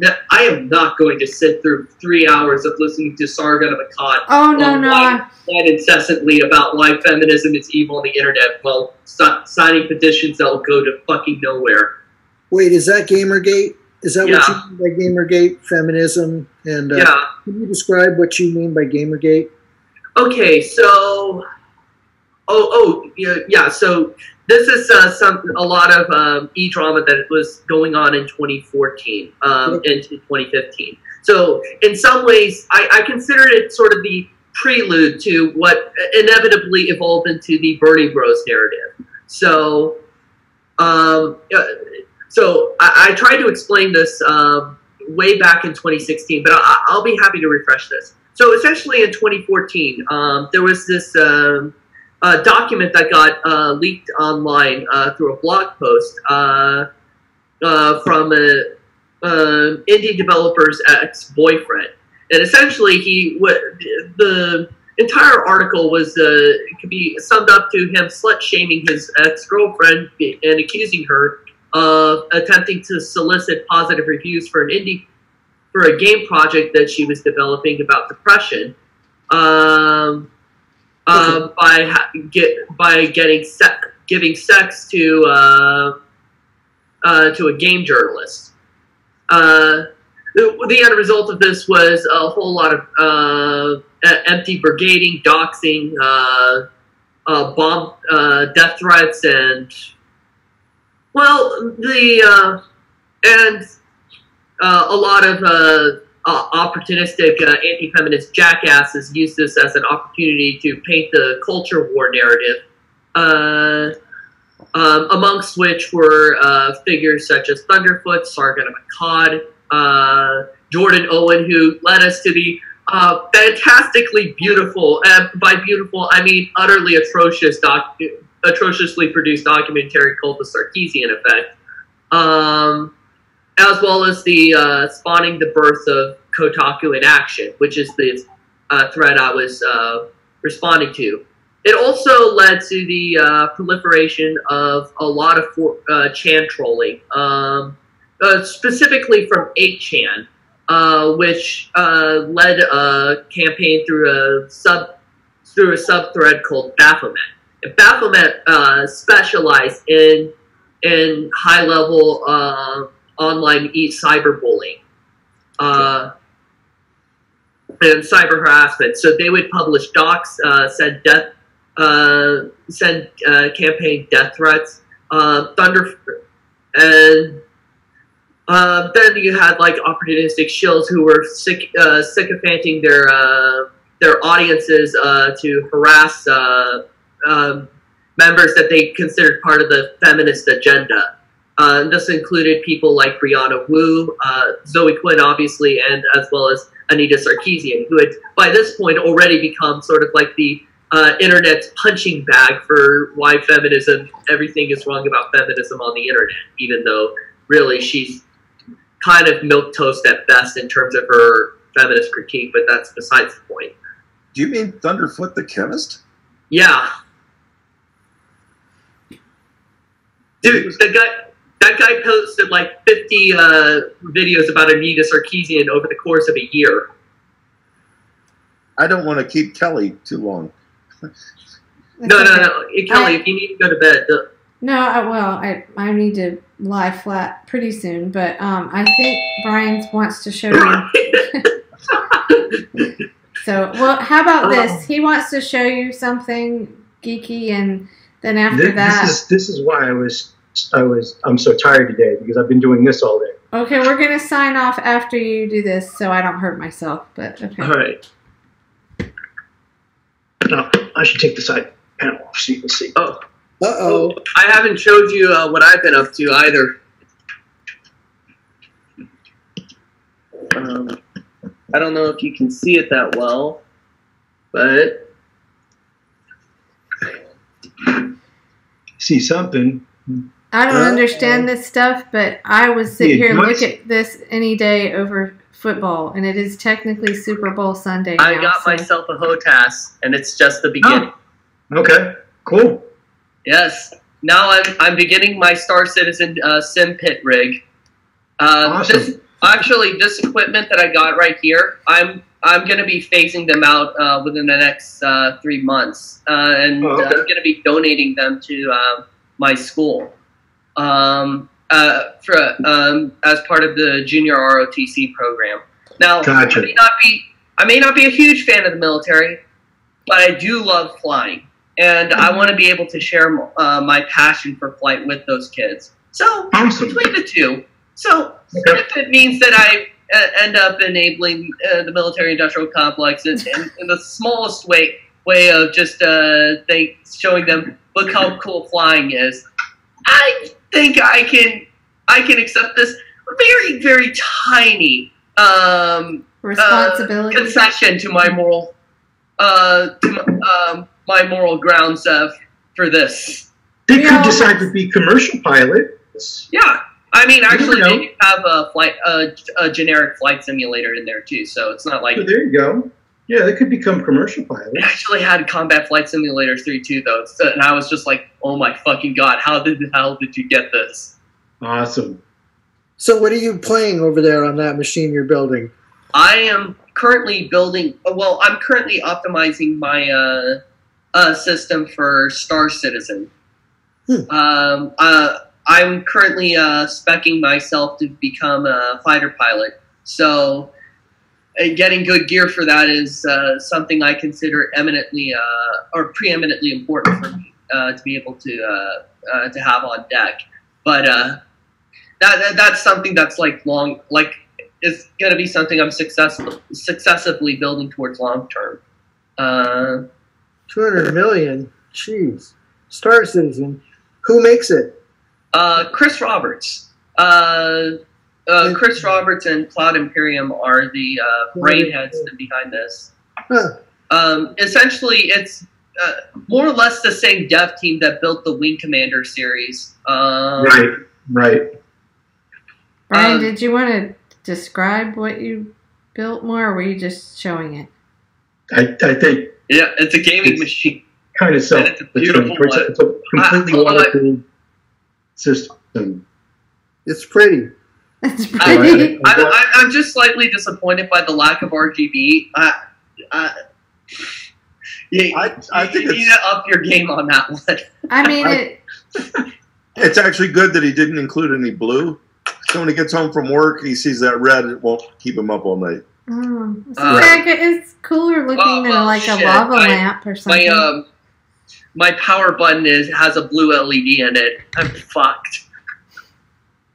not going to sit through 3 hours of listening to Sargon of Akkad. Oh no! Whine incessantly about why feminism is evil on the internet while signing petitions that will go to fucking nowhere. Wait, is that Gamergate? Is that what you mean by Gamergate? Feminism? And can you describe what you mean by Gamergate? Okay, so so this is a lot of e-drama that was going on in 2014 into 2015. So in some ways, I consider it sort of the prelude to what inevitably evolved into the Bernie Bros narrative. So I tried to explain this way back in 2016, but I'll be happy to refresh this. So essentially in 2014, there was this document that got leaked online through a blog post from an indie developer's ex-boyfriend. And essentially the entire article was could be summed up to him slut-shaming his ex-girlfriend and accusing her of attempting to solicit positive reviews for a game project that she was developing about depression, by giving sex to a game journalist. The end result of this was a whole lot of empty brigading, doxing, bomb, death threats, and a lot of opportunistic anti-feminist jackasses used this as an opportunity to paint the culture war narrative, amongst which were figures such as Thunderfoot, Sargon of Akkad, Jordan Owen, who led us to the fantastically beautiful, by beautiful I mean utterly atrociously produced documentary called The Speakeasy, in effect, as well as the spawning the birth of Kotaku in Action, which is the thread I was responding to. It also led to the proliferation of a lot of Chan trolling, specifically from 8chan, which led a campaign through a subthread called Baphomet. And Baphomet specialized in high-level online cyberbullying and cyber harassment. So they would publish docs, send campaign death threats, and then you had like opportunistic shills who were sycophanting their audiences to harass members that they considered part of the feminist agenda. This included people like Brianna Wu, Zoe Quinn, obviously, and as well as Anita Sarkeesian, who had by this point already become sort of like the internet's punching bag for why everything is wrong about feminism on the internet, even though really she's kind of milquetoast at best in terms of her feminist critique, but that's besides the point. Do you mean Thunderfoot the chemist? Yeah. Dude, that guy posted like 50 videos about Anita Sarkeesian over the course of a year. I don't want to keep Kelly too long. No. Kelly, if you need to go to bed. I need to lie flat pretty soon, but I think Brian wants to show you. So, how about this? He wants to show you something geeky, and then after this is why I'm so tired today, because I've been doing this all day. Okay, we're gonna sign off after you do this, so I don't hurt myself. But okay. All right. No, I should take the side panel off so you can see. Oh. Uh-oh. I haven't showed you what I've been up to either. I don't know if you can see it that well, but... See something. I don't understand this stuff, but I would sit here and look at this any day over football, and it is technically Super Bowl Sunday now. I got myself a HOTAS, and it's just the beginning. Oh, okay, cool. Yes. Now I'm beginning my Star Citizen sim pit rig. Awesome. This equipment that I got right here, I'm going to be phasing them out within the next 3 months, and I'm going to be donating them to my school as part of the junior ROTC program. Now, gotcha. I may not be a huge fan of the military, but I do love flying, and I want to be able to share my passion for flight with those kids. So between the two, if it means that I end up enabling the military-industrial complex in the smallest way of just showing them, look how cool flying is, I think I can accept this very, very tiny responsibility concession to my moral my moral grounds for this. They could decide to be commercial pilots. Yeah. I mean, actually, they do have a generic flight simulator in there, too, so it's not like... Oh, there you go. Yeah, they could become commercial pilots. I actually had Combat Flight Simulator 3, too, though, and I was just like, oh my fucking god, how the hell did you get this? Awesome. So what are you playing over there on that machine you're building? I am currently I'm currently optimizing my system for Star Citizen. I'm currently speccing myself to become a fighter pilot, so getting good gear for that is something I consider eminently or preeminently important for me to be able to have on deck. But that's something that's it's going to be something I'm successively building towards long term. 200 million, jeez. Star Citizen, who makes it? Chris Roberts. Chris Roberts and Cloud Imperium are the brainheads behind this. Essentially, it's more or less the same dev team that built the Wing Commander series. Right. Brian, did you want to describe what you built more, or were you just showing it? I think... Yeah, it's a gaming machine. Kind of it's a beautiful one. It's a completely waterproof system. It's pretty. It's pretty. I'm just slightly disappointed by the lack of RGB. I think you need to up your game on that one. I mean, it's actually good that he didn't include any blue. So when he gets home from work, he sees that red, it won't keep him up all night. It's cooler looking than a lava lamp or something. My power button has a blue LED in it. I'm fucked.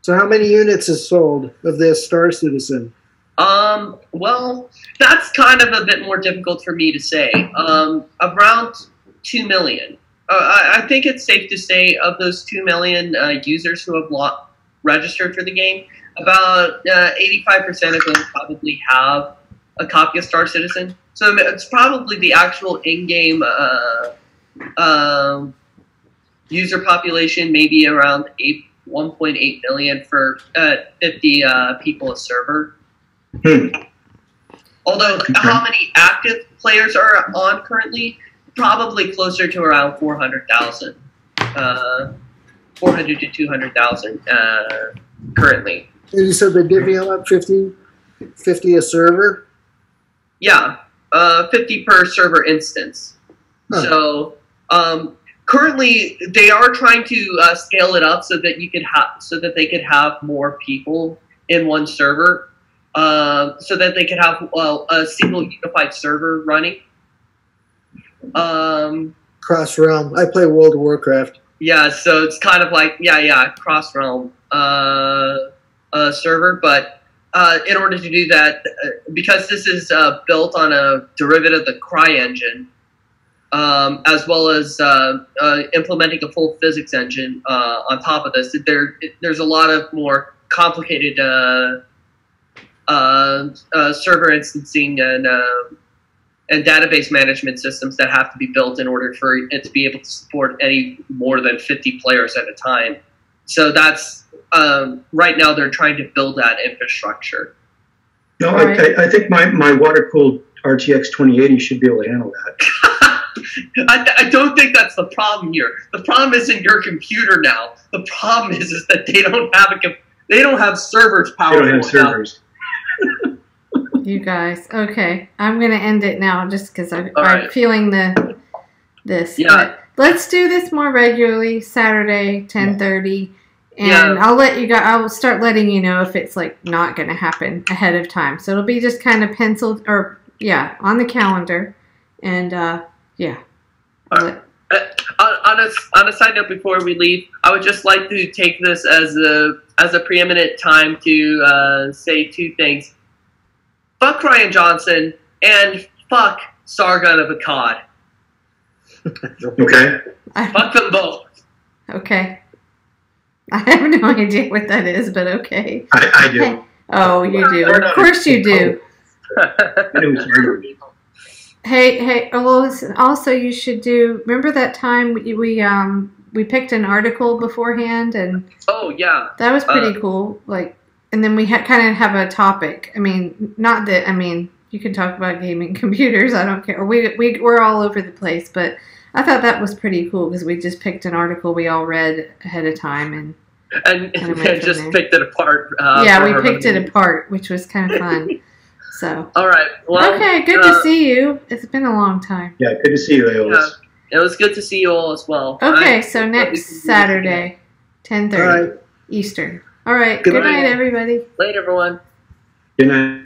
So how many units is sold of this Star Citizen? Well, that's kind of a bit more difficult for me to say. Around 2 million. I think it's safe to say of those 2 million users who have registered for the game, about 85% of them probably have a copy of Star Citizen. So it's probably the actual in-game user population, maybe around 1.8 million for 50 people a server. Although how many active players are on currently? Probably closer to around 400,000. 400 to 200,000 currently. And you said they're divvying up 50 a server? Yeah, 50 per server instance. Huh. So currently they are trying to scale it up so that they could have more people in one server, so that they could have a single unified server running. Cross realm. I play World of Warcraft. Yeah, so it's kind of like cross realm server, but in order to do that, because this is built on a derivative of the CryEngine, as well as implementing a full physics engine on top of this, there's a lot of more complicated server instancing and database management systems that have to be built in order for it to be able to support any more than 50 players at a time. So that's right now they're trying to build that infrastructure. No, I think my water-cooled RTX 2080 should be able to handle that. I don't think that's the problem here. The problem isn't your computer now. The problem is that they don't have servers powerful. They don't have servers. You guys, okay. I'm gonna end it now just because I'm right. feeling this. Yeah. But let's do this more regularly. Saturday, 10:30, and I'll let you guys. I'll start letting you know if it's like not gonna happen ahead of time. So it'll be just kind of penciled or on the calendar, and yeah. On a side note, before we leave, I would just like to take this as a preeminent time to say two things. Fuck Ryan Johnson and fuck Sargon of Akkad. Okay. Fuck them both. Okay. I have no idea what that is, but okay. I do. Oh, you do. Of course you do. Hey. Well, also you should do. Remember that time we picked an article beforehand, and oh yeah, that was pretty cool. Like, and then we kind of have a topic. I mean, not that. I mean, you can talk about gaming computers. I don't care. We're all over the place, but I thought that was pretty cool because we just picked an article we all read ahead of time and just picked it apart. Yeah, we picked it apart, which was kind of fun. So. All right. Well, okay, good to see you. It's been a long time. Yeah, good to see you, Aeolus. It was good to see you all as well. Okay, so next Saturday, 10:30 Eastern. All right. Good night, everybody. Later, everyone. Good night.